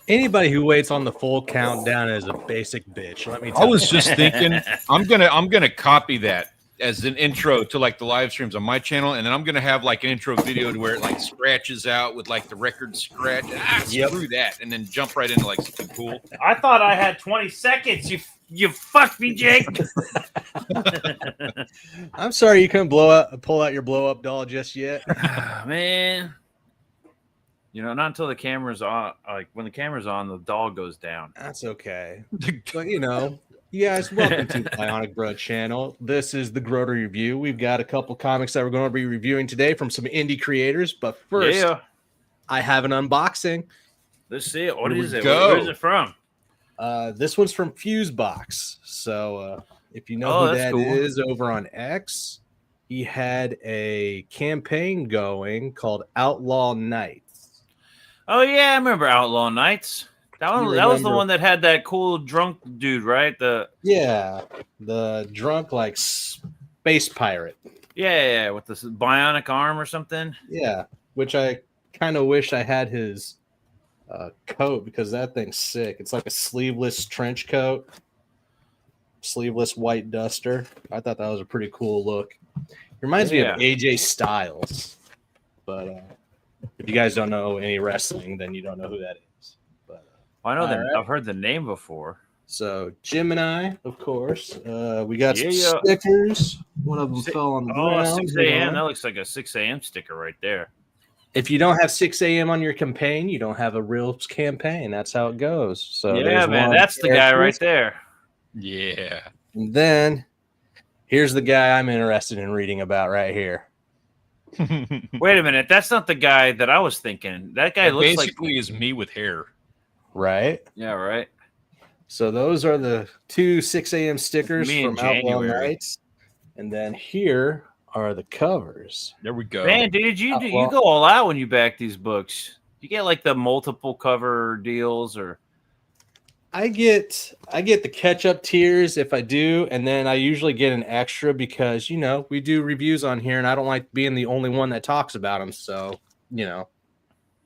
Anybody who waits on the full countdown is a basic bitch. Let me tell I you. was just thinking, I'm gonna copy that as an intro to like the live streams on my channel, and then I'm gonna have like an intro video to where it like scratches out with like the record scratch. Screw that, and then jump right into like something cool. I thought I had 20 seconds. You fucked me, Jake. I'm sorry you couldn't pull out your blow up doll just yet. Man. You know, not until the camera's on. Like when the camera's on, the doll goes down. That's okay. But you know, you guys, welcome to the Bionic Bro channel. This is the Grody review. We've got a couple comics that we're going to be reviewing today from some indie creators. But first, I have an unboxing. Let's see it. What is it? Go. Where is it from? This one's from Fusebox. So if you know who that is over on X, he had a campaign going called Outlaw Nights. Oh yeah, I remember Outlaw Nights. That was the one that had that cool drunk dude, right? The drunk like space pirate. Yeah, with this bionic arm or something. Yeah, which I kind of wish I had his coat because that thing's sick. It's like a sleeveless trench coat, sleeveless white duster. I thought that was a pretty cool look. It reminds me of AJ Styles, but if you guys don't know any wrestling, then you don't know who that is. But I know that. Right. I've heard the name before. So Gemini, of course. We got some stickers. One of them fell on the ground. 6 a.m. That looks like a 6 a.m. sticker right there. If you don't have 6 a.m. on your campaign, you don't have a real campaign. That's how it goes. So yeah, man, that's the guy right there. Yeah. And then here's the guy I'm interested in reading about right here. Wait a minute, that's not the guy that I was thinking. That guy looks basically is me with hair. Right? Yeah, right. So those are the two 6 a.m. stickers from Outlaw Nights. And then here are the covers. There we go. Man, dude, you go all out when you back these books. You get like the multiple cover deals, or I get the catch-up tiers if I do, and then I usually get an extra because, you know, we do reviews on here, and I don't like being the only one that talks about them. So, you know.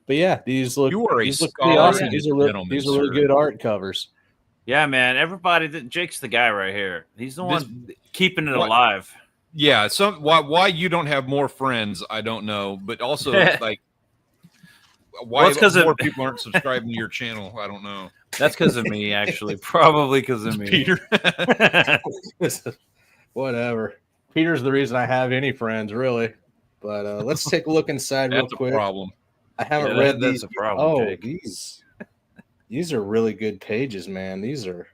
But yeah, these look pretty awesome. These are really good art covers. Yeah, man. Everybody, Jake's the guy right here. He's the one keeping it alive. Yeah. Why you don't have more friends, I don't know. But also, like, why more people aren't subscribing to your channel, I don't know. That's because of me, actually. Probably because of me. Peter. Whatever. Peter's the reason I have any friends, really. But let's take a look inside real quick. That's a problem. I haven't read these. That's a problem, Jake. These are really good pages, man. These look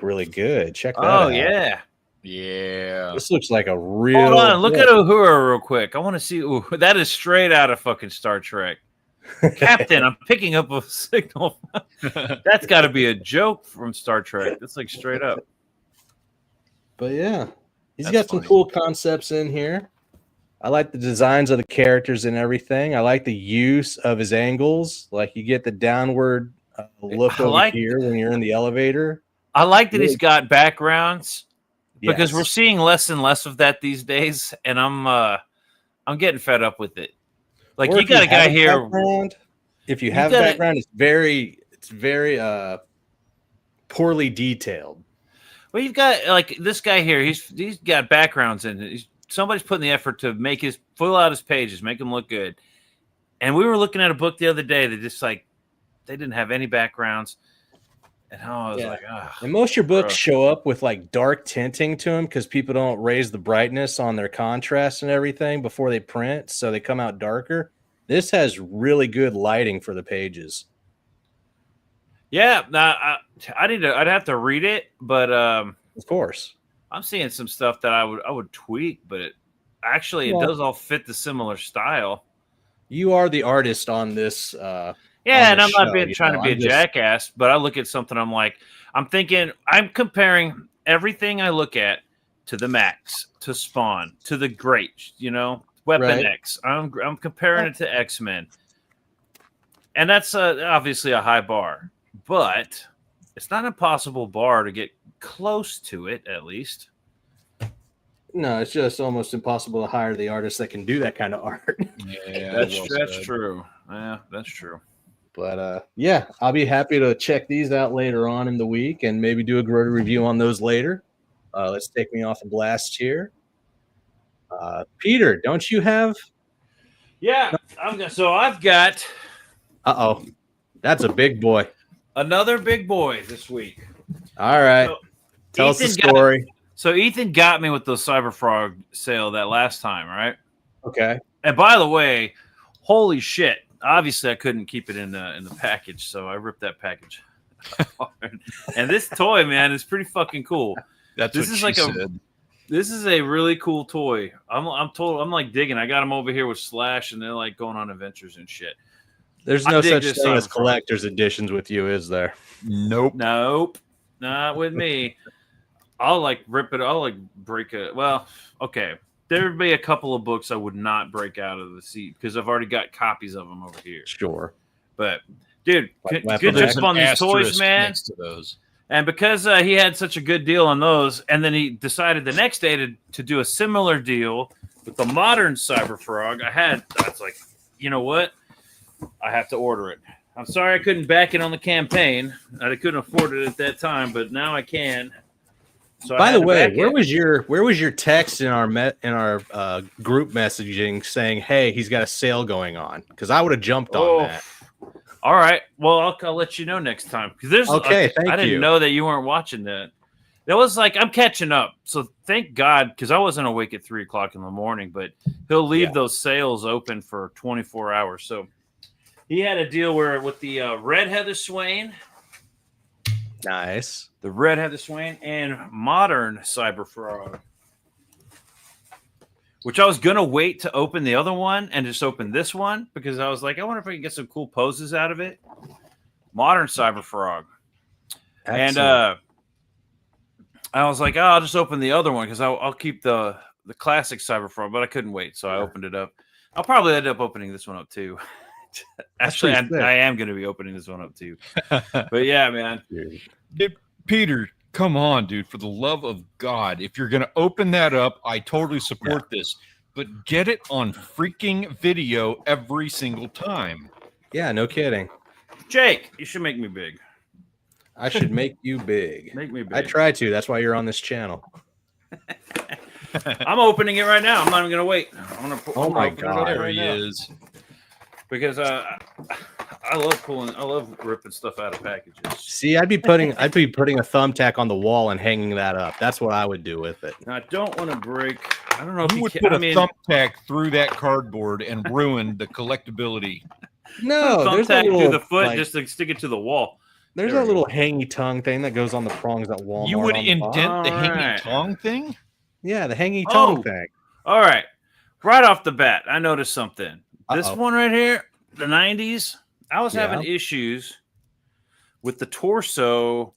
really good. Check that out. Oh, yeah. Yeah. This looks like a real... Hold on. Look at Uhura real quick. I want to see... Ooh, that is straight out of fucking Star Trek. Captain, I'm picking up a signal. That's got to be a joke from Star Trek. That's like straight up. But yeah, he's got some cool concepts in here. I like the designs of the characters and everything. I like the use of his angles. Like you get the downward look over here when you're in the elevator. I like that he's got backgrounds because we're seeing less and less of that these days, and I'm getting fed up with it. Like you got a guy here. If you have background, it's very poorly detailed. Well, you've got like this guy here. He's got backgrounds in it. Somebody's putting the effort to make fill out his pages, make them look good. And we were looking at a book the other day that just like they didn't have any backgrounds. And I was like, oh. And most of your books show up with like dark tinting to them because people don't raise the brightness on their contrast and everything before they print, so they come out darker. This has really good lighting for the pages. Yeah, I'd have to read it, but of course, I'm seeing some stuff that I would tweak, but it does all fit the similar style. You are the artist on this. Yeah, and I'm not trying to be a jackass, but I look at something, I'm comparing everything I look at to the Max, to Spawn, to the Great, Weapon X. I'm comparing it to X-Men. And that's obviously a high bar, but it's not an impossible bar to get close to it, at least. No, it's just almost impossible to hire the artist that can do that kind of art. Yeah, that's true. Yeah, that's true. But yeah, I'll be happy to check these out later on in the week and maybe do a Grody review on those later. Let's take me off a blast here. Peter, don't you have? Yeah, so I've got. That's a big boy. Another big boy this week. All right, so tell us the story. So Ethan got me with the Cyberfrog sale that last time, right? Okay. And by the way, holy shit! Obviously, I couldn't keep it in the package, so I ripped that package. And this toy, man, is pretty fucking cool. This is a really cool toy. I'm like digging. I got them over here with Slash, and they're like going on adventures and shit. There's no such thing as collector's editions with you, is there? Nope, not with me. I'll like rip it. I'll like break it. Well, okay. There'd be a couple of books I would not break out of the seat because I've already got copies of them over here. Sure. But, dude, good trip on these toys, man. Next to those. And because he had such a good deal on those, and then he decided the next day to do a similar deal with the modern Cyberfrog, I was like, you know what? I have to order it. I'm sorry I couldn't back it on the campaign. I couldn't afford it at that time, but now I can. So by the way, where was your text in our group messaging saying, "Hey, he's got a sale going on"? Because I would have jumped on that. All right. Well, I'll let you know next time. Because I didn't know that you weren't watching that. That was like I'm catching up. So thank God, because I wasn't awake at 3:00 in the morning. But he'll leave those sales open for 24 hours. So he had a deal where with the Red Heather Swain. Nice. The Red Heather Swain and modern Cyberfrog. Which I was going to wait to open the other one and just open this one because I was like, I wonder if I can get some cool poses out of it. Modern Cyberfrog. Excellent. And I was like, I'll just open the other one because I'll keep the classic Cyberfrog, but I couldn't wait. So I opened it up. I'll probably end up opening this one up too. Actually, I am going to be opening this one up too. But yeah, man. Peter, come on, dude. For the love of God, if you're going to open that up, I totally support this. But get it on freaking video every single time. Yeah, no kidding. Jake, you should make me big. I should make you big. Make me big. I try to. That's why you're on this channel. I'm opening it right now. I'm not even going to wait. Oh my God. There he is. Because I love ripping stuff out of packages. See, I'd be putting a thumbtack on the wall and hanging that up. That's what I would do with it. Now, I don't want to break. I don't know if you would put a thumbtack through that cardboard and ruin the collectability. No, there's a little through the foot just to stick it to the wall. There's a little hangy tongue thing that goes on the prongs at Walmart. You would indent the hangy tongue thing? Yeah, the hangy tongue thing. All right. Right off the bat, I noticed something. This one right here, the 90s, I was having issues with the torso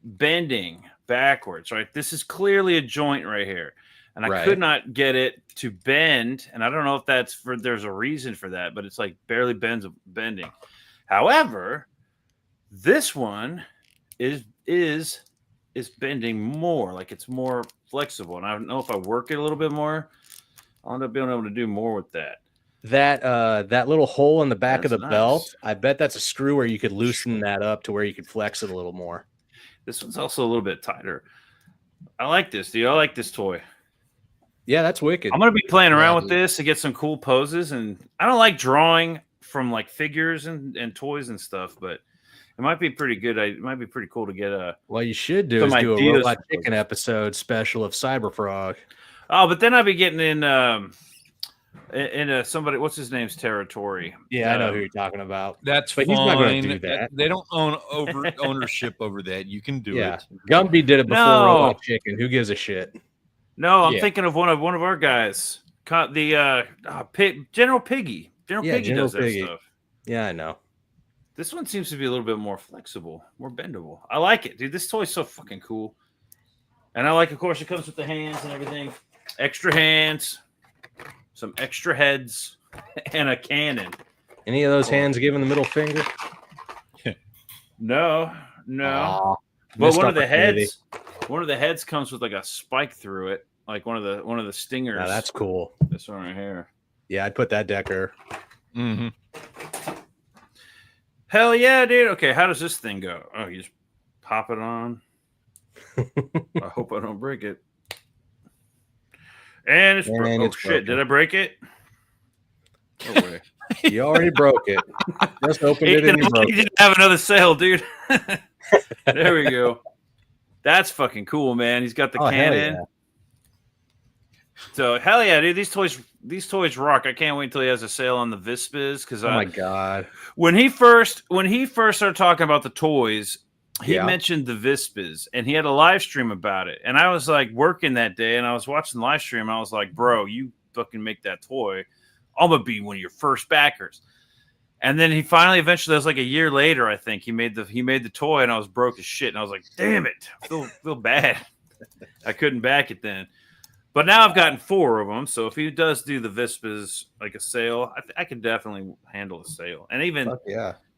bending backwards, right? This is clearly a joint right here. And I could not get it to bend. And I don't know if there's a reason for that, but it's like barely bending. However, this one is bending more, like it's more flexible. And I don't know if I work it a little bit more, I'll end up being able to do more with that. That little hole in the back of the belt, I bet that's a screw where you could loosen that up to where you could flex it a little more. This one's also a little bit tighter. I like this, dude. I like this toy. Yeah, that's wicked. I'm going to be playing around with this to get some cool poses. And I don't like drawing from like figures and toys and stuff, but it might be pretty good. It might be pretty cool to get a. What you should do is do a Robot Chicken episode special of Cyberfrog. Oh, but then I'd be getting in somebody, what's his name's territory. Yeah, I know who you're talking about. That's but fine. He's not going to do that. They don't own ownership over that. You can do it. Gumby did it before Robot Chicken. Who gives a shit? No, I'm thinking of one of our guys. The General Piggy. General Piggy does that stuff. Yeah, I know. This one seems to be a little bit more flexible, more bendable. I like it, dude. This toy's so fucking cool. And I like, of course, it comes with the hands and everything. Extra hands, some extra heads, and a cannon. Any of those hands giving the middle finger? No. But one of the heads comes with like a spike through it, like one of the stingers. Yeah, that's cool. This one right here. Yeah, I'd put that Decker. Mm-hmm. Hell yeah, dude. Okay, how does this thing go? Oh, you just pop it on. I hope I don't break it. And it's broken. Oh, shit. Did I break it? No way. You already broke it. Just opened it and you broke it. You didn't have another sale, dude. There we go. That's fucking cool, man. He's got the cannon. Yeah. So hell yeah, dude. These toys rock. I can't wait until he has a sale on the Vispas because oh my god, when he first started talking about the toys, he mentioned the Vispas and he had a live stream about it. And I was like working that day and I was watching the live stream. And I was like, bro, you fucking make that toy, I'm gonna be one of your first backers. And then he finally, eventually, it was like a year later, I think he made the toy, and I was broke as shit. And I was like, damn it, I feel bad. I couldn't back it then. But now I've gotten 4 of them. So if he does do the Vispas like a sale, I could definitely handle a sale. And even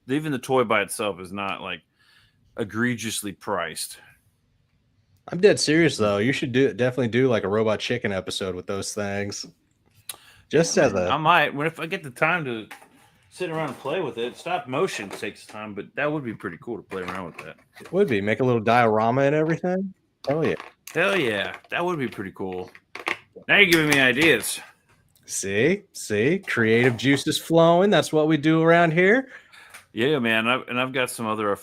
the toy by itself is not like egregiously priced. I'm dead serious though. You should definitely do like a Robot Chicken episode with those things. Just as I might if I get the time to sit around and play with it. Stop motion takes time, but that would be pretty cool to play around with that. It would be. Make a little diorama and everything. Hell yeah, that would be pretty cool. Now you're giving me ideas. See, creative juices flowing. That's what we do around here. Yeah, man, I've got some other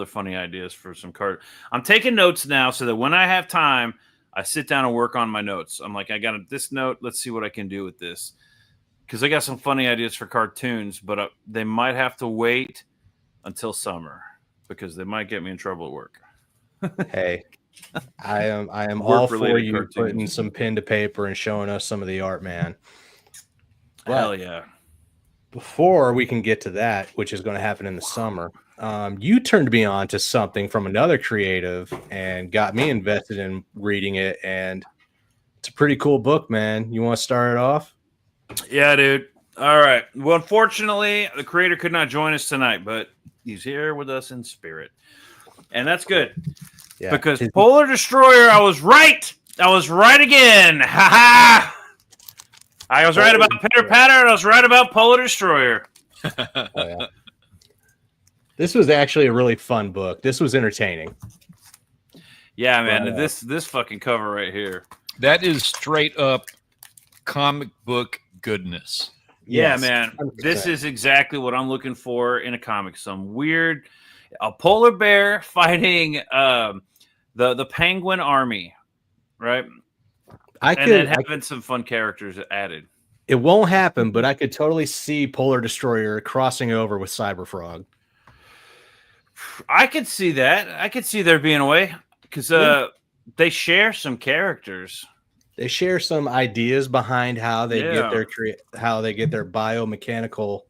funny ideas for some card. I'm taking notes now so that when I have time, I sit down and work on my notes. I'm like, I got this note. Let's see what I can do with this. Because I got some funny ideas for cartoons, but they might have to wait until summer because they might get me in trouble at work. Hey, I am all for you cartoons. Putting some pen to paper and showing us some of the art, man. But hell yeah. Before we can get to that, which is going to happen in the summer, you turned me on to something from another creative and got me invested in reading it. And it's a pretty cool book, man. You want to start it off? Yeah, dude. All right. Well, unfortunately, the creator could not join us tonight, but he's here with us in spirit. And that's good. Yeah. Because Polar Destroyer, I was right. I was right again. Ha ha. I was right about Pitter Patter, and I was right about Polar Destroyer. This was actually a really fun book. This was entertaining. Yeah, man. This fucking cover right here. That is straight up comic book goodness. Yeah, yes, man. 100%. This is exactly what I'm looking for in a comic. Some weird polar bear fighting the penguin army, right? Then having some fun characters added. It won't happen, but I could totally see Polar Destroyer crossing over with Cyberfrog. I could see that. I could see there being a way because they share some characters. They share some ideas behind how they get their biomechanical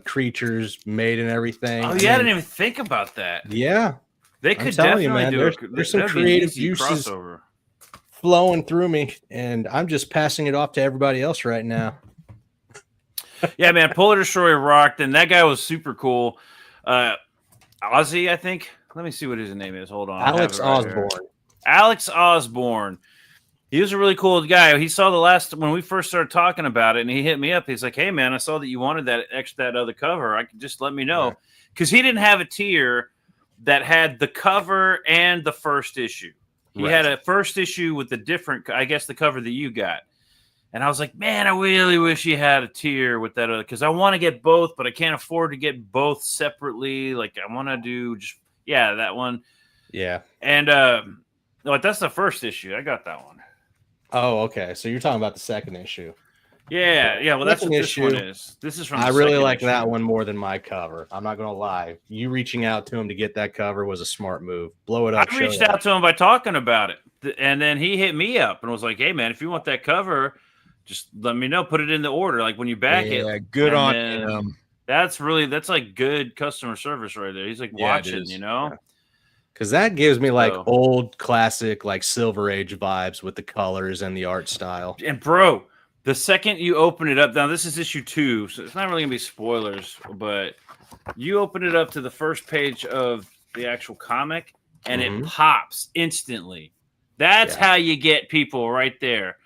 creatures made and everything. Oh yeah, I didn't even think about that. Yeah, they could definitely do. There's some creative juices flowing through me, and I'm just passing it off to everybody else right now. Yeah, man, Polar Destroyer rocked, and that guy was super cool. Ozzy, I think. Let me see what his name is. Hold on, Alex Osborne. Alex Osborne. He was a really cool guy. He saw when we first started talking about it, and he hit me up. He's like, "Hey, man, I saw that you wanted that other cover. I could just let me know," because he didn't have a tier that had the cover and the first issue. He had a first issue with the different, I guess, the cover that you got. And I was like, man, I really wish he had a tier with that other, because I want to get both, but I can't afford to get both separately. Like, I want to do that one. Yeah. And that's the first issue. I got that one. Oh, okay. So you're talking about the second issue. Yeah. Well, that's what this one is. This is from the I really like that one more than my cover. I'm not going to lie. You reaching out to him to get that cover was a smart move. Blow it up. I reached out to him by talking about it. And then he hit me up and was like, hey, man, if you want that cover, just let me know. Put it in the order. Like when you back it. Yeah, good on him. That's like good customer service right there. He's like watching, you know? Yeah. Because that gives me like old classic, like Silver Age vibes with the colors and the art style. And bro, the second you open it up, now this is issue 2, so it's not really gonna be spoilers, but you open it up to the first page of the actual comic, and it pops instantly. That's how you get people right there.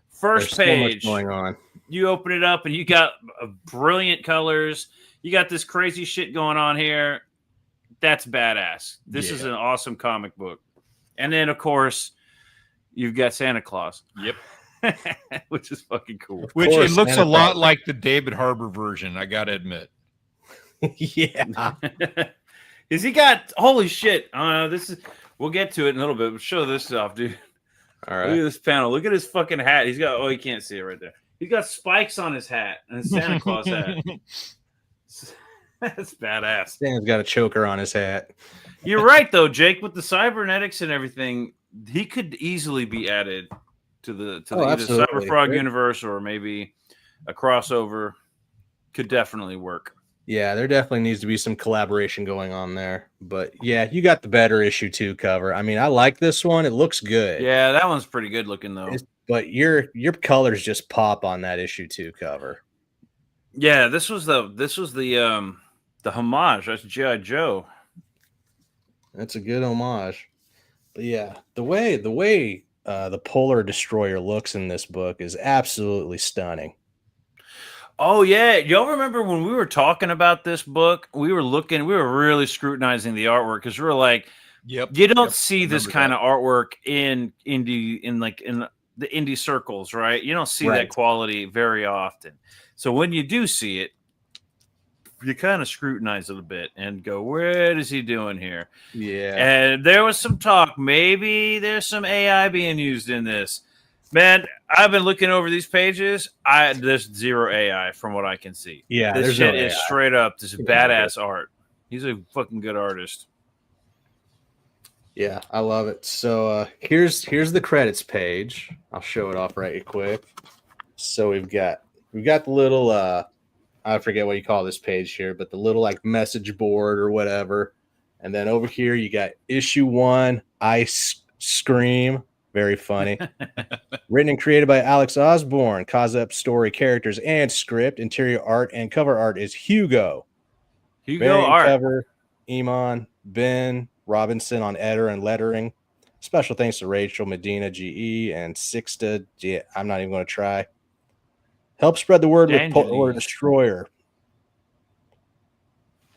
First page, so much going on. You open it up, and you got brilliant colors. you got this crazy shit going on here. That's badass. This is an awesome comic book. And then, of course, you've got Santa Claus. Yep. Which is fucking cool. Which it looks a lot like the David Harbour version, I got to admit. Yeah. Is he got, holy shit. This is, we'll get to it in a little bit, but show this off, dude. All right. Look at this panel. Look at his fucking hat. He's got, you can't see it right there. He's got spikes on his hat and a Santa Claus hat. That's badass. Stan's got a choker on his hat. You're right, though, Jake. With the cybernetics and everything, he could easily be added to the either Cyber Frog universe or maybe a crossover. Could definitely work. Yeah, there definitely needs to be some collaboration going on there. But yeah, you got the better issue 2 cover. I mean, I like this one. It looks good. Yeah, that one's pretty good looking though. But your colors just pop on that issue 2 cover. Yeah, this was the homage. That's G.I. Joe. That's a good homage. But yeah, the way the Polar Destroyer looks in this book is absolutely stunning. Oh yeah, y'all remember when we were talking about this book? We were really scrutinizing the artwork because we were like, you don't see this kind of artwork in the indie circles, right? You don't see that quality very often. So when you do see it, you kind of scrutinize it a bit and go, what is he doing here? Yeah. And there was some talk. Maybe there's some AI being used in this. Man, I've been looking over these pages. There's zero AI from what I can see. Yeah, this shit is straight up just badass art. He's a fucking good artist. Yeah, I love it. So here's the credits page. I'll show it off right quick. So we've got the little I forget what you call this page here, but the little like message board or whatever. And then over here you got issue 1, Ice Scream. Very funny. Written and created by Alex Osborne. Concept, story, characters, and script. Interior art and cover art is Hugo. Art. Cover, Iman, Ben Robinson on editor and lettering. Special thanks to Rachel, Medina, GE, and Sixta. Yeah, I'm not even going to try. Help spread the word with Polar Destroyer.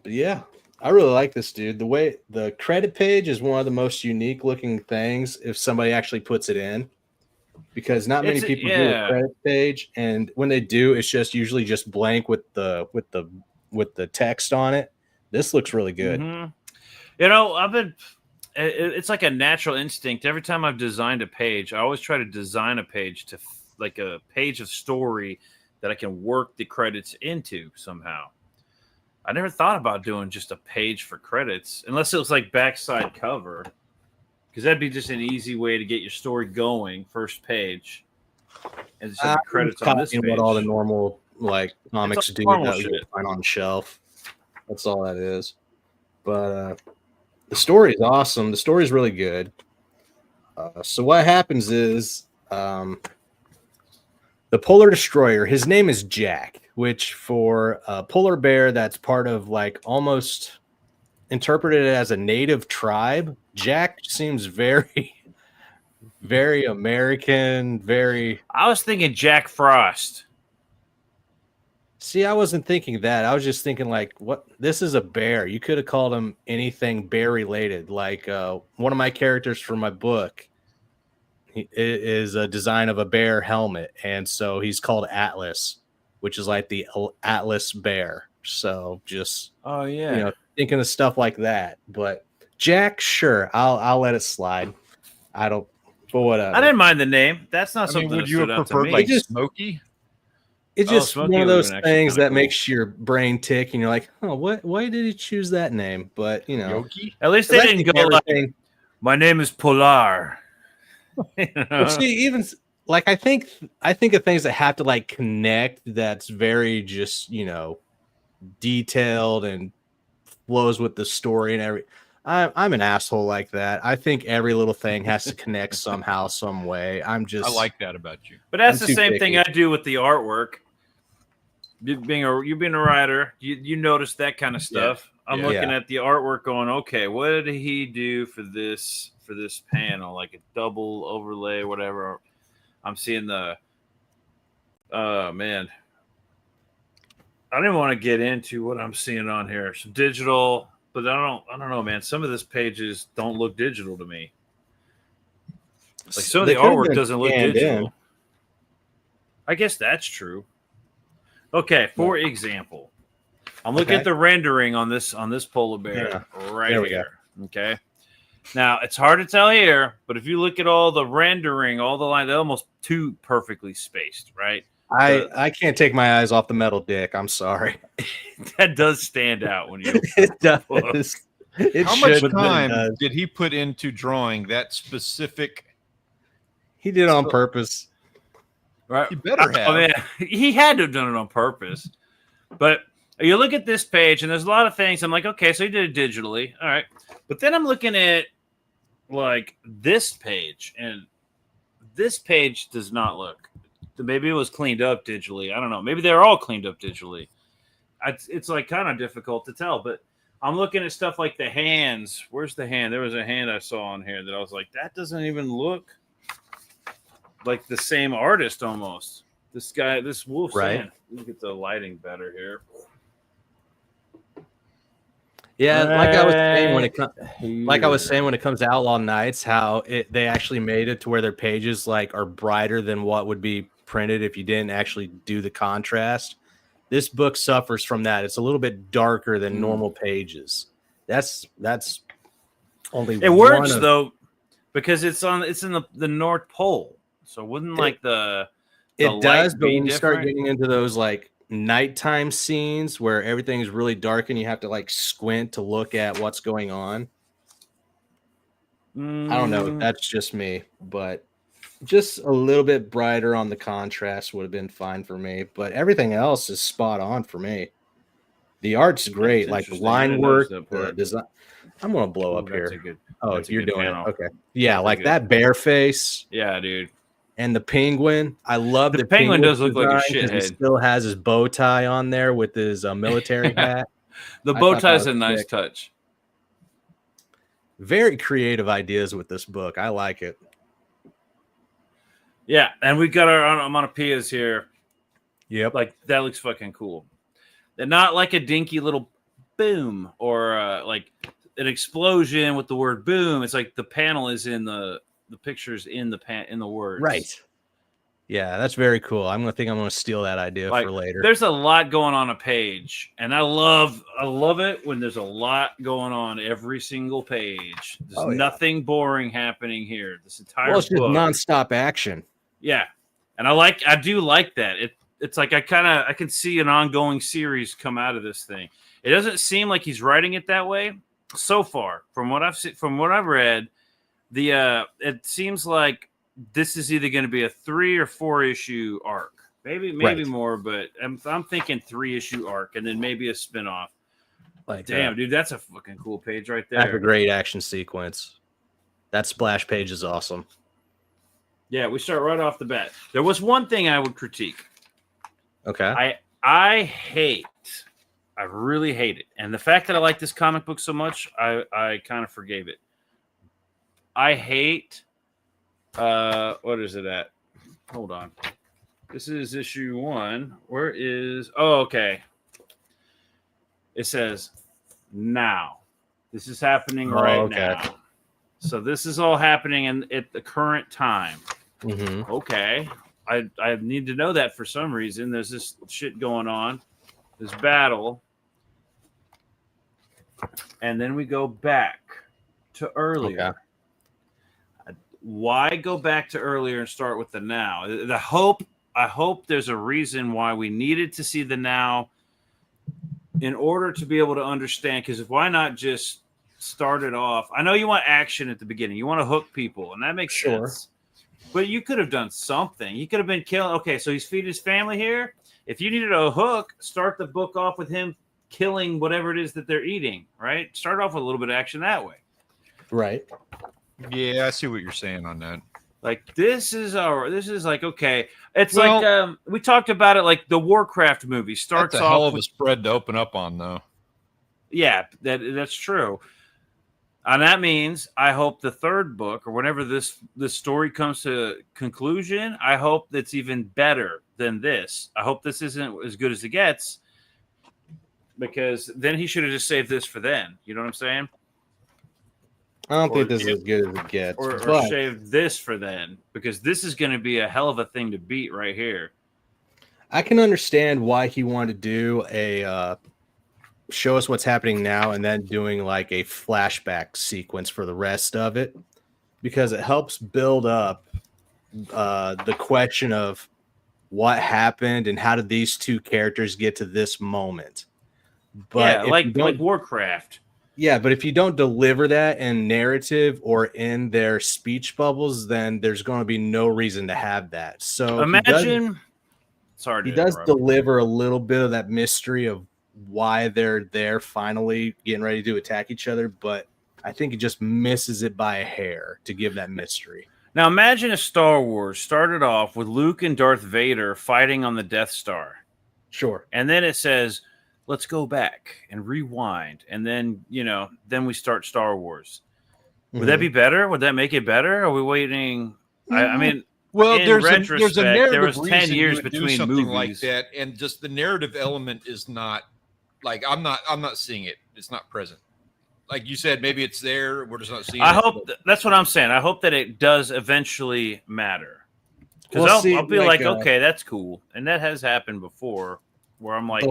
But yeah, I really like this, dude. The way the credit page is one of the most unique looking things if somebody actually puts it in, because not many people do a credit page, and when they do, it's just usually just blank with the text on it. This looks really good. Mm-hmm. You know, it's like a natural instinct. Every time I've designed a page, I always try to design a page to like a page of story that I can work the credits into somehow. I never thought about doing just a page for credits, unless it was like backside cover, because that'd be just an easy way to get your story going. First page, and just have the credits on this page. What all the normal like comics do that you find on the shelf. That's all that is. But the story is awesome. The story is really good. So what happens is the Polar Destroyer, his name is Jack, which for a polar bear that's part of like almost interpreted as a native tribe, Jack seems very, very American, very... I was thinking Jack Frost. See, I wasn't thinking that. I was just thinking like, what? This is a bear. You could have called him anything bear related. Like one of my characters from my book is a design of a bear helmet, and so he's called Atlas, which is like the Atlas bear. So just thinking of stuff like that. But Jack, sure, I'll let it slide. I don't. But whatever. I didn't mind the name. That's not something. Would you have preferred like Smokey? It's just one of those things that makes your brain tick, and you're like, "Oh, what? Why did he choose that name?" But you know, Yoki? At least they didn't go like, "My name is Polar." Well, see, even like I think of things that have to like connect. That's very just detailed and flows with the story and every. I'm an asshole like that. I think every little thing has to connect somehow, some way. I like that about you. But that's the same thing I do with the artwork. You being a writer, you notice that kind of stuff. Yeah. I'm looking at the artwork, going, okay, what did he do for this panel? Like a double overlay, whatever. I'm seeing the. Oh man. I didn't want to get into what I'm seeing on here. Some digital, but I don't know, man. Some of these pages don't look digital to me. Like some of the artwork doesn't look digital. I guess that's true. Okay, for example, I'm looking at the rendering on this polar bear right here. Okay. Now it's hard to tell here, but if you look at all the rendering, all the lines, they're almost too perfectly spaced, right? I can't take my eyes off the metal dick. I'm sorry. That does stand out when you. It does. How much time did he put into drawing that specific? He did it on purpose. Right. He better have. I mean, he had to have done it on purpose. But you look at this page, and there's a lot of things. I'm like, okay, so he did it digitally. All right. But then I'm looking at, like, this page, and this page does not look. Maybe it was cleaned up digitally. I don't know. Maybe they're all cleaned up digitally. It's like kind of difficult to tell. But I'm looking at stuff like the hands. Where's the hand? There was a hand I saw on here that I was like, that doesn't even look like the same artist almost. This guy, this wolf's hand. Let me get the lighting better here. Yeah, like I was saying when it comes to Outlaw Nights, how they actually made it to where their pages like are brighter than what would be printed if you didn't actually do the contrast. This book suffers from that. It's a little bit darker than normal pages. That's only it works though because it's in the North Pole. So wouldn't like the it does, but when you start getting into those like nighttime scenes where everything is really dark and you have to like squint to look at what's going on. I don't know. That's just me, but just a little bit brighter on the contrast would have been fine for me. But everything else is spot on for me. The art's great, like the line work, the design. I'm gonna blow up here. You're doing it. Okay, yeah, like that bear face. Yeah, dude. And the penguin, I love the penguin does look like a shithead. He still has his bow tie on there with his military hat. The bow tie is a nice touch. Very creative ideas with this book. I like it. Yeah, and we got our onomatopoeias here. Yep, like that looks fucking cool. They're not like a dinky little boom or like an explosion with the word boom. It's like the panel is in the pictures in the words. Right. Yeah, that's very cool. I'm gonna steal that idea for later. There's a lot going on a page, and I love it when there's a lot going on every single page. There's nothing boring happening here. This entire it's just nonstop action. Yeah, and I do like that. It's like I can see an ongoing series come out of this thing. It doesn't seem like he's writing it that way so far, from what I've seen, from what I've read. It seems like this is either going to be a 3 or 4 issue arc, maybe more, but I'm thinking 3 issue arc and then maybe a spinoff. Like, damn, dude, that's a fucking cool page right there. That's a great action sequence. That splash page is awesome. Yeah, we start right off the bat. There was one thing I would critique. Okay, I really hate it, and the fact that I like this comic book so much, I kind of forgave it. I hate what is it at? Hold on. This is issue 1. Where is okay. It says now. This is happening right now. So this is all happening at the current time. Mm-hmm. Okay. I need to know that for some reason. There's this shit going on. This battle. And then we go back to earlier. Okay. Why go back to earlier and start with the now? I hope there's a reason why we needed to see the now in order to be able to understand. Because why not just start it off? I know you want action at the beginning. You want to hook people, and that makes sense. But you could have done something. You could have been killing. Okay, so he's feeding his family here. If you needed a hook, start the book off with him killing whatever it is that they're eating, right? Start off with a little bit of action that way. Right. Yeah, I see what you're saying on that. Like this is like, okay. It's like we talked about it, like the Warcraft movie starts off. That's a hell of a spread to open up on, though. Yeah, that's true. And that means I hope the third book, or whenever this story comes to conclusion, I hope that's even better than this. I hope this isn't as good as it gets, because then he should have just saved this for then. You know what I'm saying? I don't think this is as good as it gets. Or save this for then, because this is going to be a hell of a thing to beat right here. I can understand why he wanted to do a show us what's happening now and then doing like a flashback sequence for the rest of it, because it helps build up the question of what happened and how did these two characters get to this moment. But yeah, like Warcraft. Yeah, but if you don't deliver that in narrative or in their speech bubbles, then there's going to be no reason to have that. So imagine, he does deliver a little bit of that mystery of why they're there finally getting ready to attack each other, but I think he just misses it by a hair to give that mystery. Now imagine if Star Wars started off with Luke and Darth Vader fighting on the Death Star. Sure. And then it says, let's go back and rewind. And then, then we start Star Wars. Would that be better? Would that make it better? Are we waiting? I mean, well, there's a narrative. There was 10 years between something movies like that, and just the narrative element is not like I'm not seeing it. It's not present. Like you said, maybe it's there. We're just not seeing it. I hope that's what I'm saying. I hope that it does eventually matter. Because I'll be like, okay, that's cool. And that has happened before where I'm like,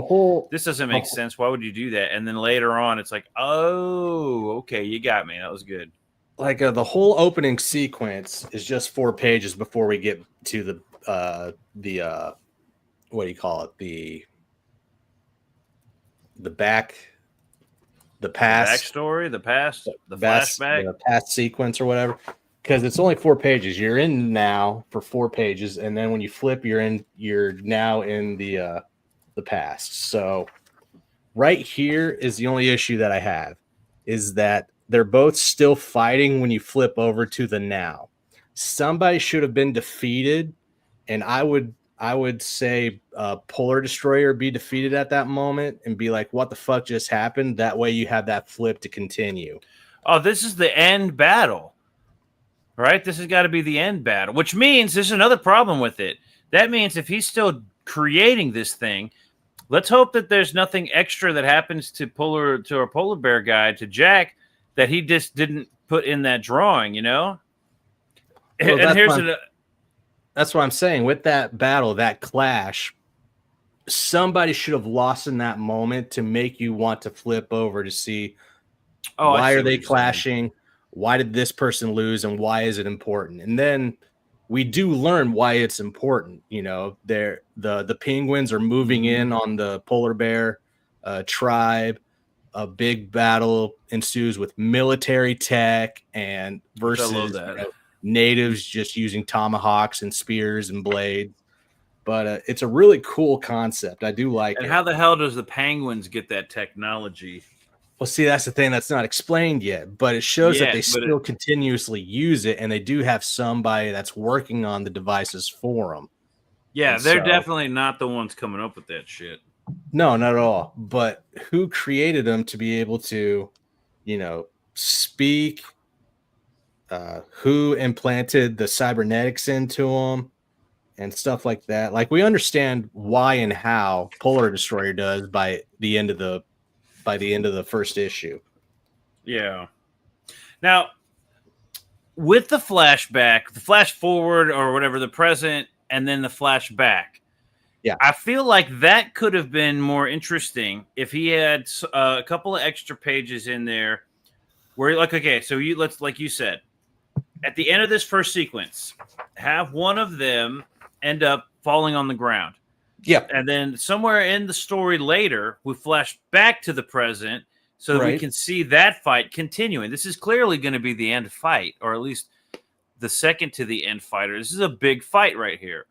this doesn't make sense. Why would you do that? And then later on, it's like, oh, okay, you got me. That was good. Like the whole opening sequence is just 4 pages before we get to the what do you call it? The past backstory, the past, the flashback, the past sequence or whatever. Because it's only 4 pages. You're in now for 4 pages, and then when you flip, you're now in the past. So right here is the only issue that I have, is that they're both still fighting when you flip over to the now. Somebody should have been defeated, and I would say Polar Destroyer be defeated at that moment and be like, what the fuck just happened? That way you have that flip to continue. Oh, this is the end battle, right? This has got to be the end battle, which means there's another problem with it. That means if he's still creating this thing, let's hope that there's nothing extra that happens to our Polar Bear guy, to Jack, that he just didn't put in that drawing, Well, and that's what I'm saying. With that battle, that clash, somebody should have lost in that moment to make you want to flip over to see why are they clashing? Why did this person lose? And why is it important? And then we do learn why it's important. The penguins are moving in on the Polar Bear tribe. A big battle ensues with military tech and versus natives just using tomahawks and spears and blades. But it's a really cool concept. I do like it. And how the hell does the penguins get that technology? Well, see, that's the thing that's not explained yet, but it shows that they still continuously use it, and they do have somebody that's working on the devices for them. Yeah, they're definitely not the ones coming up with that shit. No, not at all. But who created them to be able to, speak? Who implanted the cybernetics into them and stuff like that? Like, we understand why and how Polar Destroyer does by the end of the first issue. Yeah. Now, with the flashback, the flash forward or whatever, the present, and then the flashback. Yeah. I feel like that could have been more interesting if he had a couple of extra pages in there where, like, okay, so like you said, at the end of this first sequence, have one of them end up falling on the ground. Yeah. And then somewhere in the story later, we flash back to the present so that we can see that fight continuing. This is clearly going to be the end fight, or at least the second to the end fighter. This is a big fight right here.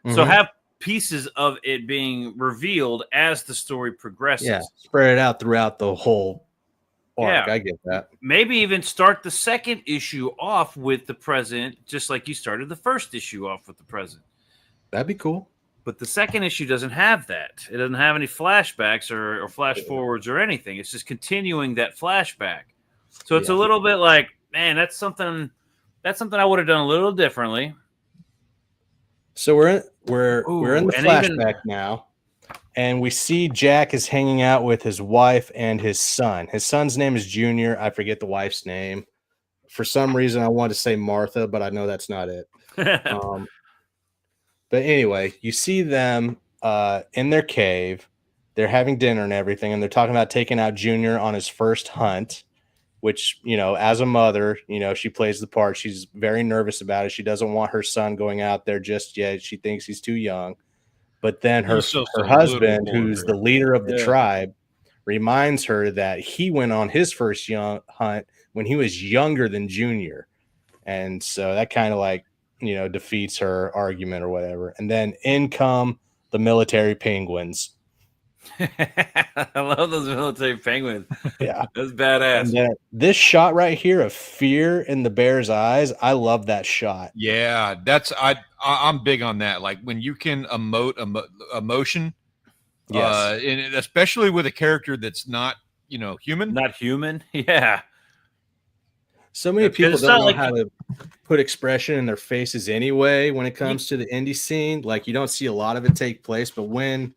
Mm-hmm. So have pieces of it being revealed as the story progresses. Yeah, spread it out throughout the whole arc. Yeah. I get that. Maybe even start the second issue off with the present, just like you started the first issue off with the present. That'd be cool. But the second issue doesn't have that. It doesn't have any flashbacks or flash forwards or anything. It's just continuing that flashback. So it's a little bit like, man, that's something I would have done a little differently. So we're in the flashback now. And we see Jack is hanging out with his wife and his son. His son's name is Junior. I forget the wife's name. For some reason, I want to say Martha, but I know that's not it. But anyway, you see them in their cave. They're having dinner and everything, and they're talking about taking out Junior on his first hunt, which, as a mother, she plays the part. She's very nervous about it. She doesn't want her son going out there just yet. She thinks he's too young. But then her husband, who's the leader of the tribe, reminds her that he went on his first hunt when he was younger than Junior. And so that kind of defeats her argument or whatever. And then in come the military penguins. I love those military penguins. Yeah, that's badass. And this shot right here of fear in the bear's eyes, I love that shot. Yeah, I'm big on that. Like when you can emote emotion, yes, and especially with a character that's not human. Not human. Yeah. So many people don't know how to put expression in their faces anyway when it comes to the indie scene. Like you don't see a lot of it take place, but when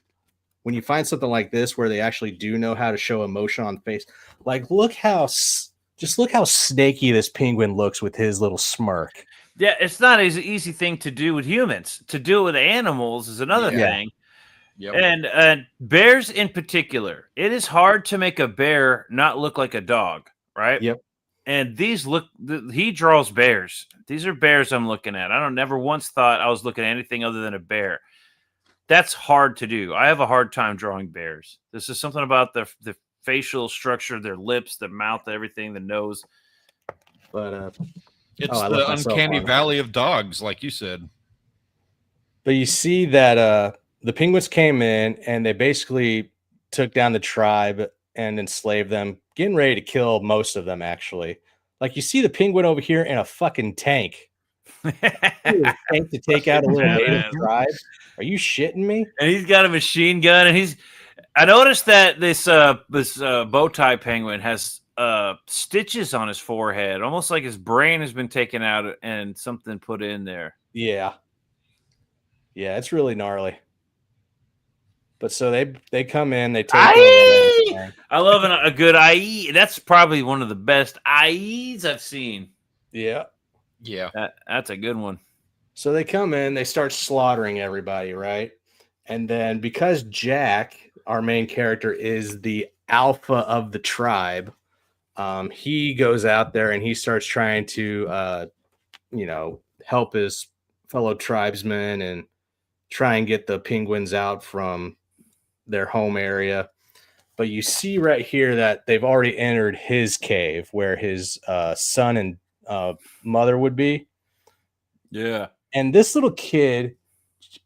you find something like this where they actually do know how to show emotion on face, like look how snaky this penguin looks with his little smirk. Yeah, it's not an easy thing to do with humans. To do it with animals is another thing. Yep. And bears in particular, it is hard to make a bear not look like a dog, right? Yep. And he draws bears. These are bears I'm looking at. I never once thought I was looking at anything other than a bear. That's hard to do. I have a hard time drawing bears. This is something about the facial structure, their lips, their mouth, everything, the nose. But it's the uncanny valley of dogs, like you said. But you see that the penguins came in and they basically took down the tribe and enslaved them, getting ready to kill most of them, actually. Like you see the penguin over here in a fucking tank. Tank to take out a little native tribe. Are you shitting me? And he's got a machine gun, and I noticed that this bow tie penguin has stitches on his forehead, almost like his brain has been taken out and something put in there. Yeah, it's really gnarly. But so they come in, they take. I love a good IE. That's probably one of the best IEs I've seen. Yeah. That's a good one. So they come in, they start slaughtering everybody, right? And then because Jack, our main character, is the alpha of the tribe, he goes out there and he starts trying to, help his fellow tribesmen and try and get the penguins out from their home area. But you see right here that they've already entered his cave where his son and mother would be. Yeah. And this little kid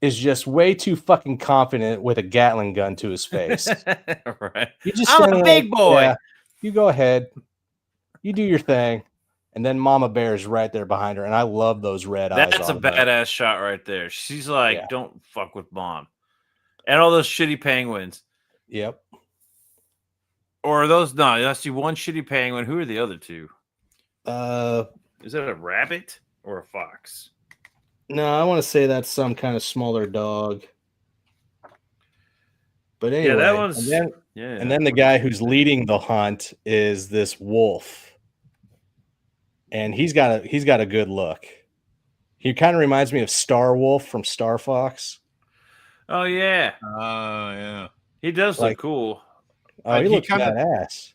is just way too fucking confident with a Gatling gun to his face. Right. I'm a big boy. Yeah, you go ahead. You do your thing. And then Mama Bear is right there behind her. And I love those red eyes. That's a badass shot right there. She's like, don't fuck with Mom. And all those shitty penguins. Yep. Or are those, no, I see one shitty penguin. Who are the other two? Is that a rabbit or a fox? No, I want to say that's some kind of smaller dog. But anyway, that one's and then the guy who's leading the hunt is this wolf, and he's got a good look. He kind of reminds me of Star Wolf from Star Fox. Oh yeah, yeah. He does look cool. Oh, he looks badass.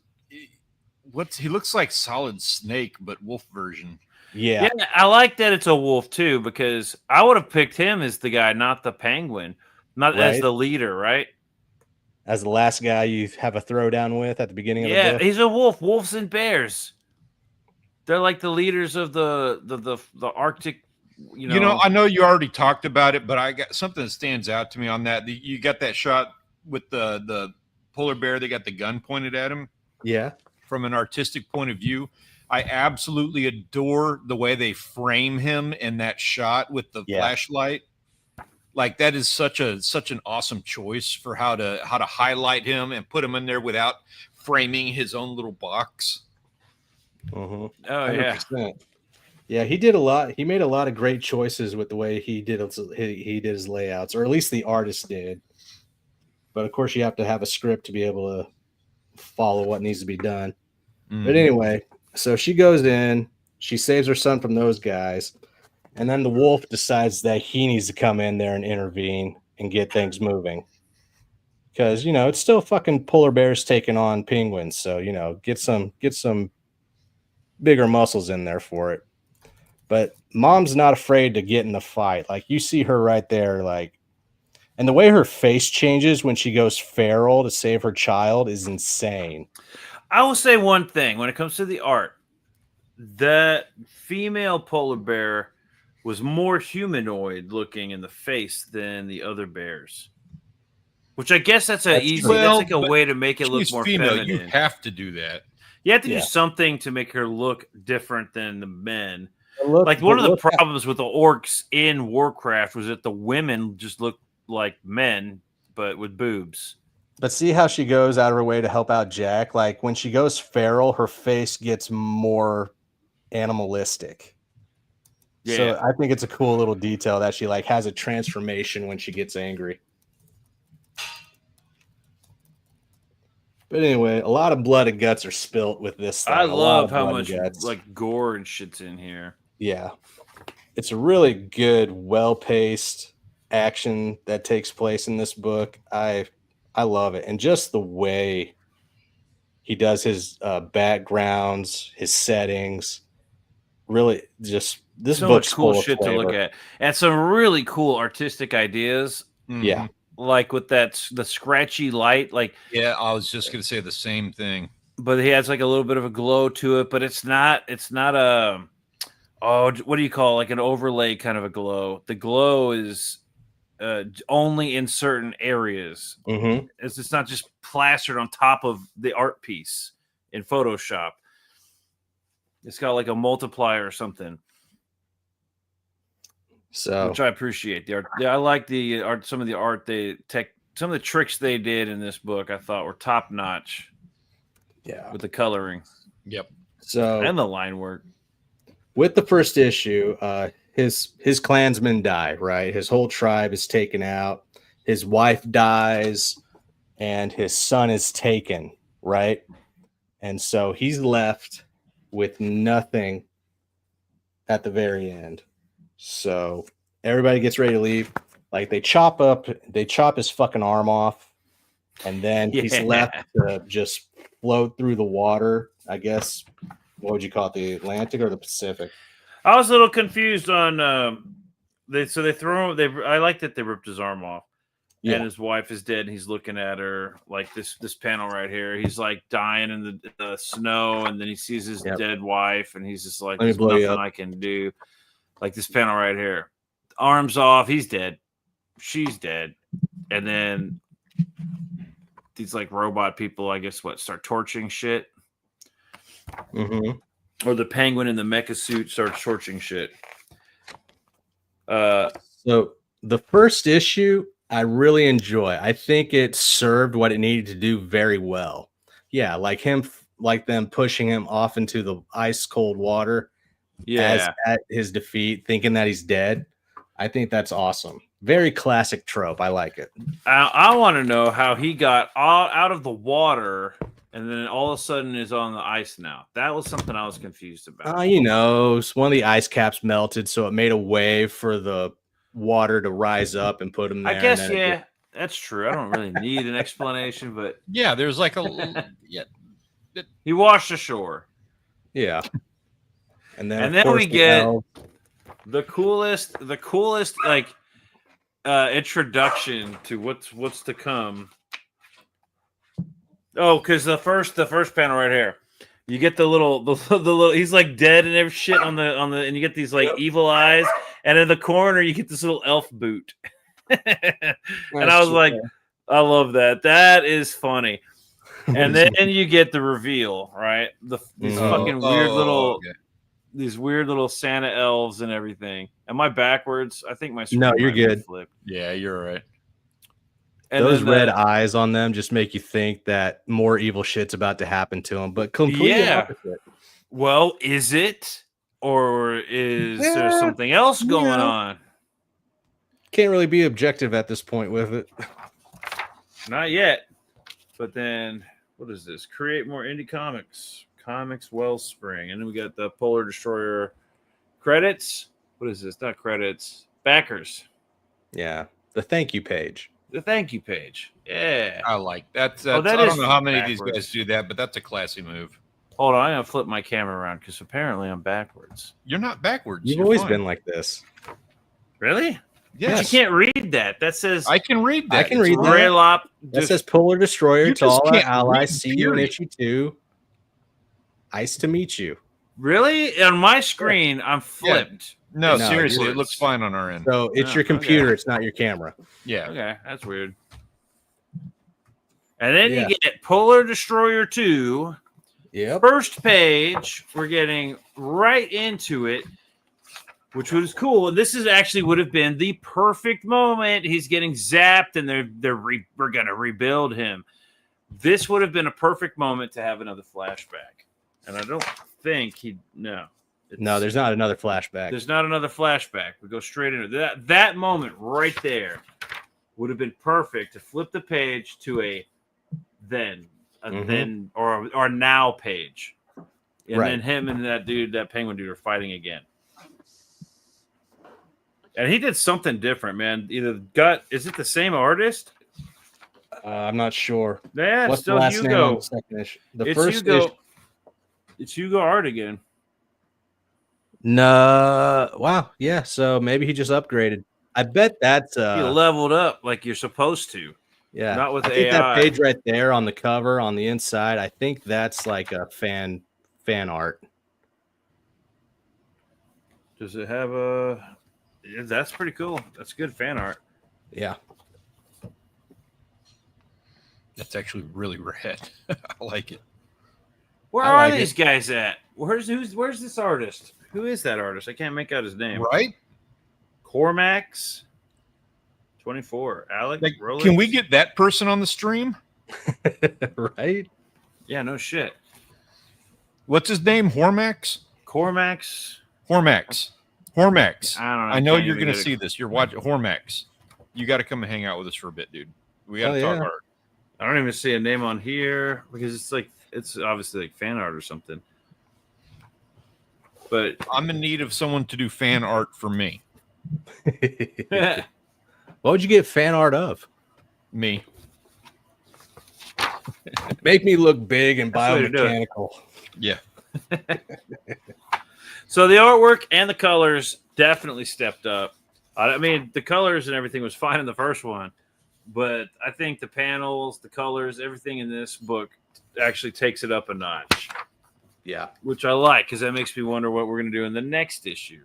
He looks like Solid Snake, but wolf version. Yeah, I like that it's a wolf too, because I would have picked him as the guy, not the penguin, not as the leader, right? As the last guy you have a throwdown with at the beginning of the book. Yeah, he's a wolf. Wolves and bears. They're like the leaders of the Arctic. I know you already talked about it, but I got something that stands out to me on that. You got that shot with the polar bear. They got the gun pointed at him. Yeah. From an artistic point of view, I absolutely adore the way they frame him in that shot with the flashlight. Like that is such an awesome choice for how to highlight him and put him in there without framing his own little box. Mm-hmm. Oh 100%. Yeah. Yeah, he did a lot. He made a lot of great choices with the way he did his layouts, or at least the artist did. but of course you have to have a script to be able to follow what needs to be done. But anyway, so she goes in, she saves her son from those guys, and then the wolf decides that he needs to come in there and intervene and get things moving. Because, you know, it's still fucking polar bears taking on penguins. So, you know, get some bigger muscles in there for it. But mom's not afraid to get in the fight. Like, you see her right there, like, and the way her face changes when she goes feral to save her child is insane. I will say one thing when it comes to the art. The female polar bear was more humanoid looking in the face than the other bears. Which I guess that's that's like a way to make it look more female. Feminine. You have to do that. You have to do something to make her look different than the men. Like one of the problems with the orcs in Warcraft was that the women just looked like men, but with boobs. But see how she goes out of her way to help out Jack? Like when she goes feral, her face gets more animalistic. Yeah. So I think it's a cool little detail that she like has a transformation when she gets angry. But anyway, a lot of blood and guts are spilt with this thing. I love how much like gore and shit's in here. Yeah. It's a really good, well-paced action that takes place in this book. I love it. And just the way he does his backgrounds, his settings, really just this book's much cool shit to look at. And some really cool artistic ideas. Yeah. Like with the scratchy light, like I was just gonna say the same thing. But he has like a little bit of a glow to it, but it's not a what do you call like an overlay kind of a glow? The glow is only in certain areas. Mm-hmm. It's not just plastered on top of the art piece in Photoshop. It's got like a multiplier or something. So, which I appreciate the art. Yeah, I like the art. Some of the art some of the tricks they did in this book, I thought were top notch. Yeah, with the coloring. Yep. So and the line work. With the first issue, his clansmen die. Right, his whole tribe is taken out. His wife dies, and his son is taken. Right, and so he's left with nothing at the very end. So everybody gets ready to leave. Like they chop his fucking arm off, and then he's left to just float through the water. I guess what would you call it, the Atlantic or the Pacific? I was a little confused on they throw him. I like that they ripped his arm off, and his wife is dead, and he's looking at her like this panel right here. He's like dying in the snow, and then he sees his dead wife, and he's just like, "There's nothing I can do." Like this panel right here, arms off, he's dead, she's dead, and then these like robot people, I guess, start torching shit, or the penguin in the mecha suit starts torching shit. So the first issue I really enjoy. I think it served what it needed to do very well. Yeah, like them pushing him off into the ice cold water. As at his defeat, thinking that he's dead. I think that's awesome. Very classic trope. I like it. I want to know how he got out of the water and then all of a sudden is on the ice now. That was something I was confused about. You know, one of the ice caps melted, so it made a way for the water to rise up and put him there. I guess, that's true. I don't really need an explanation, but there's like a he washed ashore. Yeah. And then we get the coolest like introduction to what's to come. Oh, because the first panel right here, you get the little he's like dead and every shit on the and you get these like evil eyes, and in the corner you get this little elf boot. And I was like, I love that. That is funny. And then you get the reveal, right? These fucking weird little. Okay. These weird little Santa elves and everything. Am I backwards? I think my screen. No, you're good. Flipped. Yeah, you're right. And those red eyes on them just make you think that more evil shit's about to happen to them, but completely opposite. Well, is it, or is there something else going on? Can't really be objective at this point with it. Not yet. But then, what is this? Create more indie comics. Comics Wellspring. And then we got the Polar Destroyer credits. What is this? Not credits. Backers. Yeah. The thank you page. The thank you page. Yeah. I like that. Oh, that I is don't know how many backwards. of these guys do that, but that's a classy move. Hold on. I'm going to flip my camera around because apparently I'm backwards. You're not backwards. You've You're always fine. been like this. Really? Yes. You can't read that. That says I can read that. I can read that. Raylop. That says Polar Destroyer You to all just our can't allies. read, See you, period. Itchy too. Ice to meet you. Really? On my screen, I'm flipped. No, No, seriously, yours. it looks fine on our end. So it's Oh, your computer. okay. It's not your camera. Yeah. Okay, that's weird. And then Yeah. you get Polar Destroyer 2. Yep. First page, we're getting right into it, which was cool. And this is actually would have been the perfect moment. He's getting zapped, and we're gonna rebuild him. This would have been a perfect moment to have another flashback. And I don't think no. No, there's not another flashback. There's not another flashback. We go straight into that. That moment right there would have been perfect to flip the page to a then or now page. And Right. then him and that penguin dude are fighting again. And he did something different, man. Either is it the same artist? I'm not sure. Yeah, it's What's the still last name on Hugo. the second issue? The It's first Hugo. issue. It's Hugo art again. No. Wow. Yeah. So maybe he just upgraded. I bet that's He leveled up like you're supposed to. yeah. not with I think AI. that page right there on the cover on the inside. I think that's like a fan art. Does it have a? Yeah, that's pretty cool. That's good fan art. Yeah. That's actually really rad. I like it. Where I are like these guys at? Where's this artist? Who is that artist? I can't make out his name. Right? Cormax 24. Alec Like, Rolex? can we get that person on the stream? Right. Yeah, no shit. What's his name? Hormax? Cormax. Hormax. I don't know. I know can't you're even going to get see this. You're watching Hormax. You got to come and hang out with us for a bit, dude. We got to talk art. I don't even see a name on here because it's obviously like fan art or something. But I'm in need of someone to do fan art for me. What would you get fan art of? Me. Make me look big and That's the way to do it. biomechanical. Yeah. so the artwork and the colors definitely stepped up. I mean, the colors and everything was fine in the first one, but I think the panels, the colors, everything in this book actually takes it up a notch. Yeah. Which I like because that makes me wonder what we're going to do in the next issue.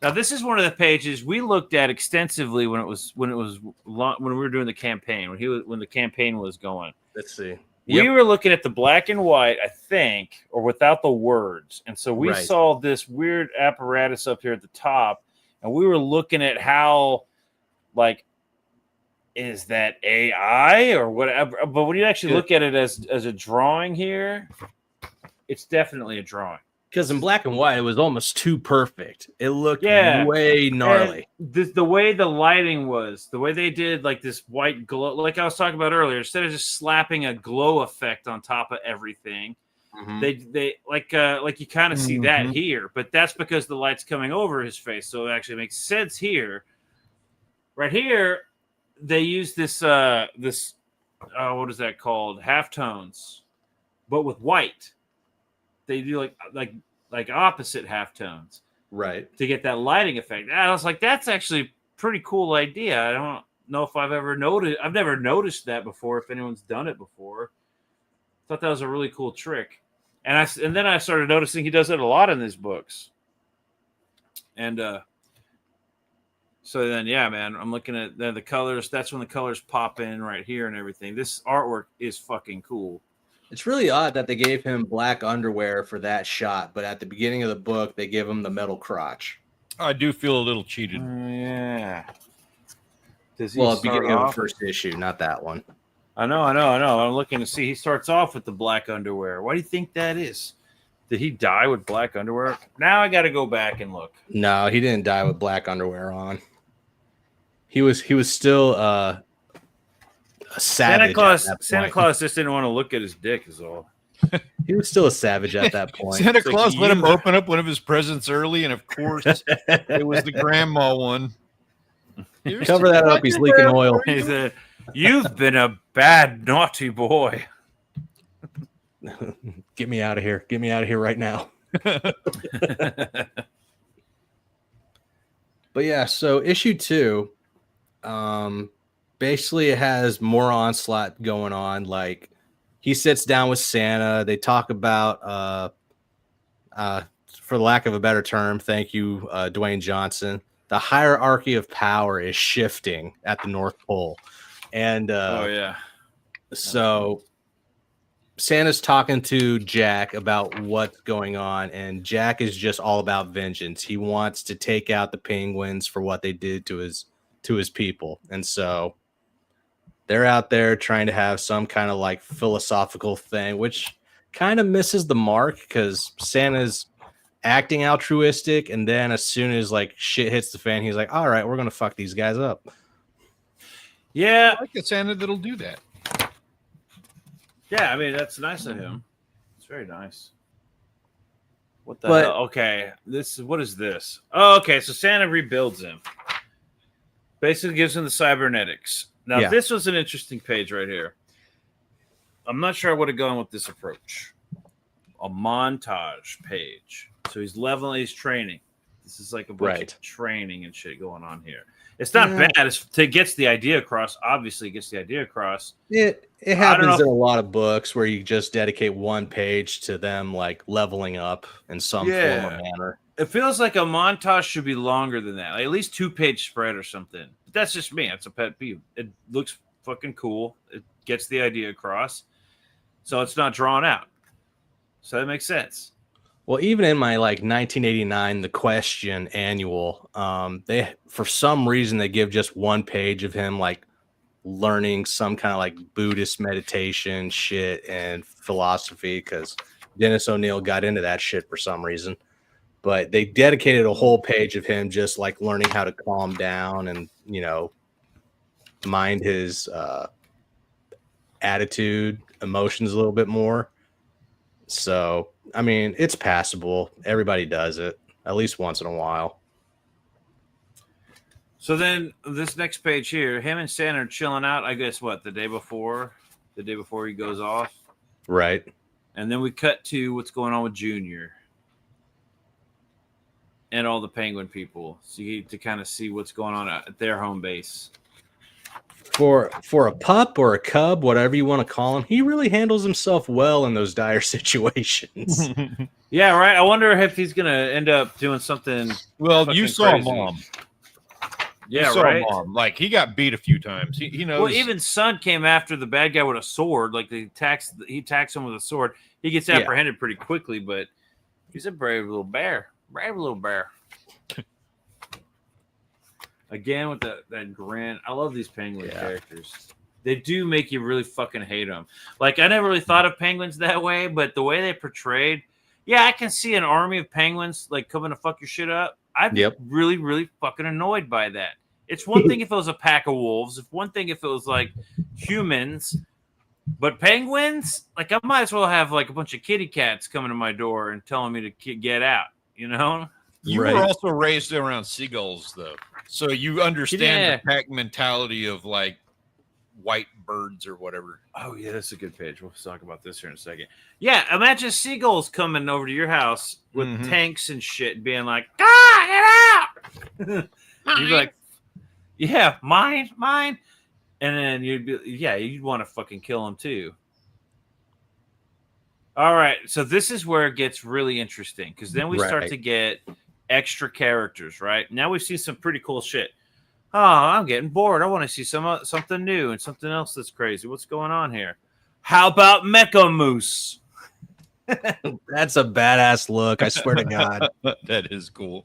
Now, this is one of the pages we looked at extensively when we were doing the campaign when the campaign was going. Let's see. We were looking at the black and white, I think, or without the words, and so we saw this weird apparatus up here at the top, and we were looking at how, like, is that AI or whatever? But when you actually look at it as a drawing here, it's definitely a drawing. Because in black and white, it was almost too perfect. It looked way gnarly. The way the lighting was, the way they did like this white glow, like I was talking about earlier, instead of just slapping a glow effect on top of everything, they like you kind of see that here, but that's because the light's coming over his face, so it actually makes sense here. Right here, they use this what is that called? Halftones, but with white. They do like opposite halftones, right, to get that lighting effect. And I was like, that's actually a pretty cool idea. I don't know if I've ever noticed. I've never noticed that before. If anyone's done it before, thought that was a really cool trick. And then I started noticing he does it a lot in his books. And so then, yeah, man, I'm looking at the colors. That's when the colors pop in right here and everything. This artwork is fucking cool. It's really odd that they gave him black underwear for that shot, but at the beginning of the book, they give him the metal crotch. I do feel a little cheated. Yeah. Does he Well, at the start beginning of off? the first issue, not that one. I know. I'm looking to see. He starts off with the black underwear. Why do you think that is? Did he die with black underwear? Now I got to go back and look. No, he didn't die with black underwear on. He was still a savage. Santa Claus just didn't want to look at his dick, is all. He was still a savage at that point. Santa Claus let him open up one of his presents early, and of course, it was the grandma one. Cover that up. He's leaking oil. He said, "You've been a bad, naughty boy. Get me out of here. Get me out of here right now." But yeah, so issue 2, basically it has more onslaught going on. Like, he sits down with Santa. They talk about, for lack of a better term, thank you, Dwayne Johnson, the hierarchy of power is shifting at the North Pole. And so Santa's talking to Jack about what's going on, and Jack is just all about vengeance. He wants to take out the penguins for what they did to his people. And so they're out there trying to have some kind of like philosophical thing, which kind of misses the mark because Santa's acting altruistic, and then as soon as like shit hits the fan, he's like, all right, we're gonna fuck these guys up. Yeah, I like a Santa that'll do that. Yeah, I mean, that's nice of him. It's very nice. What the hell? Okay, what is this? Oh, okay, so Santa rebuilds him. Basically gives him the cybernetics. Now, this was an interesting page right here. I'm not sure I would have gone with this approach. A montage page. So he's leveling, he's training. This is like a bunch of training and shit going on here. It's not bad. It gets the idea across. Obviously, it gets the idea across. It happens in a lot of books where you just dedicate one page to them like leveling up in some form or manner. It feels like a montage should be longer than that. Like at least 2-page spread or something. But that's just me. It's a pet peeve. It looks fucking cool. It gets the idea across. So it's not drawn out. So that makes sense. Well, even in my like 1989 The Question annual, they for some reason they give just one page of him like learning some kind of like Buddhist meditation shit and philosophy because Dennis O'Neil got into that shit for some reason. But they dedicated a whole page of him just like learning how to calm down and, you know, mind his attitude, emotions a little bit more. So, I mean, it's passable. Everybody does it at least once in a while. So then this next page here, him and Santa are chilling out, I guess, the day before he goes off. Right. And then we cut to what's going on with Junior and all the penguin people. So you get to kind of see what's going on at their home base. For a pup or a cub, whatever you want to call him, he really handles himself well in those dire situations. Yeah, right. I wonder if he's gonna end up doing something. Well, you saw Mom. Yeah, you saw right. Mom. Like he got beat a few times. He knows. Well, even Son came after the bad guy with a sword. Like he attacks him with a sword. He gets apprehended pretty quickly, but he's a brave little bear. Brave little bear. Again with that grin. I love these penguin characters. They do make you really fucking hate them. Like, I never really thought of penguins that way, but the way they portrayed, I can see an army of penguins, like, coming to fuck your shit up. I'd be really, really fucking annoyed by that. It's one thing if it was a pack of wolves. It's one thing if it was, like, humans. But penguins? Like, I might as well have, like, a bunch of kitty cats coming to my door and telling me to get out, you know? You were also raised around seagulls, though. So you understand the pack mentality of like white birds or whatever. Oh, yeah, that's a good page. We'll talk about this here in a second. Yeah, imagine seagulls coming over to your house with tanks and shit and being like, get out! You'd be like, yeah, mine. And then you'd want to fucking kill them too. All right, so this is where it gets really interesting because then we start to get extra characters, right? Now we've seen some pretty cool shit. Oh, I'm getting bored. I want to see something new and something else that's crazy. What's going on here? How about Mecha Moose? That's a badass look. I swear to God. That is cool.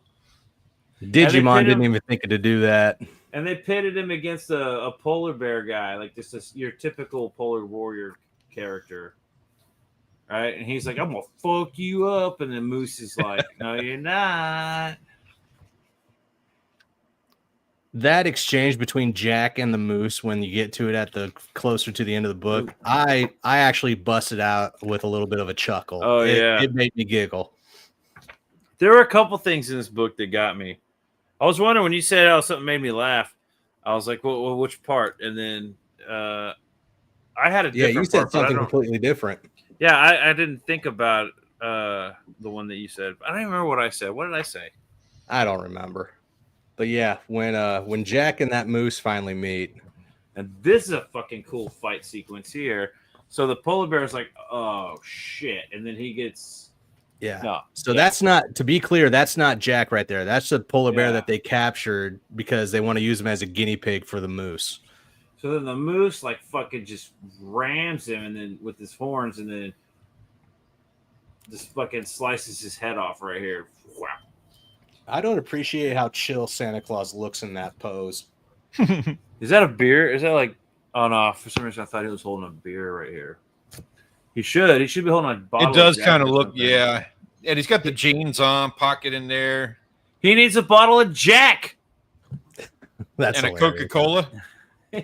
Digimon didn't even think to do that. And they pitted him against a polar bear guy, like this is your typical polar warrior character. Right, and he's like, "I'm gonna fuck you up," and then Moose is like, "No, you're not." that exchange between Jack and the moose, when you get to it at the closer to the end of the book, I actually busted out with a little bit of a chuckle. Oh, it made me giggle. There were a couple things in this book that got me. I was wondering when you said something made me laugh. I was like, well, which part? And then I had a different you said part, something completely different. Yeah, I didn't think about the one that you said. I don't even remember what I said. What did I say? I don't remember. But yeah, when Jack and that moose finally meet. And this is a fucking cool fight sequence here. So the polar bear is like, oh, shit. And then he gets... Yeah. No. So that's not, to be clear, that's not Jack right there. That's the polar bear that they captured because they want to use him as a guinea pig for the moose. So then the moose like fucking just rams him and then with his horns and then just fucking slices his head off right here. Wow. I don't appreciate how chill Santa Claus looks in that pose. Is that a beer? Is that like, oh no, for some reason I thought he was holding a beer right here. He should be holding a bottle. It does kind of look, yeah. And he's got the jeans on, pocket in there. He needs a bottle of Jack. That's and hilarious. A Coca-Cola.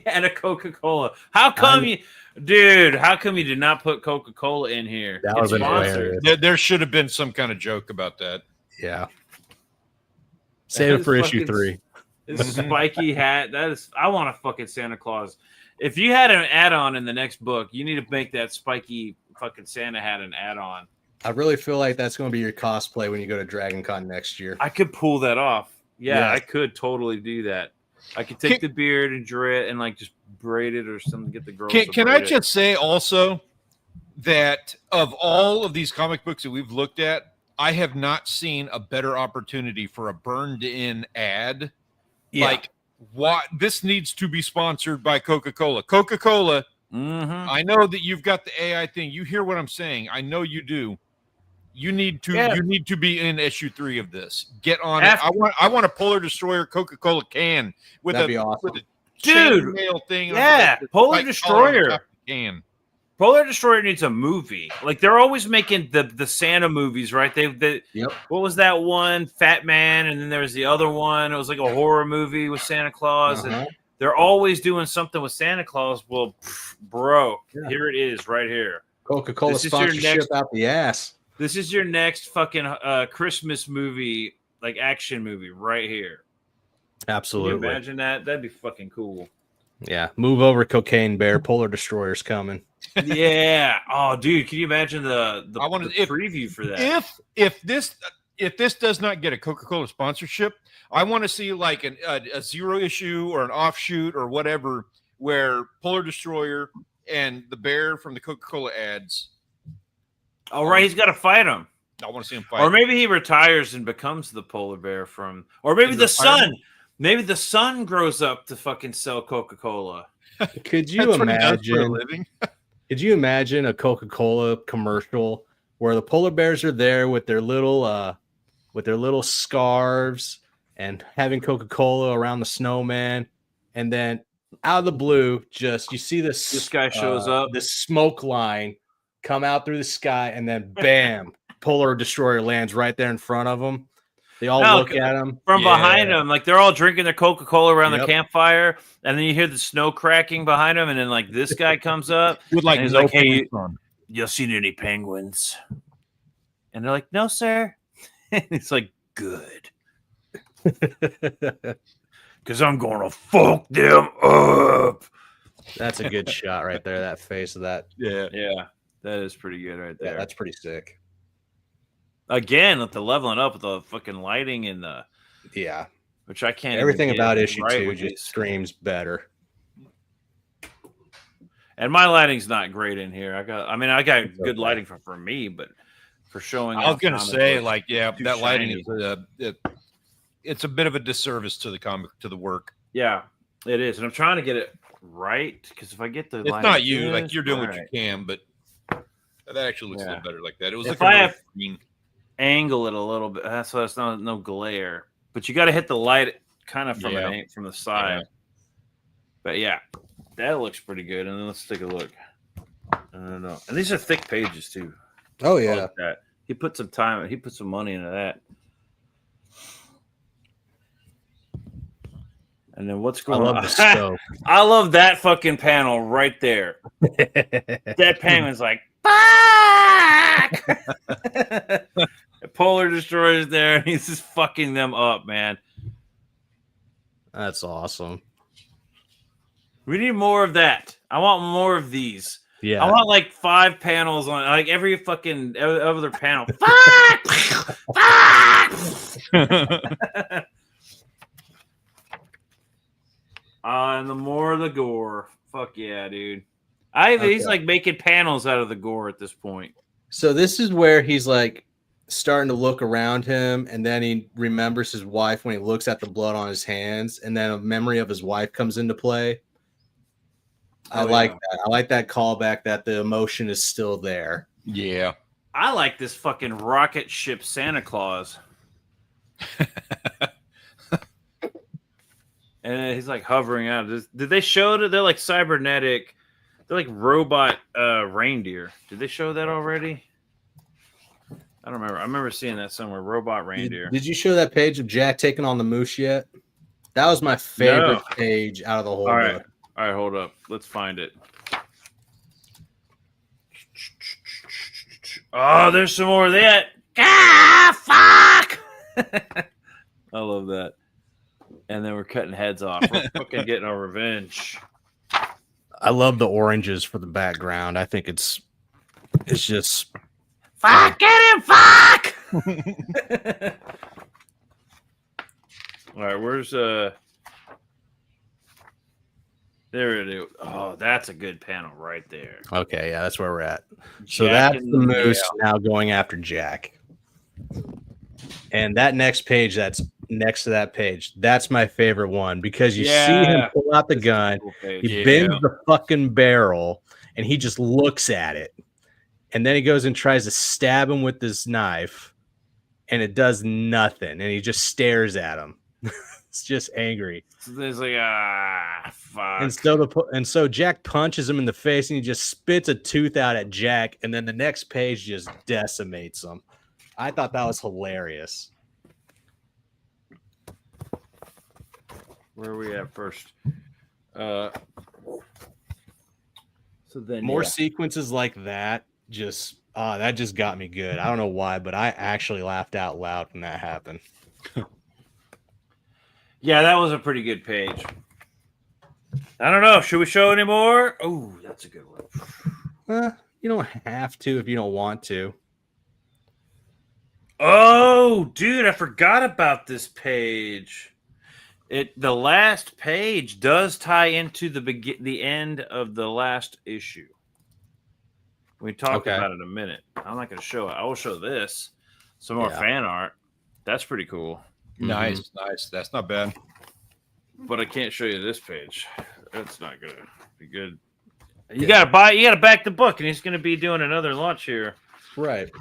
And a Coca-Cola. How come you did not put Coca-Cola in here? That was hilarious. There should have been some kind of joke about that. Yeah. Save it for issue 3. This spiky hat. I want a fucking Santa Claus. If you had an add-on in the next book, you need to make that spiky fucking Santa hat an add-on. I really feel like that's going to be your cosplay when you go to Dragon Con next year. I could pull that off. Yeah, I could totally do that. I could take the beard and dread and like just braid it or something. Get the girls. Can I just say also that of all of these comic books that we've looked at, I have not seen a better opportunity for a burned-in ad. Yeah. Like, what this needs to be sponsored by Coca-Cola. Coca-Cola. Mm-hmm. I know that you've got the AI thing. You hear what I'm saying. I know you do. You need to. Yeah. You need to be in issue 3 of this. Get on it. I want a Polar Destroyer Coca-Cola can with That'd be awesome. With a chain mail thing. Yeah, Polar Destroyer can. Polar Destroyer needs a movie. Like they're always making the Santa movies, right? Yep. What was that one? Fat Man, and then there was the other one. It was like a horror movie with Santa Claus, and they're always doing something with Santa Claus. Well, bro, here it is, right here. Coca-Cola sponsorship out the ass. This is your next fucking Christmas movie, like action movie, right here. Absolutely. Can you imagine that? That'd be fucking cool. Yeah. Move over, Cocaine Bear. Polar Destroyer's coming. Yeah. Oh, dude, can you imagine the preview for that? If this does not get a Coca-Cola sponsorship, I want to see like a zero issue or an offshoot or whatever where Polar Destroyer and the bear from the Coca-Cola ads. Oh, right, he's got to fight him. I want to see him fight. Or maybe he retires and becomes the polar bear from, or maybe the son. Maybe the son grows up to fucking sell Coca-Cola. Could you imagine? Could you imagine a Coca-Cola commercial where the polar bears are there with their little scarves and having Coca-Cola around the snowman, and then out of the blue, just you see this guy shows up, this smoke line come out through the sky, and then bam, Polar Destroyer lands right there in front of them. They all look at him from behind them, like they're all drinking their Coca-Cola around the campfire, and then you hear the snow cracking behind them, and then like this guy comes up with like, he's like, "Hey, you seen any penguins?" And they're like, "No, sir." And it's like, "Good, because I'm gonna fuck them up." That's a good shot right there. That face of that. Yeah. That is pretty good right there. Yeah, that's pretty sick. Again, with the leveling up with the fucking lighting and the which I can't. Everything about issue 2 just screams better. And my lighting's not great in here. I got good lighting for me, but for showing. I was gonna say, like, that lighting is it's a bit of a disservice to the comic, to the work. Yeah, it is, and I'm trying to get it right because if I get the, it's not you. Like you're doing what you can, but that actually looks a little better like that. It was if I have angle it a little bit, that's why it's not no glare. But you got to hit the light kind of from the side. Yeah. But yeah, that looks pretty good. And then let's take a look. I don't know. And these are thick pages too. Oh yeah. Like that. He put some time. He put some money into that. And then what's going on? I love the scope. I love that fucking panel right there. That penguin's like, fuck! Polar Destroyer's there, and he's just fucking them up, man. That's awesome. We need more of that. I want more of these. Yeah. I want like 5 panels on like every fucking other panel. Fuck! Fuck! And the more the gore. Fuck yeah, dude. He's like making panels out of the gore at this point. So this is where he's like starting to look around him, and then he remembers his wife when he looks at the blood on his hands, and then a memory of his wife comes into play. I like that. I like that callback that the emotion is still there. Yeah. I like this fucking rocket ship Santa Claus. And he's like hovering out. Did they show that they're like cybernetic? They're like robot reindeer. Did they show that already? I don't remember. I remember seeing that somewhere. Robot reindeer. Did you show that page of Jack taking on the moose yet? That was my favorite page out of the whole book. All right, hold up. Let's find it. Oh, there's some more of that. Ah, fuck! I love that. And then we're cutting heads off. We're fucking getting our revenge. I love the oranges for the background. I think it's just fuck. Get him, fuck. All right, where's there it is. Oh, that's a good panel right there. Okay, yeah, that's where we're at. So Jack that's the moose now going after Jack. And that next page that's next to that page, that's my favorite one because you see him pull out the gun, he bends the fucking barrel, and he just looks at it. And then he goes and tries to stab him with this knife, and it does nothing. And he just stares at him. It's just angry. It's like, fuck. And so Jack punches him in the face, and he just spits a tooth out at Jack, and then the next page just decimates him. I thought that was hilarious. Where are we at first? So then more sequences like that just got me good. I don't know why, but I actually laughed out loud when that happened. Yeah, that was a pretty good page. I don't know. Should we show any more? Oh, that's a good one. You don't have to if you don't want to. Oh, dude, I forgot about this page. The last page does tie into the end of the last issue. We talk about it in a minute. I'm not going to show it. I will show this. Some more fan art. That's pretty cool. Nice. That's not bad. But I can't show you this page. That's not going to be good. You got to back the book, and he's going to be doing another launch here. Right.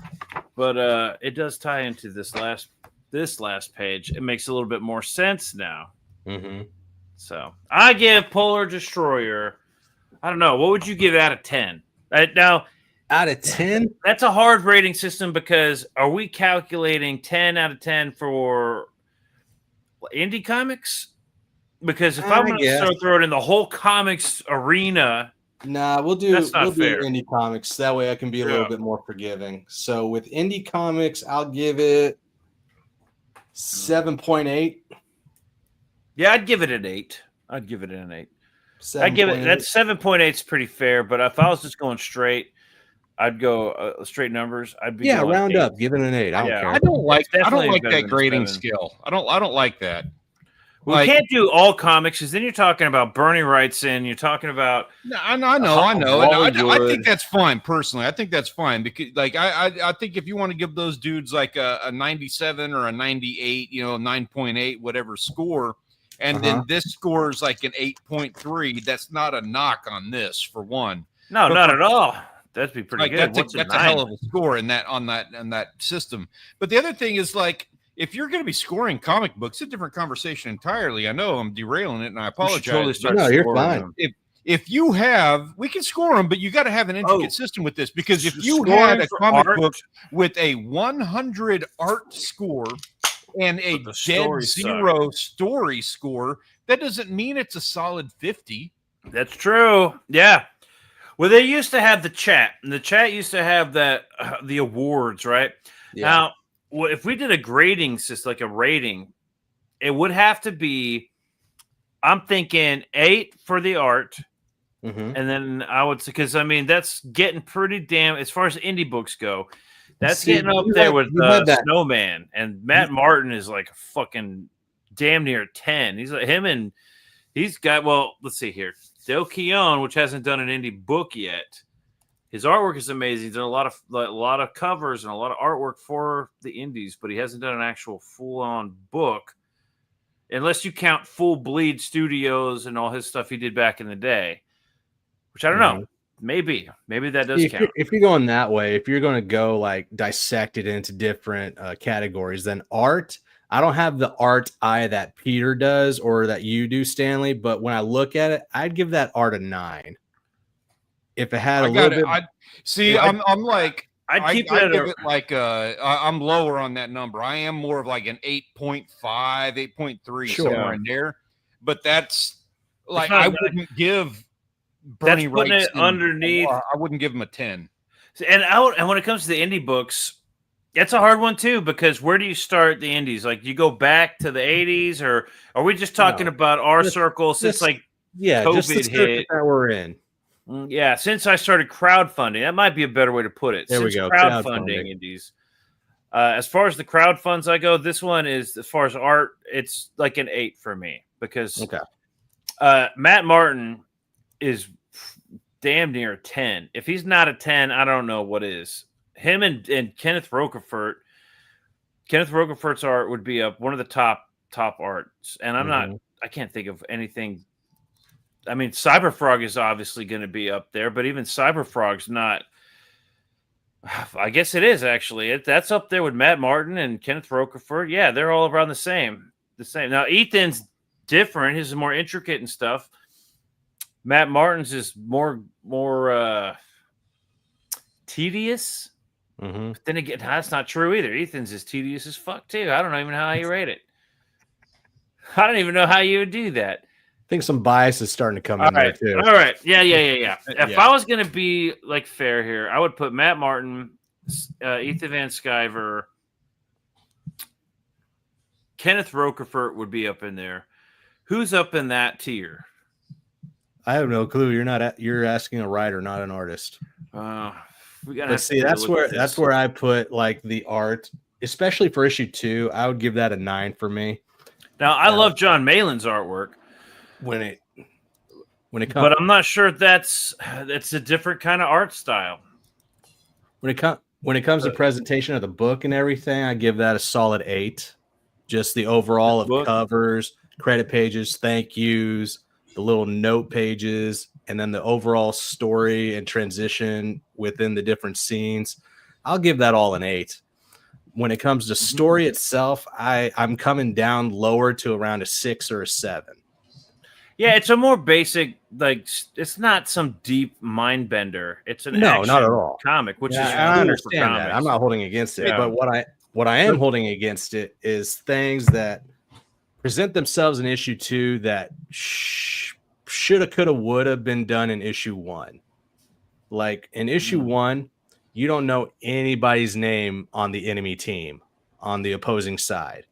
But it does tie into this last page. It makes a little bit more sense now. Mm-hmm. So I give Polar Destroyer, I don't know, what would you give out of 10? Now, out of 10? That's a hard rating system because are we calculating 10 out of 10 for indie comics? Because if I'm going to throw it in the whole comics arena, nah, we'll do fair. Indie comics. That way I can be a little bit more forgiving. So with indie comics, I'll give it 7.8. Yeah, I'd give it an 8. I'd give it an 8. I'd give it that 7.8 is pretty fair, but if I was just going straight, I'd go straight numbers. I'd be round 8. up, give it an 8. I don't care. I don't like that grading scale. I don't like that. We can't do all comics because then you're talking about Bernie Wrightson. You're talking about I know. I think that's fine personally. I think that's fine because I think if you want to give those dudes like a 97 or a 98, 9.8, whatever score, and then this score is like an 8.3, that's not a knock on this for one. No, not at all. That'd be pretty good. That's a hell of a score in that system. But the other thing is if you're going to be scoring comic books, it's a different conversation entirely. I know I'm derailing it, and I apologize. No, you're fine. If you have, we can score them, but you got to have an intricate system with this because if you had a comic book with a 100 art score and a dead zero story score, that doesn't mean it's a solid 50. That's true. Yeah. Well, they used to have the chat, and the chat used to have that the awards, right? Yeah. Now, if we did a grading system, like a rating, it would have to be, I'm thinking 8 for the art, and then I would say, because I mean that's getting pretty damn, as far as indie books go, that's getting up there with Snowman, and Matt Martin is like a fucking damn near 10. He's like him, and he's got, well, let's see here, Del Keown, which hasn't done an indie book yet. His artwork is amazing. He's done a lot of covers and a lot of artwork for the indies, but he hasn't done an actual full-on book, unless you count Full Bleed Studios and all his stuff he did back in the day, which I don't know. Maybe that does count. If you're going that way, if you're going to go like dissect it into different categories, then art, I don't have the art eye that Peter does or that you do, Stanley, but when I look at it, I'd give that art a 9. If it had I'm like, I'd keep it like I'm lower on that number. I am more of like an 8.5, 8.3, somewhere in there. But that's like, I wouldn't give Bernie Wright underneath. I wouldn't give him a 10. And when it comes to the indie books, that's a hard one too, because where do you start the indies? Like, you go back to the 80s, or are we just talking about our circle since like COVID just the hit that we're in? Yeah, since I started crowdfunding, that might be a better way to put it. There we go. Crowdfunding indies. As far as the crowdfunds I go, this one is, as far as art, it's like an 8 for me, because Matt Martin is damn near a 10. If he's not a 10, I don't know what is. Him and Kenneth Rocafort. Kenneth Rocafort's art would be up one of the top arts, and I can't think of anything. I mean, Cyberfrog is obviously going to be up there, but even Cyberfrog's not. I guess it is actually. That's up there with Matt Martin and Kenneth Rocafort. Yeah, they're all around the same. Now, Ethan's different. His is more intricate and stuff. Matt Martin's is more tedious. But then again, that's not true either. Ethan's is tedious as fuck too. I don't even know how you rate it. I don't even know how you would do that. I think some bias is starting to come in there too. All right. Yeah. If I was going to be like fair here, I would put Matt Martin, Ethan Van Sciver, Kenneth Rocafort would be up in there. Who's up in that tier? I have no clue. You're asking a writer, not an artist. That's where I put like the art, especially for issue 2. I would give that a 9 for me. Now, I love John Malin's artwork when it comes, but I'm not sure that's a different kind of art style. When it comes to presentation of the book and everything, I give that a solid 8. Just the overall of covers, credit pages, thank yous, the little note pages, and then the overall story and transition within the different scenes. I'll give that all an 8. When it comes to story itself, I'm coming down lower to around a 6 or a 7. Yeah, it's a more basic, like, it's not some deep mind bender. It's an not at all comic, which is I understand that. I'm not holding against it, but what I am holding against it is things that present themselves in issue 2 that shoulda, coulda, woulda been done in issue 1. Like in issue 1, you don't know anybody's name on the enemy team on the opposing side,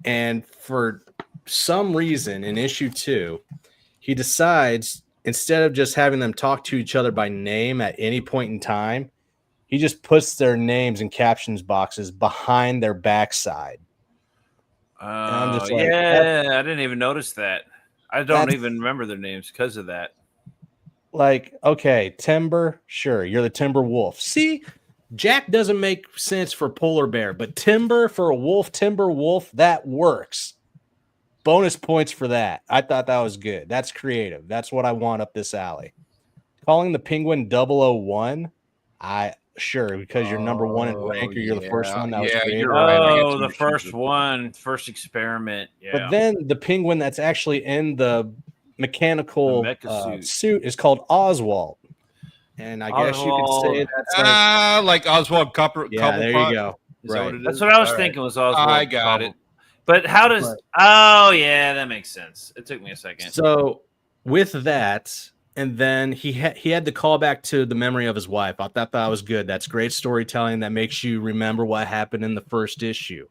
and for some reason in issue 2, he decides, instead of just having them talk to each other by name at any point in time, he just puts their names in captions boxes behind their backside. I'm just like, I didn't even notice that. I don't even remember their names because of that. Like, okay, Timber, sure, you're the Timber Wolf. See, Jack doesn't make sense for Polar Bear, but Timber for a wolf, Timber Wolf, that works. Bonus points for that. I thought that was good. That's creative. That's what I want up this alley. Calling the Penguin 001, because you're number 1 in rank, or you're the first one. That was creative. You're right. The first one, first experiment. Yeah. But then the Penguin that's actually in the mechanical suit is called Oswald. And I guess you could say that's like Oswald Copper. Yeah, there you go. Right. That's what I was thinking was Oswald. I got it. But how does? Oh yeah, that makes sense. It took me a second. So with that, and then he had the callback to the memory of his wife. I thought that was good. That's great storytelling that makes you remember what happened in the first issue.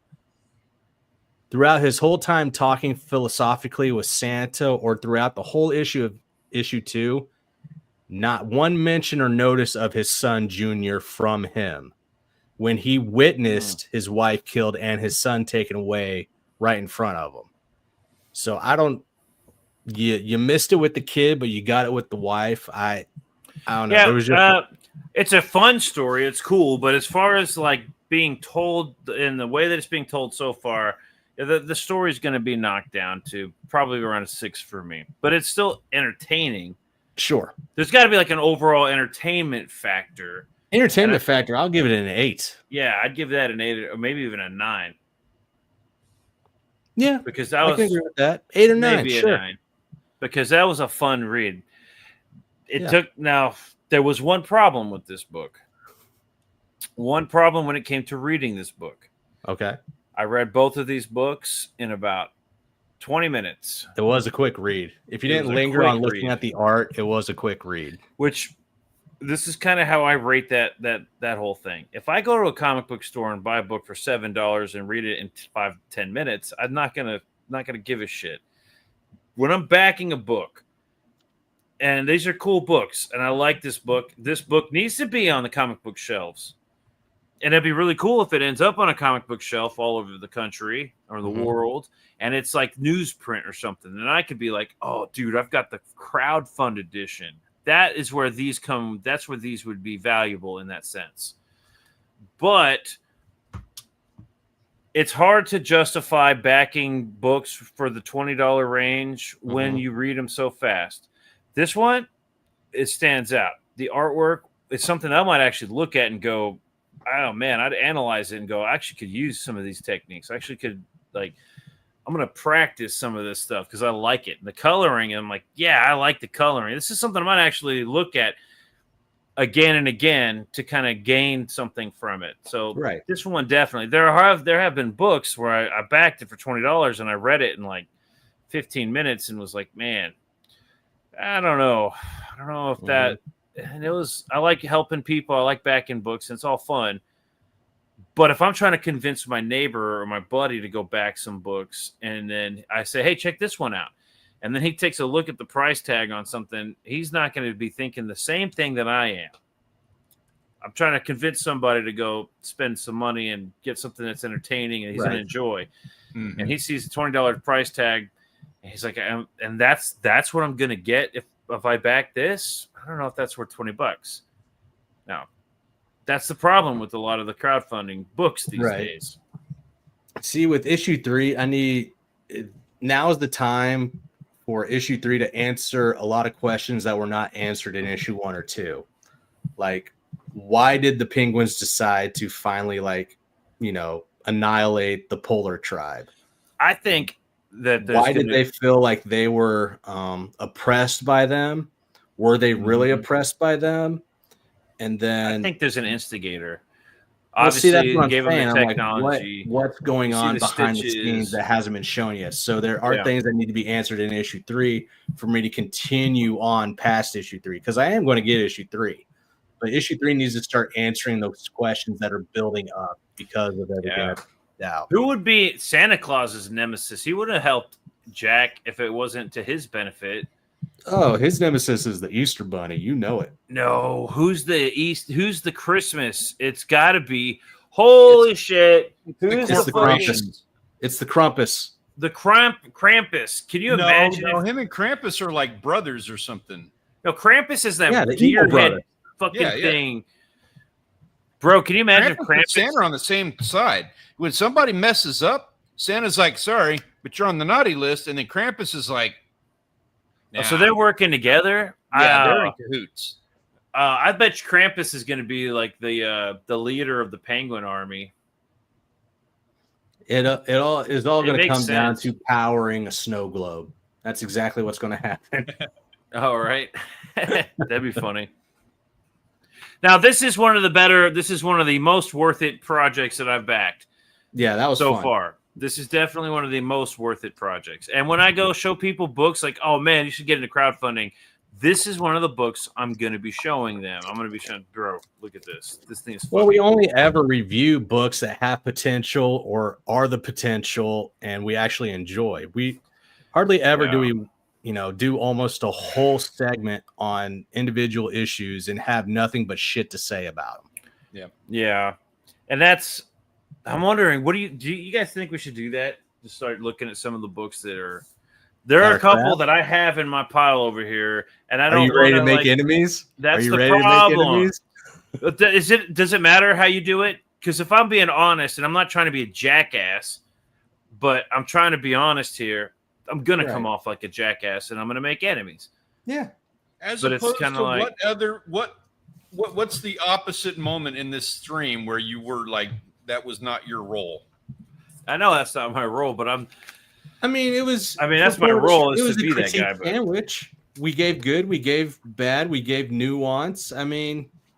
Throughout his whole time talking philosophically with Santa, or throughout the whole issue of issue 2, not one mention or notice of his son Junior from him when he witnessed his wife killed and his son taken away right in front of him. So I don't. You missed it with the kid, but you got it with the wife. I don't know. Yeah, There was just it's a fun story. It's cool, but as far as like being told in the way that it's being told so far, the story is going to be knocked down to probably around a 6 for me. But it's still entertaining. Sure. There's got to be like an overall entertainment factor. Factor. I'll give it an 8. Yeah, I'd give that an 8 or maybe even a 9. Yeah, because I can agree with that. 8 or 9, maybe sure. a 9. Because that was a fun read. Now there was one problem with this book. One problem when it came to reading this book. Okay. I read both of these books in about 20 minutes. It was a quick read. If you didn't linger on looking at the art, it was a quick read. Which this is kind of how I rate that whole thing. If I go to a comic book store and buy a book for $7 and read it in 5-10 minutes, I'm not gonna give a shit. When I'm backing a book, and these are cool books, and I like this book needs to be on the comic book shelves. And it'd be really cool if it ends up on a comic book shelf all over the country or the world, and it's like newsprint or something. And I could be like, oh, dude, I've got the crowdfund edition. That is where these come. That's where these would be valuable in that sense. But it's hard to justify backing books for the $20 range when you read them so fast. This one, it stands out. The artwork is something I might actually look at and go, oh man, I'd analyze it and go, I actually could use some of these techniques. I actually could, like, I'm going to practice some of this stuff because I like it. And the coloring, I'm like, yeah, I like the coloring. This is something I might actually look at again and again to kind of gain something from it. So this one definitely. There have been books where I backed it for $20 and I read it in like 15 minutes and was like, man, I don't know if that. And I like helping people. I like backing books, and it's all fun. But if I'm trying to convince my neighbor or my buddy to go back some books, and then I say, hey, check this one out, and then he takes a look at the price tag on something, he's not going to be thinking the same thing that I am. I'm trying to convince somebody to go spend some money and get something that's entertaining and he's going to enjoy. Mm-hmm. And he sees a $20 price tag, and he's like, and that's what I'm going to get if I back this. I don't know if that's worth $20. Now, that's the problem with a lot of the crowdfunding books these days. See, with issue 3, now is the time for issue 3 to answer a lot of questions that were not answered in issue 1 or 2. Like, why did the Penguins decide to finally, annihilate the Polar Tribe? I think that why did they feel like they were oppressed by them? Were they really oppressed by them? And then I think there's an instigator. Obviously, that's what I'm gave saying. them the technology. What's going on behind the scenes that hasn't been shown yet? So there are things that need to be answered in issue 3 for me to continue on past issue 3, because I am going to get issue 3. But issue 3 needs to start answering those questions that are building up because of everything. Who would be Santa Claus's nemesis? He would have helped Jack if it wasn't to his benefit. Oh, his nemesis is the Easter Bunny. You know it. No, who's the Christmas? It's got to be. Holy shit! It's the Krampus. It's the Krampus. The Krampus. Can you imagine? No, him and Krampus are like brothers or something. No, Krampus is that deer head fucking thing. Bro, can you imagine Krampus and Santa are on the same side? When somebody messes up, Santa's like, sorry, but you're on the naughty list. And then Krampus is like, nah. So they're working together? Yeah, they're in cahoots. I bet you Krampus is going to be like the leader of the Penguin army. It all is all going to come down to powering a snow globe. That's exactly what's going to happen. All right. That'd be funny. Now, this is one of the most worth it projects that I've backed. Yeah, that was so fun. far. This is definitely one of the most worth it projects. And when I go show people books like, oh man, you should get into crowdfunding, this is one of the books I'm going to be showing them. I'm going to be showing, bro, look at this. This thing is Well, we only ever review books that have potential or are the potential and we actually enjoy. We hardly ever do we, do almost a whole segment on individual issues and have nothing but shit to say about them. Yeah. Yeah. And that's, I'm wondering, do you guys think we should do that? Just start looking at some of the books that are, there are a couple that I have in my pile over here, and I don't. Are you ready to make enemies? That's the problem. Does it matter how you do it? Because if I'm being honest, and I'm not trying to be a jackass, but I'm trying to be honest here, I'm gonna come off like a jackass, and I'm gonna make enemies. Yeah. But it's kind of like what's the opposite moment in this stream where you were like that was not your role? I know that's not my role, but it was. That's my role is to be that guy. Sandwich. We gave good, we gave bad, we gave nuance.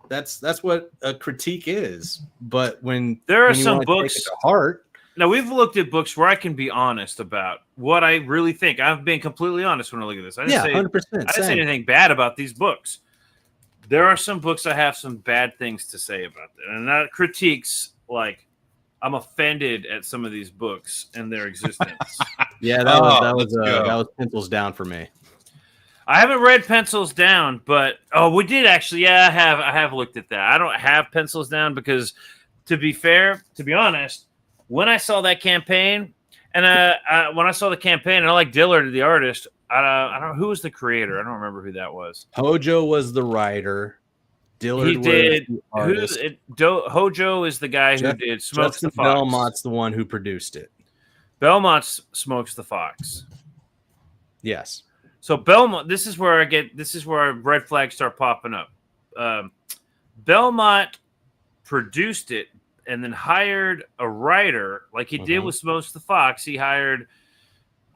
That's what a critique is. But when there are some books to heart. Now we've looked at books where I can be honest about what I really think. I've been completely honest when I look at this. I didn't 100%. I didn't say anything bad about these books. There are some books I have some bad things to say about them, and not critiques like. I'm offended at some of these books and their existence. Yeah, that was Pencils Down for me. I haven't read Pencils Down, but we did actually. Yeah, I have looked at that. I don't have Pencils Down because, to be honest, when I saw that campaign, and when I saw the campaign, and I like Dillard, the artist. I don't know who was the creator. I don't remember who that was. Hojo was the writer. Dillard Hojo is the guy who did Smokes the Fox. Belmont's the one who produced it. Belmont smokes the fox. Yes. So Belmont, this is where red flags start popping up. Belmont produced it and then hired a writer, like he did with Smokes the Fox. He hired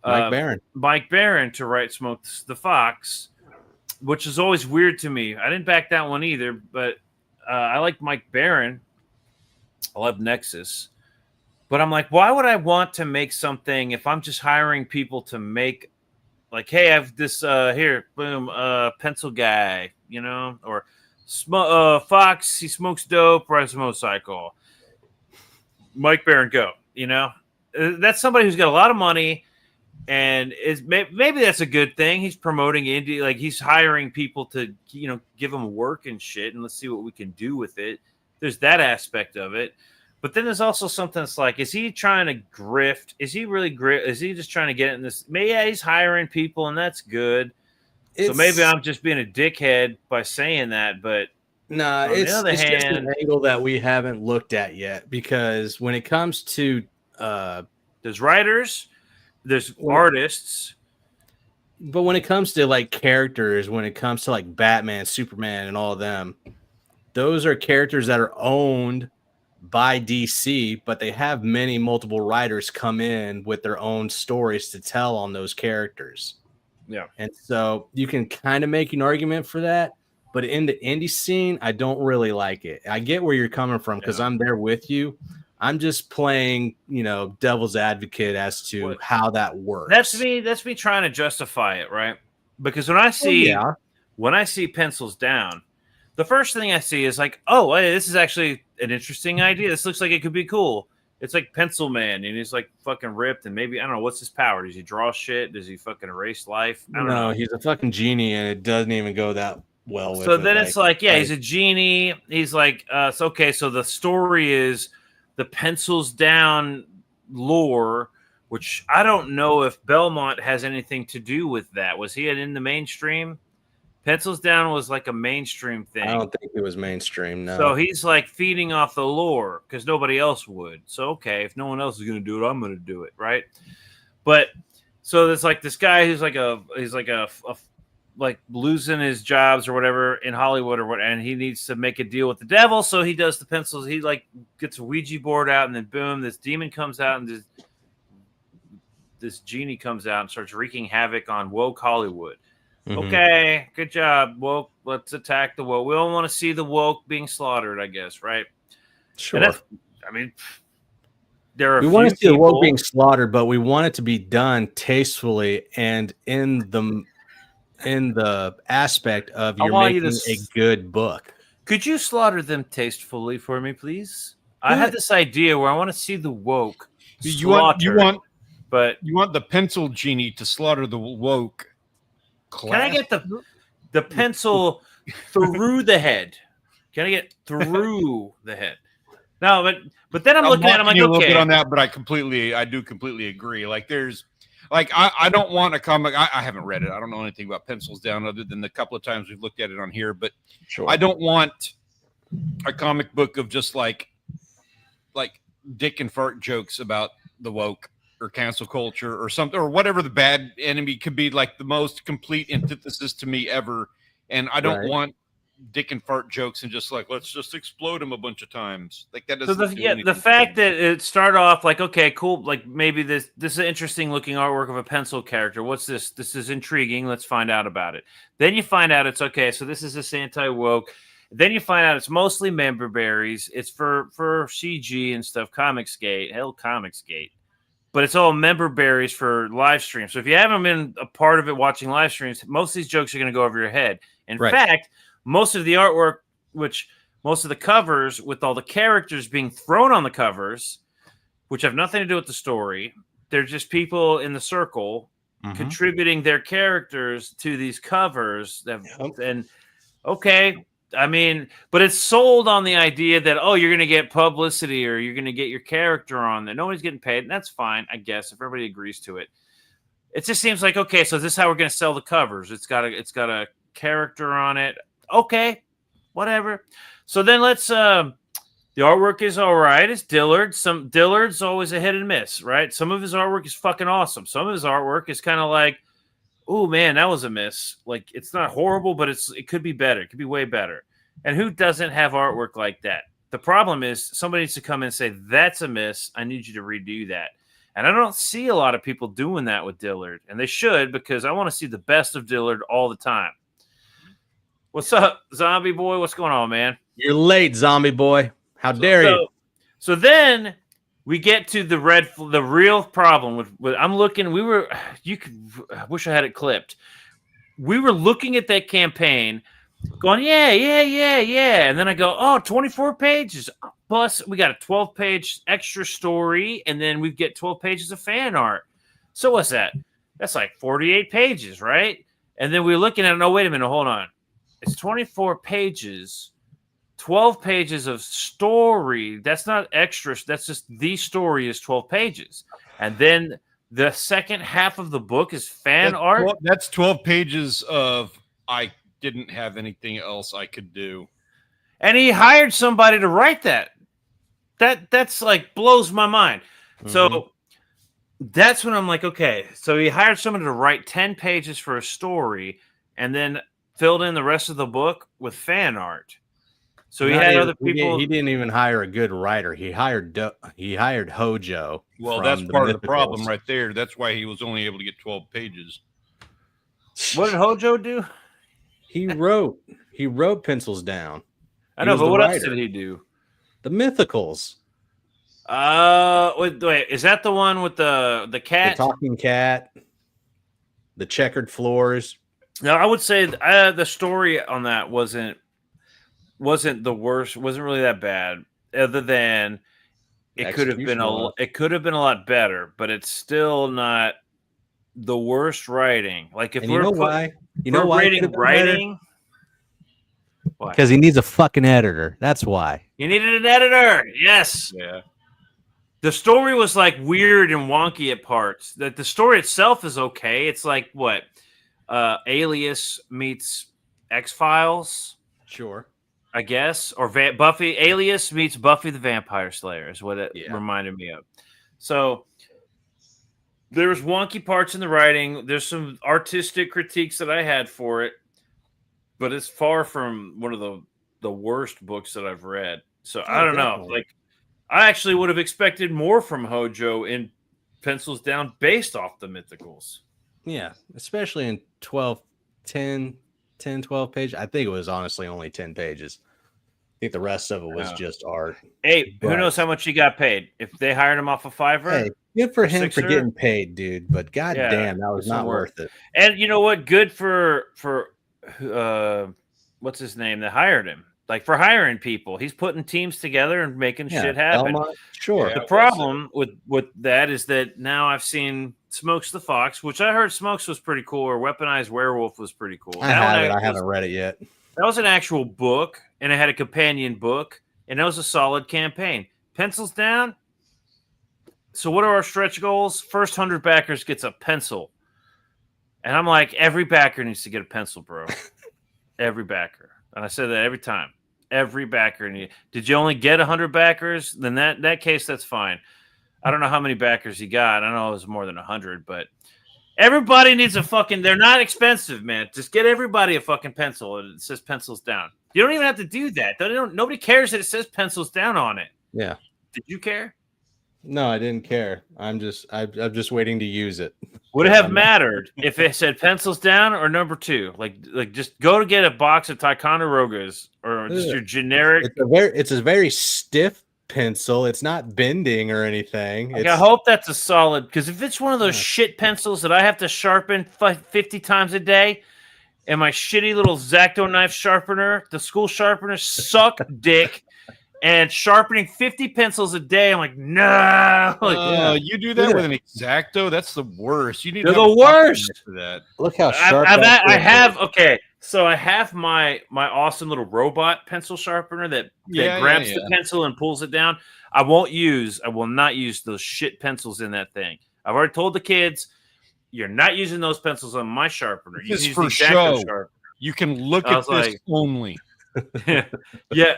Mike Barron to write Smokes the Fox. Which is always weird to me. I didn't back that one either, but I like Mike Barron. I love Nexus. But I'm like, why would I want to make something if I'm just hiring people to make, like, hey, I have this, here, boom, pencil guy, or Fox, he smokes dope, rides a motorcycle. Mike Barron, go, That's somebody who's got a lot of money. And maybe that's a good thing. He's promoting indie, like he's hiring people to, give him work and shit, and let's see what we can do with it. There's that aspect of it, but then there's also something that's like, is he trying to grift? Is he really Is he just trying to get in this? Maybe he's hiring people, and that's good. So maybe I'm just being a dickhead by saying that, but it's just an angle that we haven't looked at yet, because when it comes to there's writers. There's artists, but when it comes to like characters, when it comes to like Batman, Superman, and all of them, those are characters that are owned by DC, but they have multiple writers come in with their own stories to tell on those characters. Yeah, and so you can kind of make an argument for that, but in the indie scene, I don't really like it. I get where you're coming from because I'm there with you. I'm just playing, devil's advocate as to how that works. That's me trying to justify it, right? Because when I see Pencils Down, the first thing I see is like, oh, hey, this is actually an interesting idea. This looks like it could be cool. It's like Pencil Man, and he's like fucking ripped, and maybe I don't know what's his power. Does he draw shit? Does he fucking erase life? I don't know. He's a fucking genie, and it doesn't even go that well. So then it's like, he's a genie. He's like, so the story is. The Pencils Down lore, which I don't know if Belmont has anything to do with that. Was he in the mainstream? Pencils Down was like a mainstream thing. I don't think it was mainstream, no. So he's like feeding off the lore because nobody else would. So, okay, if no one else is going to do it, I'm going to do it, right? But so there's like this guy who's like like losing his jobs or whatever in Hollywood or what, and he needs to make a deal with the devil. So he does the pencils. He like gets a Ouija board out, and then boom, this demon comes out, and this genie comes out and starts wreaking havoc on woke Hollywood. Mm-hmm. Okay, good job, woke. Let's attack the woke. We don't want to see the woke being slaughtered, I guess, right? Sure. there are we a want to few see the woke people- being slaughtered, but we want it to be done tastefully and in the aspect of I you're want you making to a good book. Could you slaughter them tastefully for me, please? I Do have it. this idea where I want to see the woke You want but the pencil genie to slaughter the woke. Can I get the pencil through the head? Can I get through the head? No, but then I'm looking at it, I'm like, a little bit okay. on that, but I do completely agree. Like there's like I don't want a comic. I haven't read it. I don't know anything about Pencils Down other than the couple of times we've looked at it on here, but Sure. I don't want a comic book of just like dick and fart jokes about the woke or cancel culture or something or whatever the bad enemy could be, like the most complete antithesis to me ever. And I don't want dick and fart jokes and just like, let's just explode them a bunch of times. Like that doesn't the fact that it started off like, okay, cool, like maybe this is an interesting looking artwork of a pencil character. What's this? This is intriguing. Let's find out about it. Then you find out it's okay. So this is this anti-woke. Then you find out it's mostly member berries. It's for CG and stuff, Comicsgate, Comicsgate. But it's all member berries for live streams. So if you haven't been a part of it watching live streams, most of these jokes are going to go over your head. In fact, most of the artwork, most of the covers with all the characters being thrown on the covers, which have nothing to do with the story, they're just people in the circle contributing their characters to these covers. And okay, I mean, but it's sold on the idea that, oh, you're going to get publicity or you're going to get your character on there. Nobody's getting paid, and that's fine, I guess, if everybody agrees to it. It just seems like, okay, so this is how we're going to sell the covers. It's got a character on it. Okay, whatever. So then let's the artwork is all right. It's Dillard. Dillard's always a hit and miss, right? Some of his artwork is fucking awesome. Some of his artwork is kind of like, oh man, that was a miss. Like it's not horrible, but it could be better. It could be way better. And who doesn't have artwork like that? The problem is somebody needs to come in and say, that's a miss. I need you to redo that. And I don't see a lot of people doing that with Dillard. And they should, because I want to see the best of Dillard all the time. What's up, Zombie Boy? What's going on, man? You're late, Zombie Boy. How dare you? So then we get to the real problem with I'm looking. I wish I had it clipped. We were looking at that campaign, going, yeah. And then I go, oh, 24 pages. Plus, we got a 12-page extra story, and then we get 12 pages of fan art. So what's that? That's like 48 pages, right? And then we're looking at it. No, wait a minute. Hold on. It's 24 pages, 12 pages of story. That's not extras. That's just the story is 12 pages. And then the second half of the book is fan art. That's 12 pages of I didn't have anything else I could do. And he hired somebody to write that. That's like blows my mind. So that's when I'm like, okay. So he hired someone to write 10 pages for a story and then filled in the rest of the book with fan art. So he had other people. He didn't even hire a good writer. He hired Hojo. Well, that's part of the problem right there. That's why he was only able to get 12 pages. What did Hojo do? He wrote Pencils Down. I know, but what else did he do? The Mythicals. Wait, is that the one with the cat? The talking cat. The checkered floors. No, I would say the story on that wasn't the worst. Wasn't really that bad. Other than it could have been a lot better, but it's still not the worst writing. Like if we're rating writing, because he needs a fucking editor. That's why you needed an editor. Yes. Yeah. The story was like weird and wonky at parts. That the story itself is okay. It's like what? Alias meets X-Files, sure, I guess, or Buffy. Alias meets Buffy the Vampire Slayer is what it reminded me of. So there's wonky parts in the writing. There's some artistic critiques that I had for it, but it's far from one of the worst books that I've read. So I don't know. Like I actually would have expected more from Hojo in Pencils Down based off the Mythicals. Yeah, especially in 10, 12 pages. I think it was honestly only 10 pages. think the rest of it was just art. Hey, who knows how much he got paid? If they hired him off a Fiverr, hey, good for him for getting paid, dude. But goddamn, that was not worth it. And you know what? Good for what's his name that hired him? Like for hiring people, he's putting teams together and making shit happen. Sure. The problem with that is that now I've seen Smokes the Fox, which I heard Smokes was pretty cool, or Weaponized Werewolf was pretty cool. I haven't read it yet. That was an actual book, and it had a companion book, and that was a solid campaign. Pencils down. So what are our stretch goals? First 100 backers gets a pencil. And I'm like, every backer needs to get a pencil, bro. Every backer. And I said that every time. Every backer. Did you only get 100 backers? Then that case, that's fine. I don't know how many backers you got. I know it was more than 100, but everybody needs a fucking... They're not expensive, man. Just get everybody a fucking pencil. It says pencils down. You don't even have to do that. Nobody cares that it says pencils down on it. Yeah. Did you care? No, I didn't care. I'm just waiting to use it. Would it have mattered if it said pencils down or number 2? Like just go to get a box of Ticonderogas or just your generic. It's a very stiff pencil. It's not bending or anything. I hope that's a solid, because if it's one of those shit pencils that I have to sharpen 50 times a day, and my shitty little X-Acto knife sharpener, the school sharpener, suck dick. And sharpening 50 pencils a day, I'm like, no. You do that with an X-Acto? That's the worst. You need. They're the worst for that. Look how sharp I have. Okay, so I have my awesome little robot pencil sharpener that grabs the pencil and pulls it down. I will not use those shit pencils in that thing. I've already told the kids, you're not using those pencils on my sharpener. This is for show. You can look at this only. Yeah.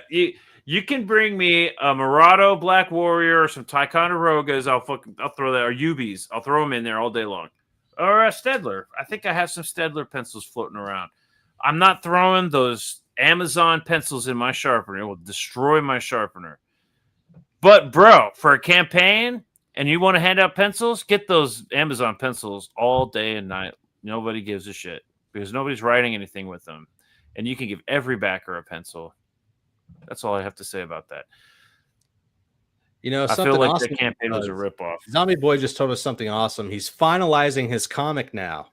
You can bring me a Murado Black Warrior or some Ticonderogas. I'll throw that, or Ubis. I'll throw them in there all day long. Or a Stedler. I think I have some Stedler pencils floating around. I'm not throwing those Amazon pencils in my sharpener. It will destroy my sharpener. But, bro, for a campaign and you want to hand out pencils, get those Amazon pencils all day and night. Nobody gives a shit because nobody's writing anything with them. And you can give every backer a pencil. That's all I have to say about that. I feel like the campaign was a ripoff. Zombie Boy just told us something awesome. He's finalizing his comic now.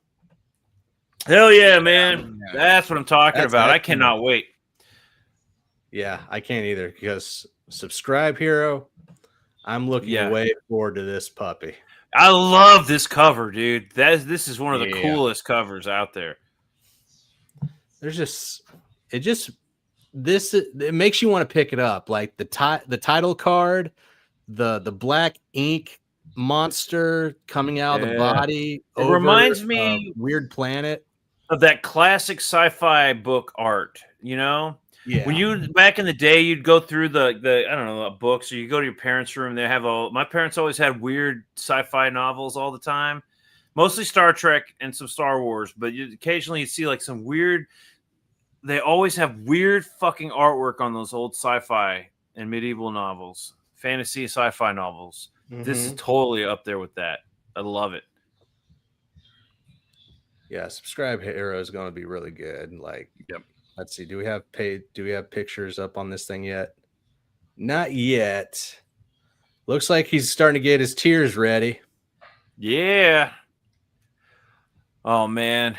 Hell yeah, man. That's what I'm talking about. I cannot wait. Yeah, I can't either because Subscribe Hero, I'm looking way forward to this puppy. I love this cover, dude. This is one of the coolest covers out there. It makes you want to pick it up, like the title card, the black ink monster coming out of the body. It reminds me Weird Planet of that classic sci-fi book art. Yeah. When back in the day, you'd go through the I don't know, books, or you go to your parents' room. They have my parents always had weird sci-fi novels all the time, mostly Star Trek and some Star Wars, but occasionally you see like some weird. They always have weird fucking artwork on those old sci-fi and medieval novels, fantasy sci-fi novels. Mm-hmm. This is totally up there with that. I love it. Yeah, Subscribe Hero is going to be really good. Let's see. Do we have pictures up on this thing yet? Not yet. Looks like he's starting to get his tiers ready. Yeah. Oh man.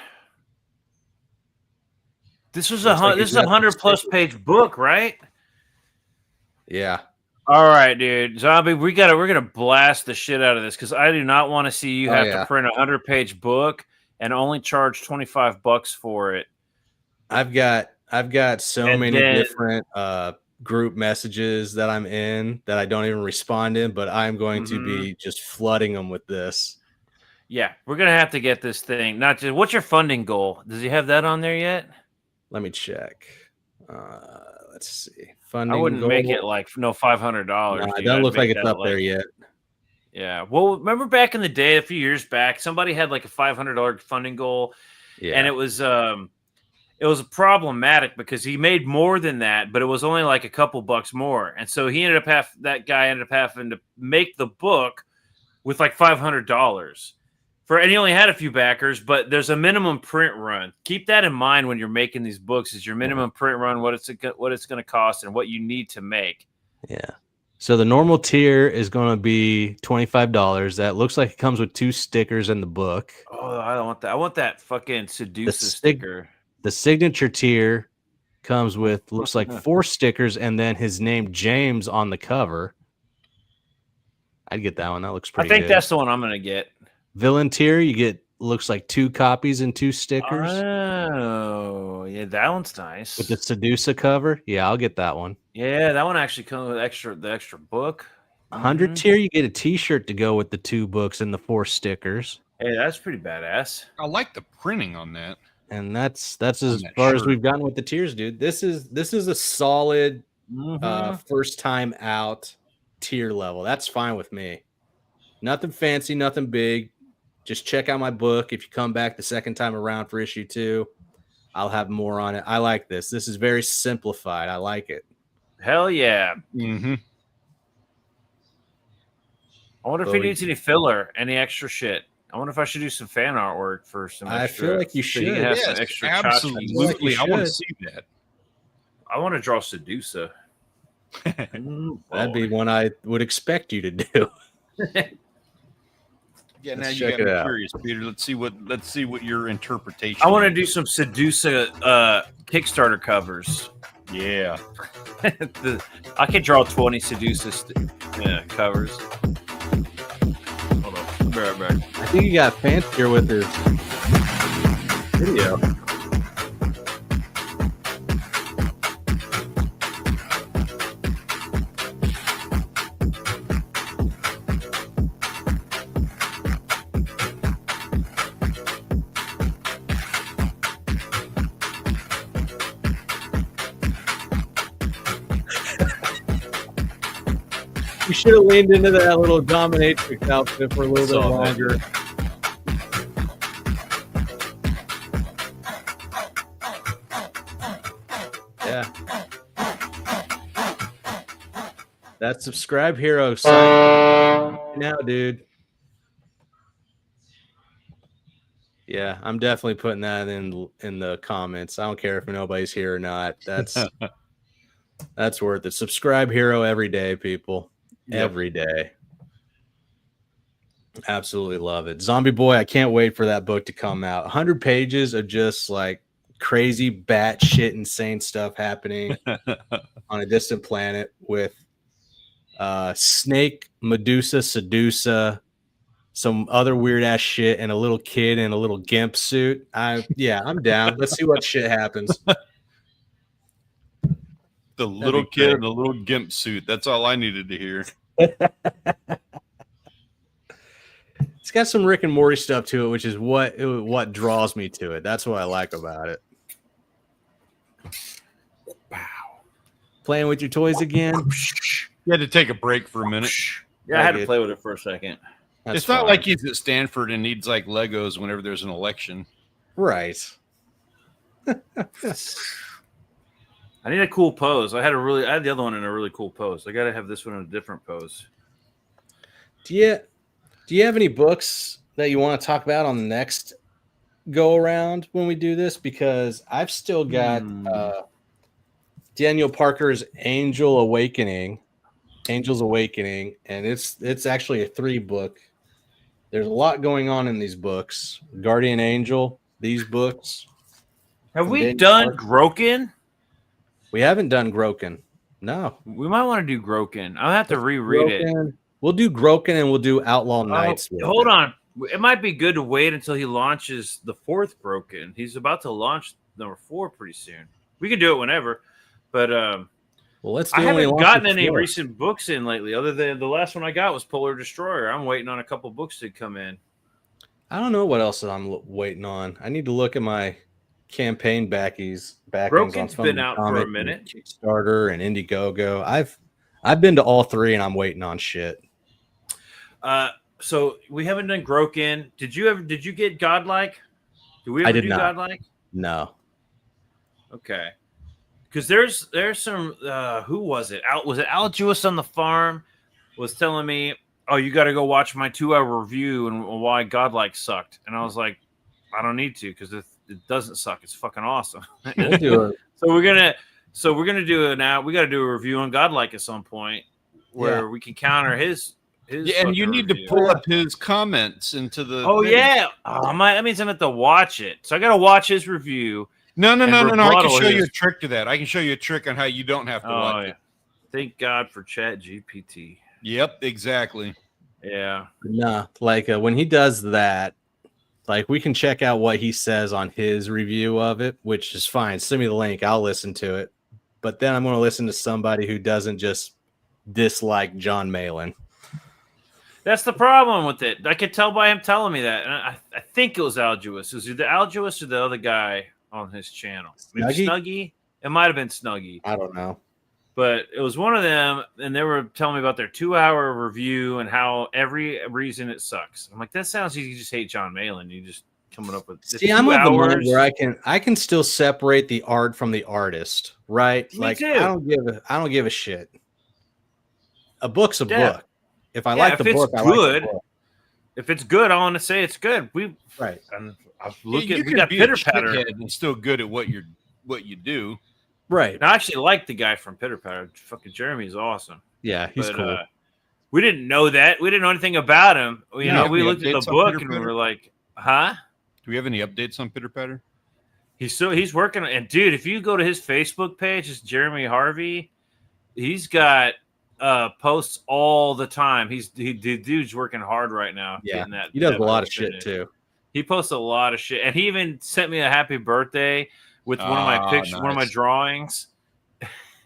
This is a 100+ page book, right? Yeah. All right, dude. Zombie, we're gonna blast the shit out of this because I do not want to see you have to print a 100-page book and only charge $25 for it. I've got so many different group messages that I'm in that I don't even respond in, but I'm going to be just flooding them with this. Yeah, we're gonna have to get this thing. What's your funding goal? Does he have that on there yet? Let me check. Let's see. Funding. I wouldn't make it like $500. No, it doesn't look like it's up there yet. Yeah. Well, remember back in the day, a few years back, somebody had like a $500 funding goal, and it was problematic because he made more than that, but it was only like a couple bucks more, and so that guy ended up having to make the book with like $500 and he only had a few backers, but there's a minimum print run. Keep that in mind when you're making these books. Is your minimum print run what it's going to cost and what you need to make. Yeah. So the normal tier is going to be $25. That looks like it comes with 2 stickers in the book. Oh, I don't want that. I want that fucking Seducer sticker. The signature tier comes with looks like 4 stickers and then his name James on the cover. I'd get that one. That looks pretty good. I think that's the one I'm going to get. Villain tier, you get looks like 2 copies and 2 stickers. Oh, yeah, that one's nice. With the Seducer cover, yeah, I'll get that one. Yeah, that one actually comes with the extra book. 100 tier, you get a T-shirt to go with the 2 books and the 4 stickers. Hey, that's pretty badass. I like the printing on that. And that's as far as we've gotten with the tiers, dude. This is a solid first time out tier level. That's fine with me. Nothing fancy, nothing big. Just check out my book. If you come back the second time around for issue 2, I'll have more on it. I like this. This is very simplified. I like it. Hell yeah. Mm-hmm. I wonder if he needs any filler, any extra shit. I wonder if I should do some fan artwork for some extra. I feel like you should. Have some extra absolutely. I want to see that. I want to draw Seducer. That'd be one I would expect you to do. Yeah, now you got me curious, Peter. Let's see what your interpretation. I want to do some Seducer Kickstarter covers. Yeah, I could draw 20 Seducer covers. Hold on, I'll be right back. I think you got fancier with his video. You should have leaned into that little dominatrix outfit for a little bit longer. Yeah. That subscribe hero sign now, dude. Yeah, I'm definitely putting that in the comments. I don't care if nobody's here or not. That's worth it. Subscribe hero every day, people. Yep. Every day. Absolutely love it. Zombie Boy, I can't wait for that book to come out. 100 pages of just like crazy batshit insane stuff happening on a distant planet with Snake, Medusa, Sedusa, some other weird ass shit, and a little kid in a little gimp suit. I'm down. Let's see what shit happens. The little kid in a little gimp suit. That's all I needed to hear. It's got some Rick and Morty stuff to it, which is what draws me to it. That's what I like about it. Wow. Playing with your toys again? You had to take a break for a minute. Yeah, I had to play with it for a second. It's not like he's at Stanford and needs like Legos whenever there's an election. Right. I need a cool pose. I had the other one in a really cool pose. I got to have this one in a different pose. Do you have any books that you want to talk about on the next go around when we do this? Because I've still got Daniel Parker's Angel's Awakening, and it's actually a 3-book. There's a lot going on in these books. Guardian Angel, these books. Have we done Groken? We haven't done Groken. No. We might want to do Groken. I'll have to reread it. We'll do Groken and we'll do Outlaw Nights. Hold on. It might be good to wait until he launches the 4th Groken. He's about to launch number 4 pretty soon. We can do it whenever. But well, let's do I haven't gotten any recent books in lately, other than the last one I got was Polar Destroyer. I'm waiting on a couple books to come in. I don't know what else I'm waiting on. I need to look at my campaign backings. Groken's been out for a minute. Kickstarter and Indiegogo. I've been to all 3 and I'm waiting on shit. So we haven't done Groken. Did you get Godlike? Did we ever do Godlike? No. Okay. Because there's some who was it? Was it Al Jewis on the farm was telling me "Oh, you got to go watch my 2-hour review and why Godlike sucked." And I was like, "I don't need to because it doesn't suck. It's fucking awesome." We'll do it. So we're gonna do it now. We got to do a review on Godlike at some point where we can counter his. Yeah, and you need review. to pull up his comments into the. Oh thing. yeah, that means I'm going to have to watch it. So I got to watch his review. No. I can rebuttal show you his- a trick to that. I can show you a trick on how you don't have to watch it. Thank God for Chat GPT. Yep, exactly. Yeah. Nah, like when he does that, like we can check out what he says on his review of it, which is fine. Send me the link. I'll listen to it. But then I'm going to listen to somebody who doesn't just dislike John Malin. That's the problem with it. I could tell by him telling me that. And I think it was Alduous. Was it the Alduous or the other guy on his channel? Maybe Snuggie? It might have been Snuggie. I don't know. But it was one of them, and they were telling me about their 2-hour review and how every reason it sucks. I'm like, that sounds like you just hate John Malin. You just coming up with. See, I'm of the mind where I can still separate the art from the artist, right? Me like too. I don't give a shit. A book's a book. If I like the book, I like the book. If it's good, I want to say it's good. Right. And We got Pitter Patter and still good at what you do. Right. And I actually like the guy from Pitter Patter. Fucking Jeremy's awesome. Yeah, he's cool. We didn't know that. We didn't know anything about him. You know, we looked at the book and we were like, huh? Do we have any updates on Pitter Patter? He's working. And dude, if you go to his Facebook page, it's Jeremy Harvey. He's got posts all the time. The dude's working hard right now. Yeah, he does a lot of shit too. He posts a lot of shit, and he even sent me a happy birthday with one of my pictures, one of my drawings.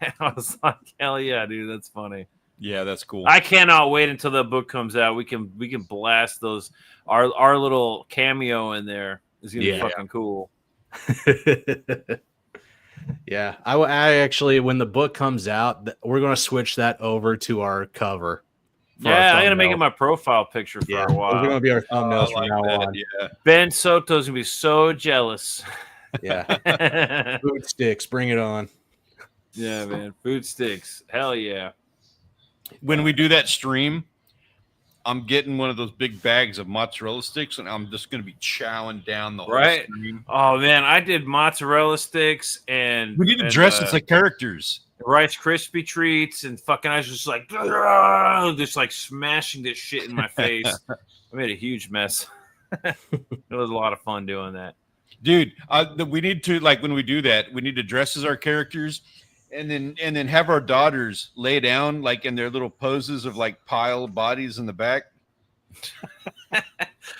And I was like, hell yeah, dude, that's funny. Yeah, that's cool. I cannot wait until the book comes out. We can blast those. Our little cameo in there is gonna be fucking cool. Yeah, I actually, when the book comes out, we're going to switch that over to our cover. Yeah, I'm going to make it my profile picture for a while. We're going to be our thumbnails from now on. Yeah. Ben Soto's going to be so jealous. Yeah. Food sticks, bring it on. Yeah, man. Food sticks. Hell yeah. When we do that stream, I'm getting one of those big bags of mozzarella sticks, and I'm just going to be chowing down the whole stream. Oh, man. I did mozzarella sticks and... We need to dress as like characters. Rice Krispie treats and fucking I was just like smashing this shit in my face. I made a huge mess. It was a lot of fun doing that. Dude, we need to, like, when we do that, we need to dress as our characters and then have our daughters lay down like in their little poses of like pile bodies in the back.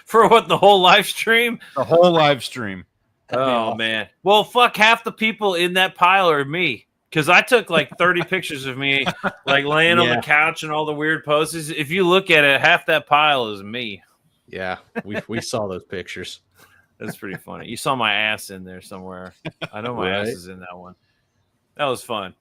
For what, the whole live stream? The whole live stream. Oh man. Well, fuck, half the people in that pile are me. Because I took like 30 pictures of me like laying on the couch and all the weird poses. If you look at it, half that pile is me. Yeah, we saw those pictures. That's pretty funny. You saw my ass in there somewhere. I know my ass is in that one. That was fun.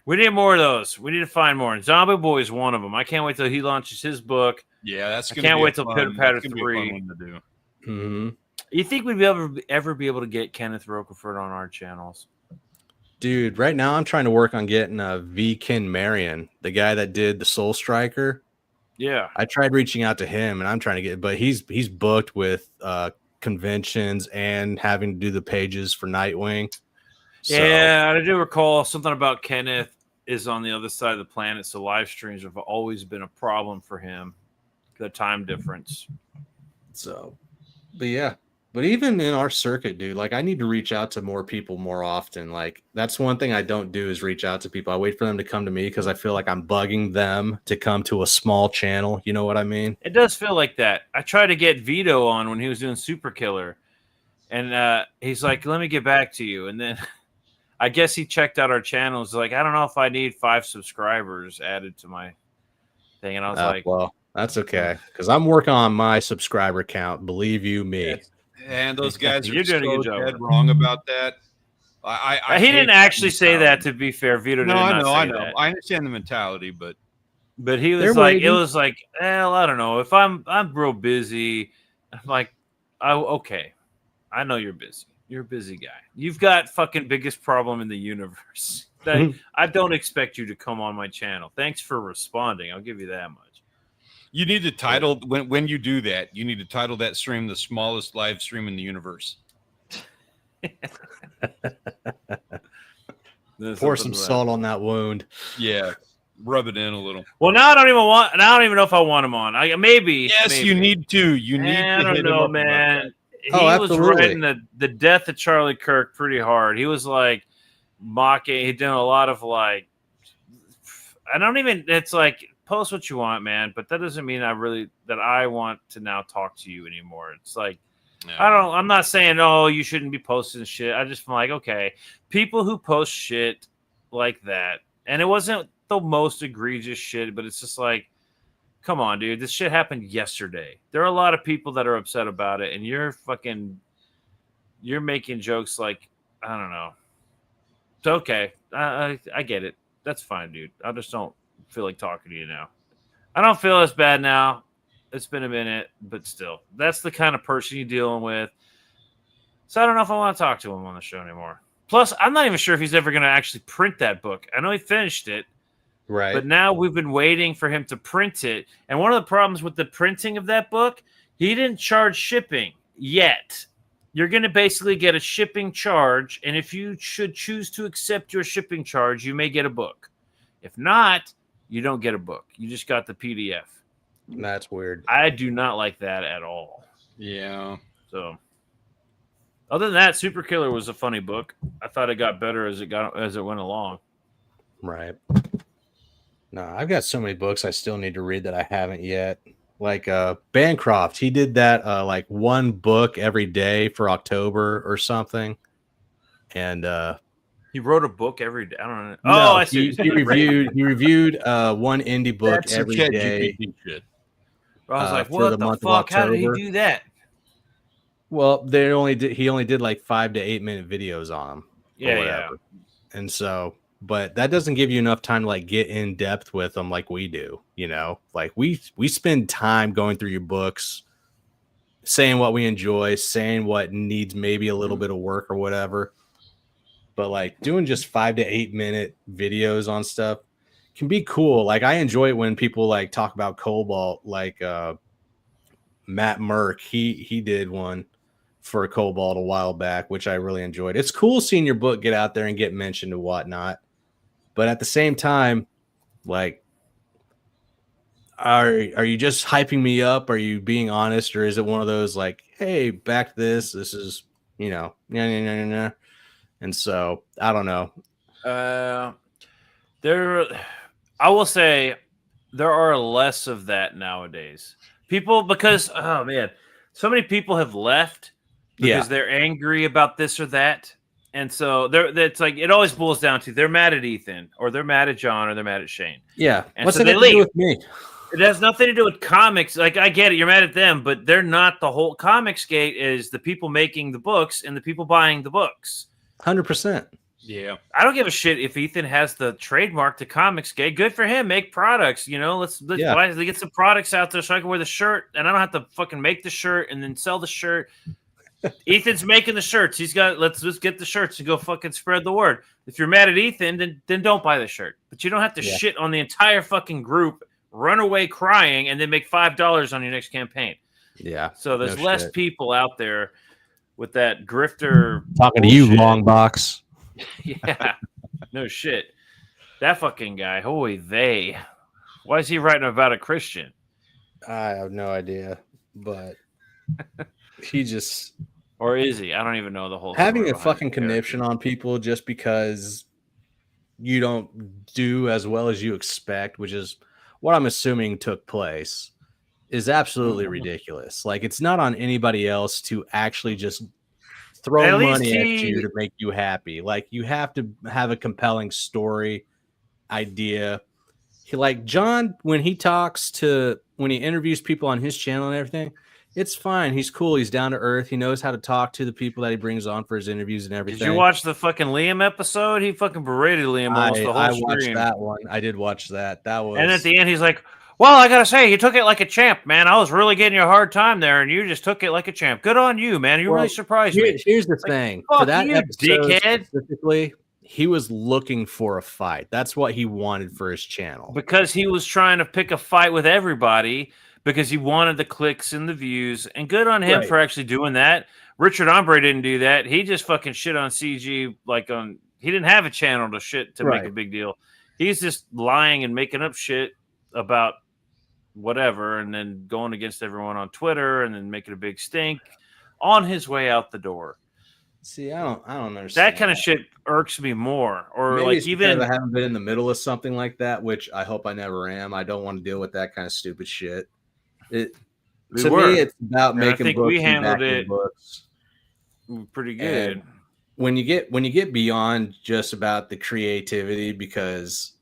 We need more of those. We need to find more. And Zombie Boy is one of them. I can't wait till he launches his book. Yeah, that's. I can't wait till Pitter Patter 3. To do. Mm-hmm. You think we'd ever be able to get Kenneth Rocafort on our channels? Dude, right now I'm trying to work on getting V. Ken Marion, the guy that did the Soul Striker. Yeah, I tried reaching out to him, and I'm trying to get, but he's booked with conventions and having to do the pages for Nightwing. So. Yeah, I do recall something about Kenneth is on the other side of the planet, so live streams have always been a problem for him. The time difference. So, but yeah. But even in our circuit, dude, like I need to reach out to more people more often. Like that's one thing I don't do is reach out to people. I wait for them to come to me because I feel like I'm bugging them to come to a small channel. You know what I mean? It does feel like that. I tried to get Vito on when he was doing Super Killer, and he's like, "Let me get back to you." And then I guess he checked out our channel. He's like, "I don't know if I need 5 subscribers added to my thing." And I was like, "Well, that's okay because I'm working on my subscriber count. Believe you me." And those guys are You're doing a good job. Dead wrong about that. He didn't actually say that. To be fair, Vito did not say I know. that. I understand the mentality, but he was like, waiting. It was like, well, I don't know. If I'm real busy, I'm like, okay, I know you're busy. You're a busy guy. You've got fucking biggest problem in the universe. I don't expect you to come on my channel. Thanks for responding. I'll give you that much. You need to title when you do that. You need to title that stream the smallest live stream in the universe. Pour some salt on that wound. Yeah, rub it in a little. Well, now I don't even know if I want him on. Maybe. Yes, maybe. you need to. You need to. I don't know, man. He was writing the death of Charlie Kirk pretty hard. He was like mocking. He did a lot of like. I don't even. It's like. Post what you want, man, but that doesn't mean I want to now talk to you anymore. It's like I'm not saying you shouldn't be posting shit. I just feel like, okay, people who post shit like that, and it wasn't the most egregious shit, but it's just like, come on, dude, this shit happened yesterday. There are a lot of people that are upset about it, and you're making jokes like, I don't know. It's okay. I get it. That's fine, dude. I just don't feel like talking to you now. I don't feel as bad now. It's been a minute, but still, that's the kind of person you're dealing with. So I don't know if I want to talk to him on the show anymore. Plus, I'm not even sure if he's ever going to actually print that book. I know he finished it, right? But now we've been waiting for him to print it. And one of the problems with the printing of that book, he didn't charge shipping yet. You're going to basically get a shipping charge, and if you should choose to accept your shipping charge, you may get a book. If not, you don't get a book. You just got the PDF. That's weird. I do not like that at all. Yeah. So, other than that, Super Killer was a funny book. I thought it got better as it went along. Right. No, I've got so many books I still need to read that I haven't yet. Like Bancroft, he did that like one book every day for October or something, and he wrote a book every day. I don't know. No, I see. He reviewed one indie book every day. I was like, what the fuck? How did he do that? Well, he only did like 5 to 8 minute videos on them. Yeah. And so, but that doesn't give you enough time to like get in depth with them like we do. You know, like we spend time going through your books, saying what we enjoy, saying what needs maybe a little bit of work or whatever. But like doing just 5 to 8 minute videos on stuff can be cool. Like I enjoy it when people like talk about Cobalt, like Matt Merck. He did one for Cobalt a while back, which I really enjoyed. It's cool seeing your book get out there and get mentioned and whatnot. But at the same time, like, are you just hyping me up? Are you being honest, or is it one of those like, hey, back to this? This is, you know, nah. And so I don't know. I will say there are less of that nowadays. People, because oh man, so many people have left because they're angry about this or that, and so it's like it always boils down to they're mad at Ethan, or they're mad at John, or they're mad at Shane. Yeah, and what's so that got to do with me? It has nothing to do with comics. Like I get it, you're mad at them, but they're not the whole comics gate. Is the people making the books and the people buying the books. 100%. Yeah, I don't give a shit if Ethan has the trademark to Comicsgate. Good for him. Make products, you know. Let's get some products out there so I can wear the shirt, and I don't have to fucking make the shirt and then sell the shirt. Ethan's making the shirts. He's got. Let's just get the shirts and go fucking spread the word. If you're mad at Ethan, then don't buy the shirt. But you don't have to shit on the entire fucking group, run away crying, and then make $5 on your next campaign. Yeah. So there's less people out there with that grifter talking bullshit. To you, long box. Yeah, no shit. That fucking guy. Holy they. Why is he writing about a Christian? I have no idea, but he just. Or is he? I don't even know the whole. Having a fucking conniption on people just because you don't do as well as you expect, which is what I'm assuming took place, is absolutely ridiculous. Like it's not on anybody else to actually just throw money at you to make you happy. Like you have to have a compelling story idea. Like John, when he interviews people on his channel and everything, it's fine. He's cool. He's down to earth. He knows how to talk to the people that he brings on for his interviews and everything. Did you watch the fucking Liam episode? He fucking berated Liam almost the whole I stream. watched that one. I did watch that. That was. And at the end, he's like, well, I gotta say, you took it like a champ, man. I was really getting you a hard time there, and you just took it like a champ. Good on you, man. You really surprised me. Here's the thing. For that episode dickhead. specifically, he was looking for a fight. That's what he wanted for his channel. Because he was trying to pick a fight with everybody because he wanted the clicks and the views. And good on him for actually doing that. Richard Ombre didn't do that. He just fucking shit on CG he didn't have a channel to shit to make a big deal. He's just lying and making up shit about whatever and then going against everyone on Twitter and then making a big stink on his way out the door. See, I don't understand. That kind of shit irks me more. Or maybe like even I haven't been in the middle of something like that, which I hope I never am. I don't want to deal with that kind of stupid shit. Me, it's about making books. We handled it books. Pretty good. And when you get beyond just about the creativity, because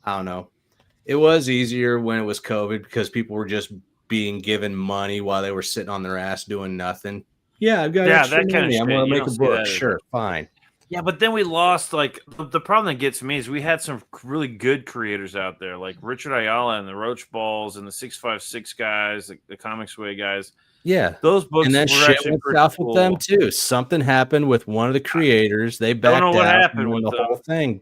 I don't know, it was easier when it was COVID because people were just being given money while they were sitting on their ass doing nothing. Yeah, I've got that kind of shit. I'm going to make a book. Sure, fine. Yeah, but then we lost, like, the problem that gets me is we had some really good creators out there, like Richard Ayala and the Roach Balls and the 656 guys, the Comics Way guys. Yeah. Those books and then were shit actually went pretty south cool. with them, too. Something happened with one of the creators. They backed out. I don't know what happened with the whole thing.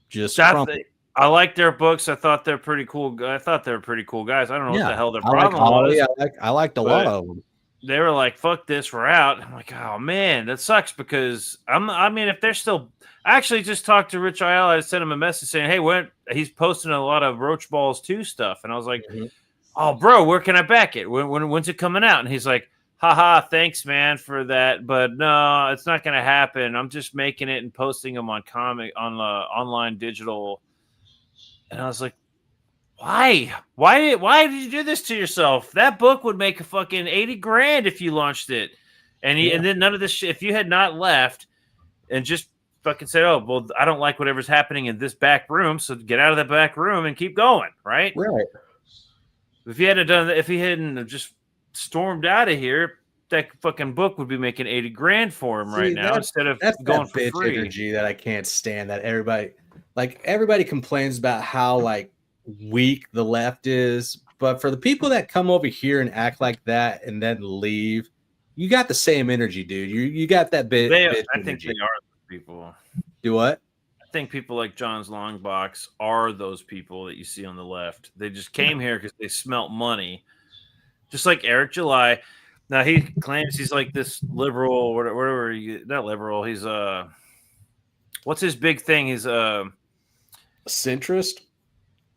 Just I like their books. I thought they're pretty cool. I thought they were pretty cool guys. I don't know what the hell their problem was. I liked a lot of them. They were like, fuck this, we're out. I'm like, oh man, that sucks because if they're still, I actually just talked to Rich Ayala. I sent him a message saying, hey, he's posting a lot of Roach Balls 2 stuff. And I was like, oh bro, where can I back it? When's it coming out? And he's like, haha, thanks man for that. But no, it's not going to happen. I'm just making it and posting them on online digital. And I was like, Why did you do this to yourself? That book would make a fucking $80,000 if you launched it. And then none of this shit, if you had not left and just fucking said, oh, well, I don't like whatever's happening in this back room, so get out of the back room and keep going, right? Right. If you hadn't just stormed out of here, that fucking book would be making $80,000 for him right now instead of going for free. Energy that I can't stand. That everybody complains about how weak the left is, but for the people that come over here and act like that and then leave, you got the same energy, dude. You got that bit. I think they are those people. Do what? I think people like John's Longbox are those people that you see on the left. They just came here because they smelt money, just like Eric July. Now he claims he's like this liberal, whatever. Not liberal. He's what's his big thing? He's a centrist.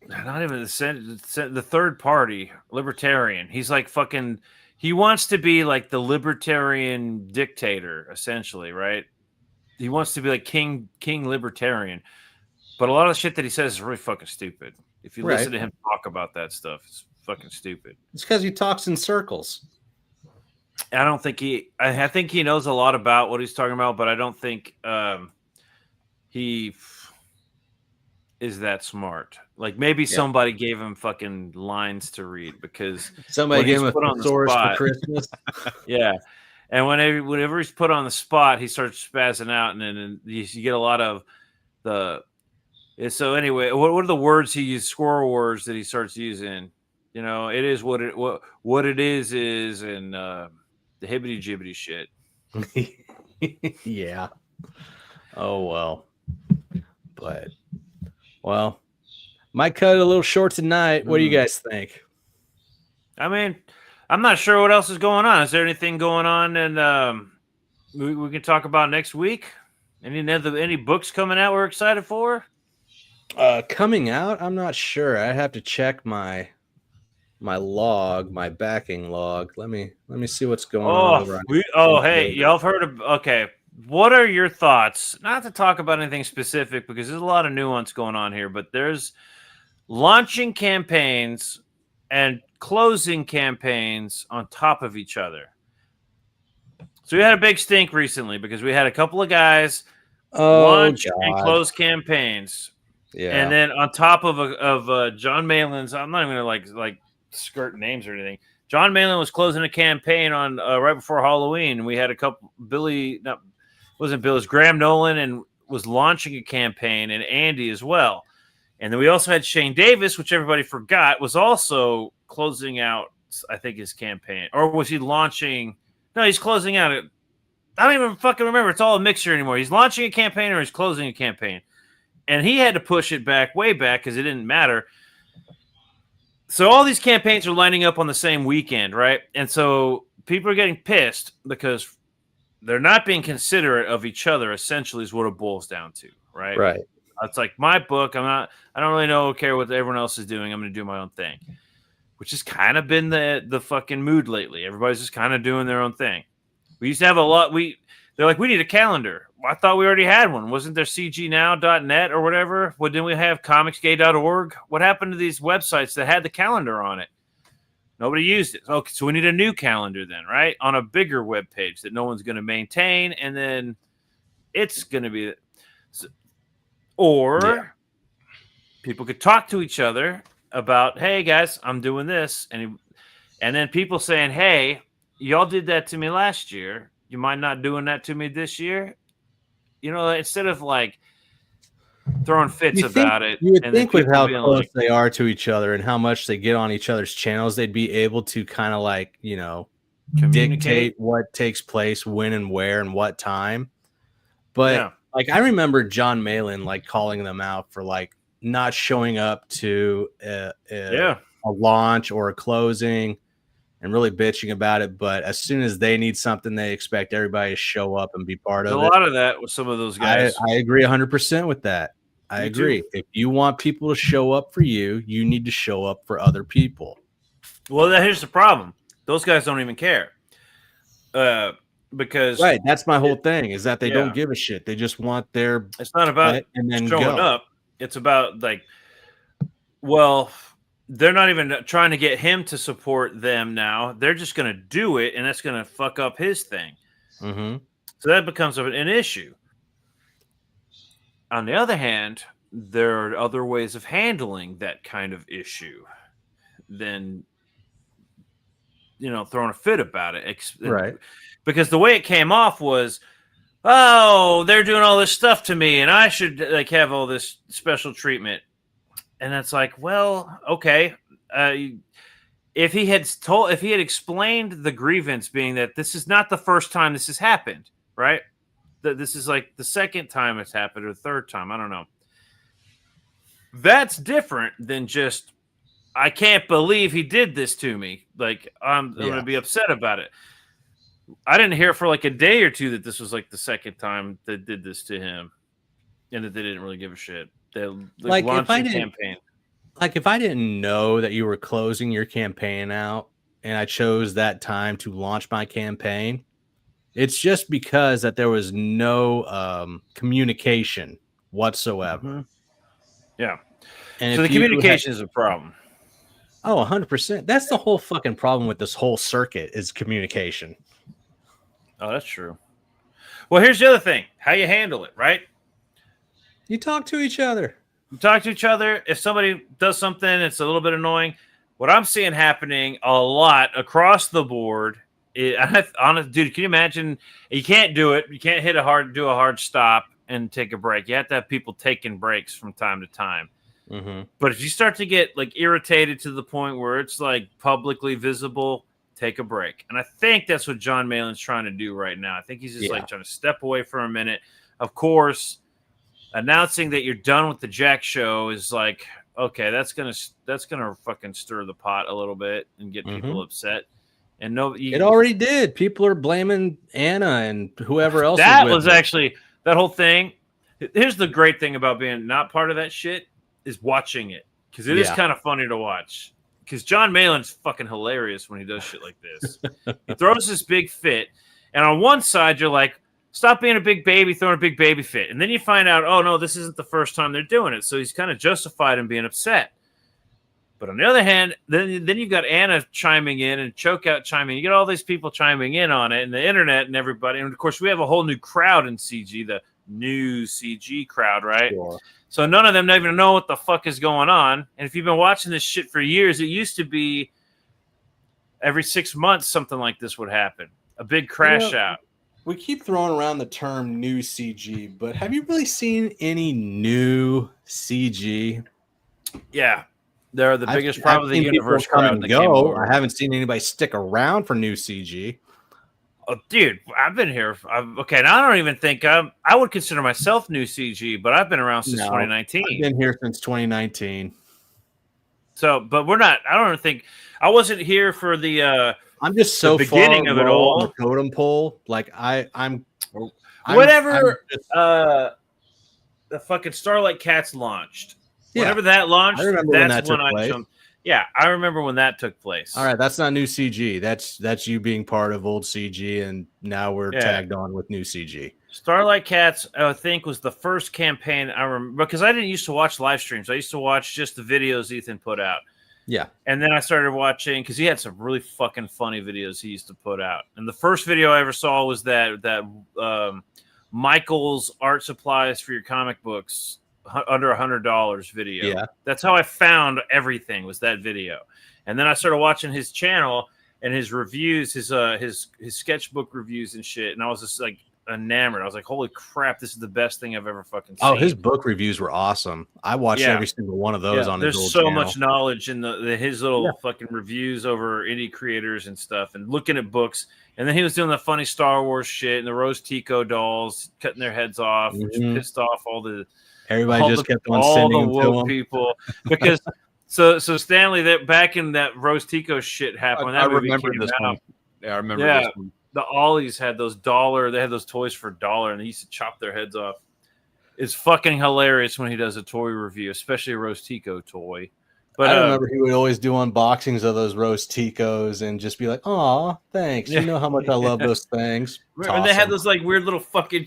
Not even the third party libertarian. He's like fucking. He wants to be like the libertarian dictator, essentially, right? He wants to be like king libertarian. But a lot of the shit that he says is really fucking stupid. If you listen to him talk about that stuff, it's fucking stupid. It's because he talks in circles. I think he knows a lot about what he's talking about, but I don't think he is that smart. Like maybe somebody gave him fucking lines to read because somebody gave him a thesaurus for Christmas. Yeah. And whenever he's put on the spot, he starts spazzing out, and then you get a lot of the. So anyway, what are the words he used? Squirrel words that he starts using. You know, it is what it is, and the hibbity jibbity shit. Yeah. Oh well. But well, might cut it a little short tonight. What do you guys think? I mean, I'm not sure what else is going on. Is there anything going on? And we can talk about next week. Any books coming out we're excited for? Coming out? I'm not sure. I have to check my log, my backing log. Let me see what's going on. Hey, y'all have heard of? Okay, what are your thoughts? Not to talk about anything specific because there's a lot of nuance going on here, but there's launching campaigns and closing campaigns on top of each other. So we had a big stink recently because we had a couple of guys launch and close campaigns. Yeah. And then on top of John Malin's, I'm not even going to like skirt names or anything. John Malin was closing a campaign on right before Halloween. We had a couple Graham Nolan and was launching a campaign, and Andy as well. And then we also had Shane Davis, which everybody forgot, was also closing out, I think, his campaign. Or was he launching? No, he's closing out it. I don't even fucking remember. It's all a mixture anymore. He's launching a campaign or he's closing a campaign. And he had to push it back, way back, because it didn't matter. So all these campaigns are lining up on the same weekend, right? And so people are getting pissed because they're not being considerate of each other, essentially, is what it boils down to, right? Right. It's like my book. I don't really care what everyone else is doing. I'm going to do my own thing, which has kind of been the fucking mood lately. Everybody's just kind of doing their own thing. We used to have a lot. They're like, we need a calendar. I thought we already had one. Wasn't there cgnow.net or whatever? Well, didn't we have comicsgay.org? What happened to these websites that had the calendar on it? Nobody used it. Okay, so we need a new calendar then, right? On a bigger web page that no one's going to maintain, and then it's going to be... Or people could talk to each other about, hey, guys, I'm doing this. And then people saying, hey, y'all did that to me last year. You mind not doing that to me this year? You know, instead of like throwing fits about it. You would think with how close they are to each other and how much they get on each other's channels, they'd be able to kind of like, you know, dictate what takes place, when and where and what time. But like, I remember John Malin like calling them out for like not showing up to a launch or a closing and really bitching about it. But as soon as they need something, they expect everybody to show up and be part of it. A lot of that with some of those guys. I agree 100% with that. I agree. Too. If you want people to show up for you, you need to show up for other people. Well, here's the problem. Those guys don't even care. Because that's my whole thing is that they don't give a shit. They just want their it's not about and then showing up. It's about like, well, they're not even trying to get him to support them now. They're just going to do it, and that's going to fuck up his thing. Mm-hmm. So that becomes an issue. On the other hand, there are other ways of handling that kind of issue than, you know, throwing a fit about it. Right. Because the way it came off was, oh, they're doing all this stuff to me, and I should like have all this special treatment. And it's like, well, okay. If he had explained the grievance being that this is not the first time this has happened, right? That this is like the second time it's happened or the third time. I don't know. That's different than just, I can't believe he did this to me. Like, I'm going to be upset about it. I didn't hear for like a day or two that this was like the second time they did this to him and that they didn't really give a shit. They like launched a campaign. Like if I didn't know that you were closing your campaign out and I chose that time to launch my campaign, it's just because that there was no communication whatsoever. Mm-hmm. Yeah. And so the communication is a problem. Oh, 100%. That's the whole fucking problem with this whole circuit is communication. Oh, that's true. Well, here's the other thing. How you handle it, right? You talk to each other. You talk to each other. If somebody does something, it's a little bit annoying. What I'm seeing happening a lot across the board, dude, can you imagine? You can't do it. You can't do a hard stop and take a break. You have to have people taking breaks from time to time. Mm-hmm. But if you start to get like irritated to the point where it's like publicly visible, take a break. And I think that's what John Malin's trying to do right now. I think he's just like trying to step away for a minute. Of course, announcing that you're done with the Jack show is like, okay, that's gonna fucking stir the pot a little bit and get people upset. And it already did. People are blaming Anna and whoever else. That was actually that whole thing. Here's the great thing about being not part of that shit is watching it, because it is kind of funny to watch. Because John Malin's fucking hilarious when he does shit like this. He throws this big fit, and on one side you're like, stop being a big baby, throwing a big baby fit. And then you find out, oh, no, this isn't the first time they're doing it. So he's kind of justified in being upset. But on the other hand, then you've got Anna chiming in and Chokeout chiming in. You get all these people chiming in on it and the internet and everybody. And, of course, we have a whole new crowd in CG, the new CG crowd, right? Sure. So none of them even know what the fuck is going on. And if you've been watching this shit for years, it used to be every 6 months something like this would happen. A big crash out. We keep throwing around the term new CG, but have you really seen any new CG? Yeah. They're the biggest problem of the universe crowd that came over. I haven't seen anybody stick around for new CG. Oh, dude, I've been here. Okay, and I don't even think I would consider myself new CG, but I've been around since 2019. I've been here since 2019. So, but we're not. I don't think I wasn't here for the. I'm just so the beginning far of it low all. on the totem pole. Like I'm whatever. just, the fucking Starlight Cats launched. Yeah. Whenever that launched, I remember when that took place. Yeah, I remember when that took place. All right, that's not new CG. That's you being part of old CG, and now we're tagged on with new CG. Starlight Cats, I think, was the first campaign I remember, because I didn't used to watch live streams. I used to watch just the videos Ethan put out. Yeah. And then I started watching, because he had some really fucking funny videos he used to put out. And the first video I ever saw was that Michael's art supplies for your comic books under $100 video. Yeah. That's how I found everything, was that video. And then I started watching his channel and his reviews, his sketchbook reviews and shit. And I was just like enamored. I was like, holy crap, this is the best thing I've ever fucking seen. Oh, his book reviews were awesome. I watched every single one of those on his old channel. There's so much knowledge in his little fucking reviews over indie creators and stuff, and looking at books. And then he was doing the funny Star Wars shit and the Rose Tico dolls cutting their heads off, which pissed off everybody just kept on sending all the woke people, because so Stanley, that back in that Rose Tico shit happened. I remember this one. Yeah, I remember this one. The Ollies had those they had those toys for $1, and they used to chop their heads off. It's fucking hilarious when he does a toy review, especially a Rose Tico toy. But I remember he would always do unboxings of those Rose Ticos and just be like, "Aw, thanks. You know how much I love those things." When they had those like weird little fucking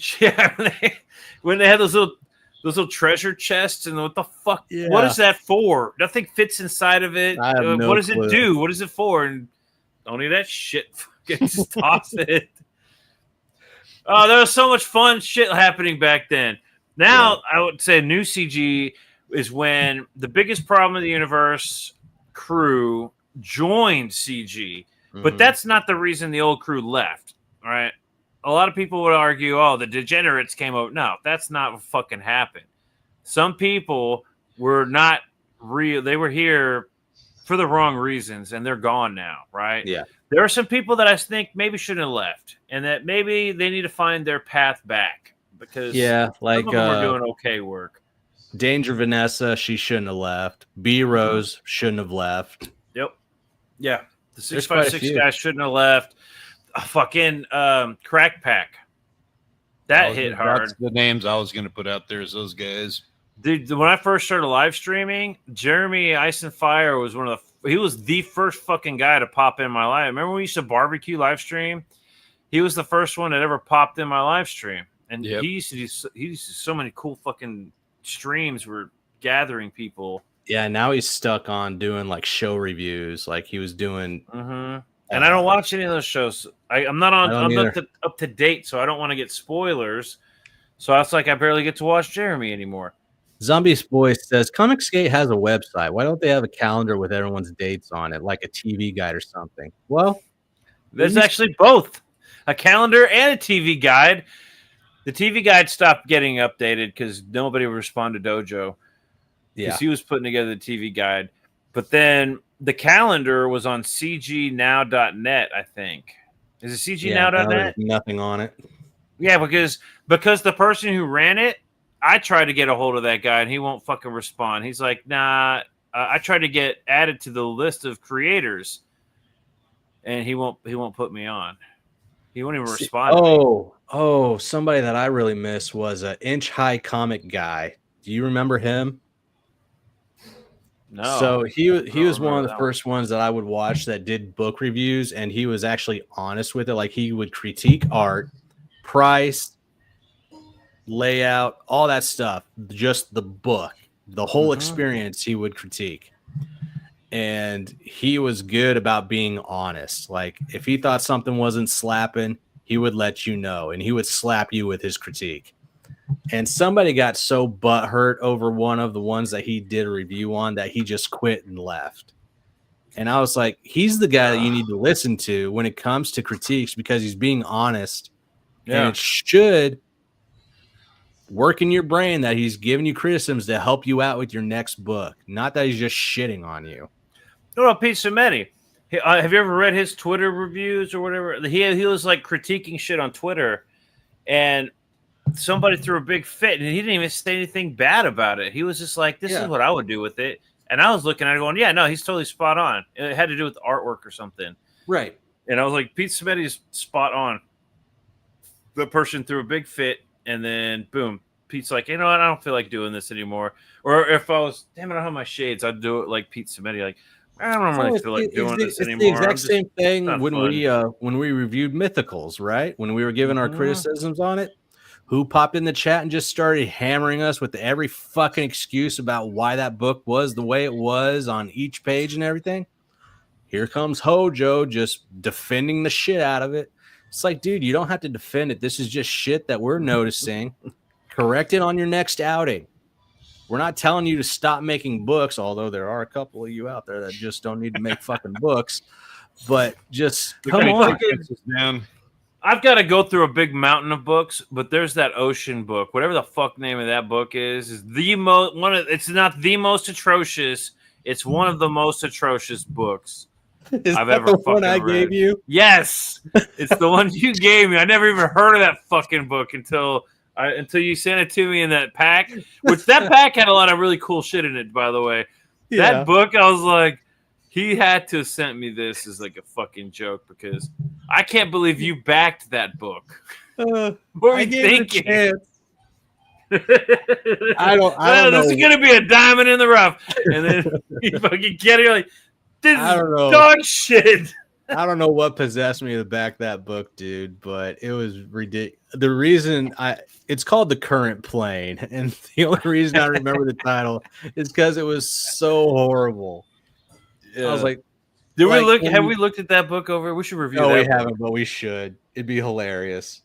when they had those little treasure chests, and what the fuck? Yeah. What is that for? Nothing fits inside of it. I have no what does clue. It do? What is it for? And don't need that shit. Just toss it. Oh, there was so much fun shit happening back then. Now, I would say new CG is when the biggest problem in the universe crew joined CG, but that's not the reason the old crew left. All right. A lot of people would argue, oh, the degenerates came over. No, that's not what fucking happened. Some people were not real. They were here for the wrong reasons, and they're gone now, right? Yeah. There are some people that I think maybe shouldn't have left, and that maybe they need to find their path back, because like some of them are doing okay work. Danger Vanessa, she shouldn't have left. B Rose shouldn't have left. Yep. Yeah. The 656 guy shouldn't have left. Fucking Crack Pack. That hit hard. That's the names I was going to put out there, is those guys. Dude, when I first started live streaming, Jeremy Ice and Fire was he was the first fucking guy to pop in my live. Remember when we used to barbecue live stream? He was the first one that ever popped in my live stream. And he used to do so many cool fucking streams were gathering people. Yeah, now he's stuck on doing like show reviews, like he was doing. And I don't watch any of those shows. I'm not up to date, so I don't want to get spoilers. So it's like I barely get to watch Jeremy anymore. Zombie's Voice says Comicsgate has a website. Why don't they have a calendar with everyone's dates on it, like a TV guide or something? Well, there's actually both a calendar and a TV guide. The TV guide stopped getting updated because nobody would respond to Dojo. Because he was putting together the TV guide. But then the calendar was on cgnow.net, I think. Is it cgnow.net? Nothing on it. Yeah, because the person who ran it, I tried to get a hold of that guy, and he won't fucking respond. He's like, nah, I tried to get added to the list of creators, and he won't put me on. He won't even respond. Oh, somebody that I really miss was an Inch High Comic Guy. Do you remember him? No. So he was one of the first ones that I would watch that did book reviews, and he was actually honest with it. Like he would critique art, price, layout, all that stuff. Just the book, the whole experience he would critique. And he was good about being honest. Like if he thought something wasn't slapping, he would let you know, and he would slap you with his critique. And somebody got so butthurt over one of the ones that he did a review on that he just quit and left. And I was like, he's the guy that you need to listen to when it comes to critiques, because he's being honest. Yeah. And it should work in your brain that he's giving you criticisms to help you out with your next book, not that he's just shitting on you. No, Pete Cimenti. Have you ever read his Twitter reviews or whatever? He was like critiquing shit on Twitter, and somebody threw a big fit, and he didn't even say anything bad about it. He was just like, "This is what I would do with it." And I was looking at it going, "Yeah, no, he's totally spot on." It had to do with artwork or something, right? And I was like, "Pete Smeddy's spot on." The person threw a big fit, and then boom, Pete's like, "You know what? I don't feel like doing this anymore." Or if I was, damn it, I don't have my shades, I'd do it like Pete Smeddy, like, I don't really feel like doing this anymore. It's the exact same thing when we reviewed Mythicals, right? When we were giving our criticisms on it, who popped in the chat and just started hammering us with every fucking excuse about why that book was the way it was on each page and everything. Here comes Hojo just defending the shit out of it. It's like, dude, you don't have to defend it. This is just shit that we're noticing. Correct it on your next outing. We're not telling you to stop making books, although there are a couple of you out there that just don't need to make fucking books. But just come on. I've got to go through a big mountain of books, but there's that ocean book, whatever the fuck name of that book is the most it's not the most atrocious. It's one of the most atrocious books I've ever fucking one I read. Gave you? Yes, it's the one you gave me. I never even heard of that fucking book until you sent it to me in that pack, which that pack had a lot of really cool shit in it, by the way. Yeah. That book, I was like, he had to have sent me this as like a fucking joke because I can't believe you backed that book. What were you thinking? I don't know. This is gonna be a diamond in the rough, and then you fucking get it. You're like, this is dog shit. I don't know what possessed me to back that book, dude, but it was ridiculous. The reason it's called The Current Plane, and the only reason I remember the title is because it was so horrible. Yeah. I was like, have we looked at that book over? We should review that. No, we haven't, but we should. It'd be hilarious.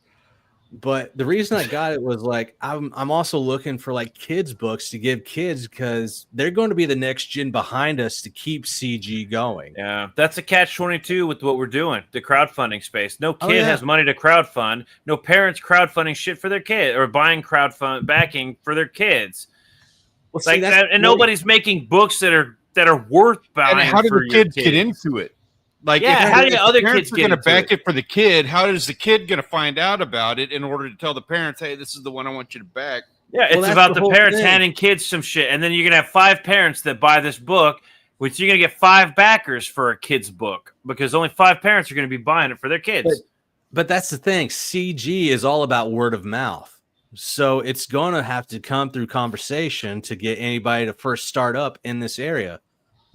But the reason I got it was like I'm also looking for like kids books to give kids because they're going to be the next gen behind us to keep CG going. Yeah, that's a catch-22 with what we're doing, the crowdfunding space. No kid has money to crowdfund. No parents crowdfunding shit for their kid or buying backing for their kids. Well, like that, and nobody's making books that are worth buying. And how do the kids get into it? Like, how do other kids get going to back it for the kid? How is the kid going to find out about it in order to tell the parents, hey, this is the one I want you to back? Yeah, it's about the parents handing kids some shit. And then you're going to have 5 parents that buy this book, which you're going to get 5 backers for a kid's book because only 5 parents are going to be buying it for their kids. But that's the thing. CG is all about word of mouth. So it's going to have to come through conversation to get anybody to first start up in this area.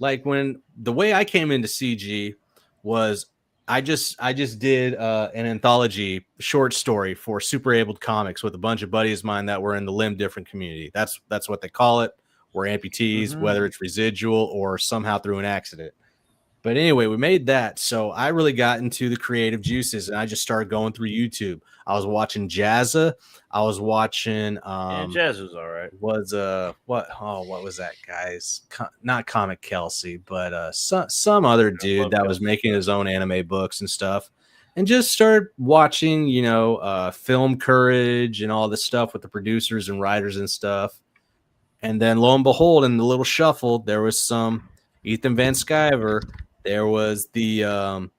Like when the way I came into CG was I just did an anthology short story for Super Abled Comics with a bunch of buddies of mine that were in the limb different community. That's what they call it. We're amputees, whether it's residual or somehow through an accident. But anyway, we made that. So I really got into the creative juices and I just started going through YouTube. I was watching Jazza. I was watching Jazza's all right. What was that guy's? Not Comic Kelsey, but some other dude that was making his own anime books and stuff. And just started watching, Film Courage and all this stuff with the producers and writers and stuff. And then lo and behold, in the little shuffle, there was some Ethan Van Sciver. There was the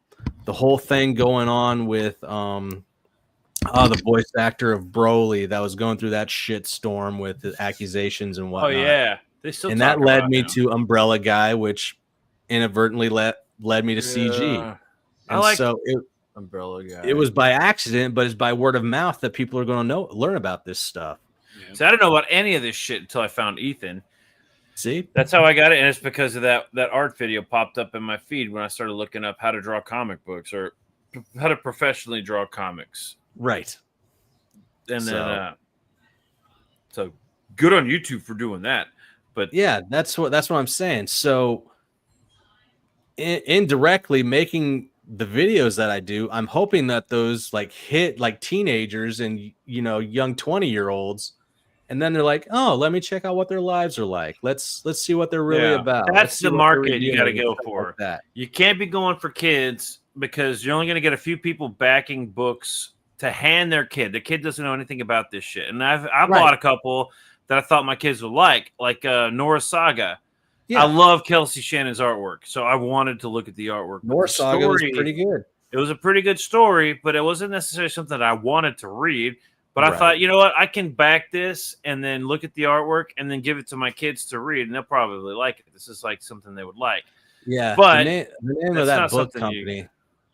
whole thing going on with the voice actor of Broly that was going through that shit storm with the accusations and whatnot. Oh yeah, and that led me to Umbrella Guy, which inadvertently led me to CG. And Umbrella Guy. It was by accident, but it's by word of mouth that people are going to learn about this stuff. Yeah. So I didn't know about any of this shit until I found Ethan. See, that's how I got it, and it's because of that art video popped up in my feed when I started looking up how to draw comic books or how to professionally draw comics. Right. And then, so good on YouTube for doing that. But yeah, that's what I'm saying. So indirectly making the videos that I do, I'm hoping that those like hit like teenagers and young 20-year-olds. And then they're like, oh, let me check out what their lives are like. Let's see what they're really about. That's the market you got to go for. Like you can't be going for kids because you're only going to get a few people backing books to hand their kid. The kid doesn't know anything about this shit. And I bought a couple that I thought my kids would like Nora Saga. I love Kelsey Shannon's artwork, so I wanted to look at the artwork. Norse Saga was pretty good. It was a pretty good story, but it wasn't necessarily something that I wanted to read. But I thought, you know what? I can back this and then look at the artwork and then give it to my kids to read, and they'll probably like it. This is like something they would like. Yeah, but the name of that book company,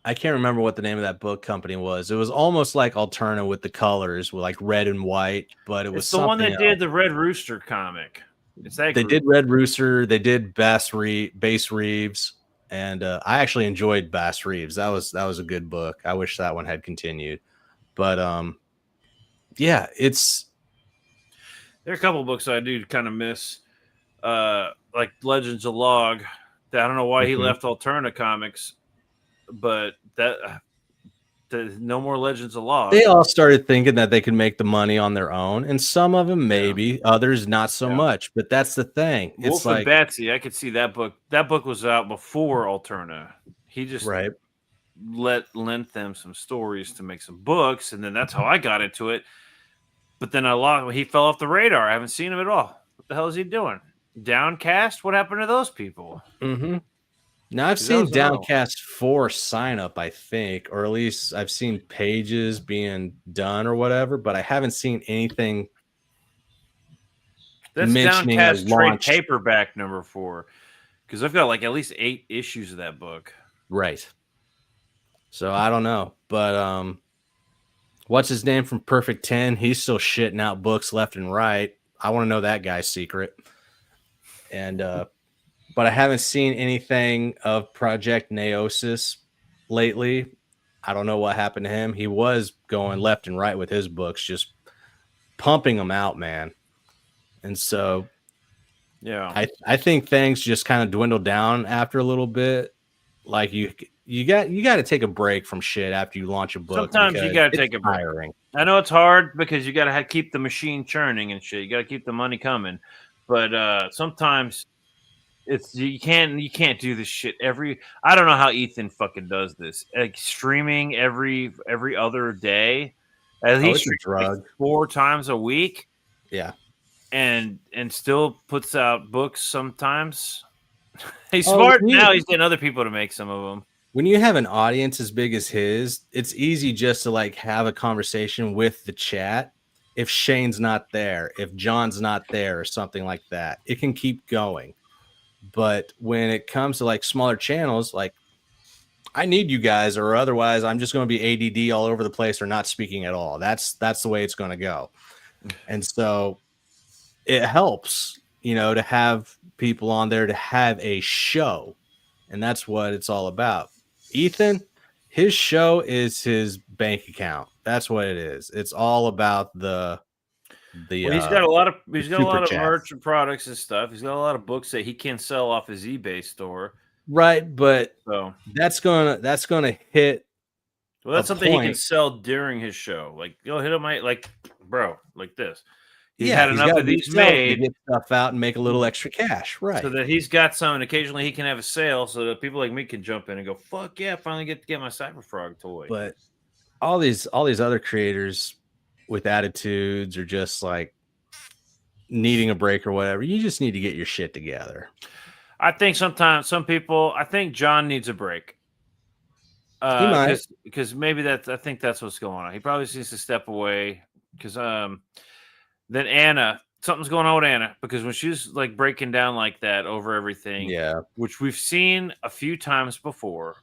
I can't remember what the name of that book company was. It was almost like Alterna with the colors, with like red and white, but it was the one that did the Red Rooster comic. They did Red Rooster. They did Bass Reeves, and I actually enjoyed Bass Reeves. That was a good book. I wish that one had continued, but yeah, there are a couple of books I do kind of miss, like Legends of Log. I don't know why he left Alterna Comics, but no more Legends of Log. They all started thinking that they could make the money on their own, and some of them maybe, others not so much. But that's the thing. Wolf and Betsy, I could see that book. That book was out before Alterna. He just lent them some stories to make some books, and then that's how I got into it. But then he fell off the radar. I haven't seen him at all. What the hell is he doing? Downcast? What happened to those people? Now, I've seen Downcast 4 sign up, I think, or at least I've seen pages being done or whatever, but I haven't seen anything. That's Downcast trade paperback number 4, because I've got like at least 8 issues of that book. Right. So I don't know, but what's his name from Perfect 10? He's still shitting out books left and right. I want to know that guy's secret. And but I haven't seen anything of Project Neosis lately. I don't know what happened to him. He was going left and right with his books, just pumping them out, man. And so, yeah, I think things just kind of dwindled down after a little bit. Like you got to take a break from shit after you launch a book. Sometimes you got to take a break. I know it's hard because you got to keep the machine churning and shit. You got to keep the money coming, but sometimes. You can't do this shit I don't know how Ethan fucking does this. Like streaming every other day. At least like 4 times a week. Yeah. And still puts out books sometimes. He's smart now. He's getting other people to make some of them. When you have an audience as big as his, it's easy just to like have a conversation with the chat. If Shane's not there, if John's not there or something like that, it can keep going. But when it comes to like smaller channels, like I need you guys, or otherwise I'm just going to be ADD all over the place or not speaking at all. That's the way it's going to go. And so it helps, to have people on there to have a show. And that's what it's all about. Ethan, his show is his bank account. That's what it is. It's all about he's got a lot of merch and products and stuff. He's got a lot of books that he can sell off his eBay store. Right, but that's gonna hit. Well, that's something he can sell during his show. Like, hit up like this. He's had enough of these made, get stuff out and make a little extra cash, right? So that he's got some, and occasionally he can have a sale, so that people like me can jump in and go, "Fuck yeah, finally get to get my Cyber Frog toy." But all these other creators with attitudes or just like needing a break or whatever, you just need to get your shit together. I think sometimes I think John needs a break. Because maybe I think that's what's going on. He probably needs to step away because then Anna, something's going on with Anna, because when she's like breaking down like that over everything, which we've seen a few times before,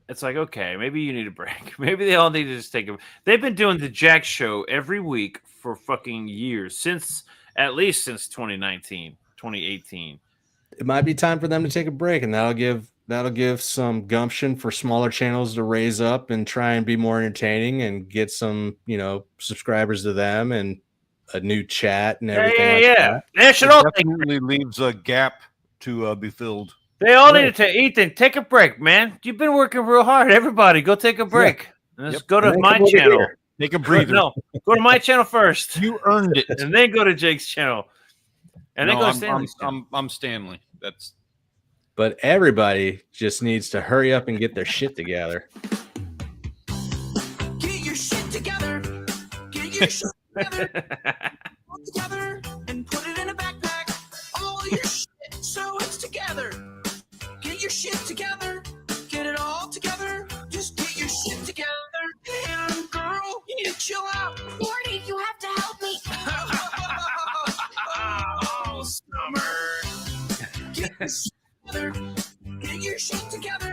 it's like, okay, maybe you need a break. Maybe they all need to just take a. They've been doing the Jack Show every week for fucking years, at least since 2019, 2018. It might be time for them to take a break, and that'll give some gumption for smaller channels to raise up and try and be more entertaining and get some, subscribers to them and a new chat and everything. That. It definitely leaves a gap to be filled. They all need to Ethan, take a break, man. You've been working real hard. Everybody, go take a break. Yeah. Let's go to my channel. Take a breather. No, go to my channel first. You earned it. And then go to Jake's channel. And then go to Stanley's channel. I'm Stanley. But everybody just needs to hurry up and get their shit together. Get your shit together. Get your shit together. Put together and put it in a backpack. All your shit so together. Get your shit together. Get it all together. Just get your shit together. And girl, you need to chill out. Gordy, you have to help me. Oh, Summer. Get your shit together. Get your shit together.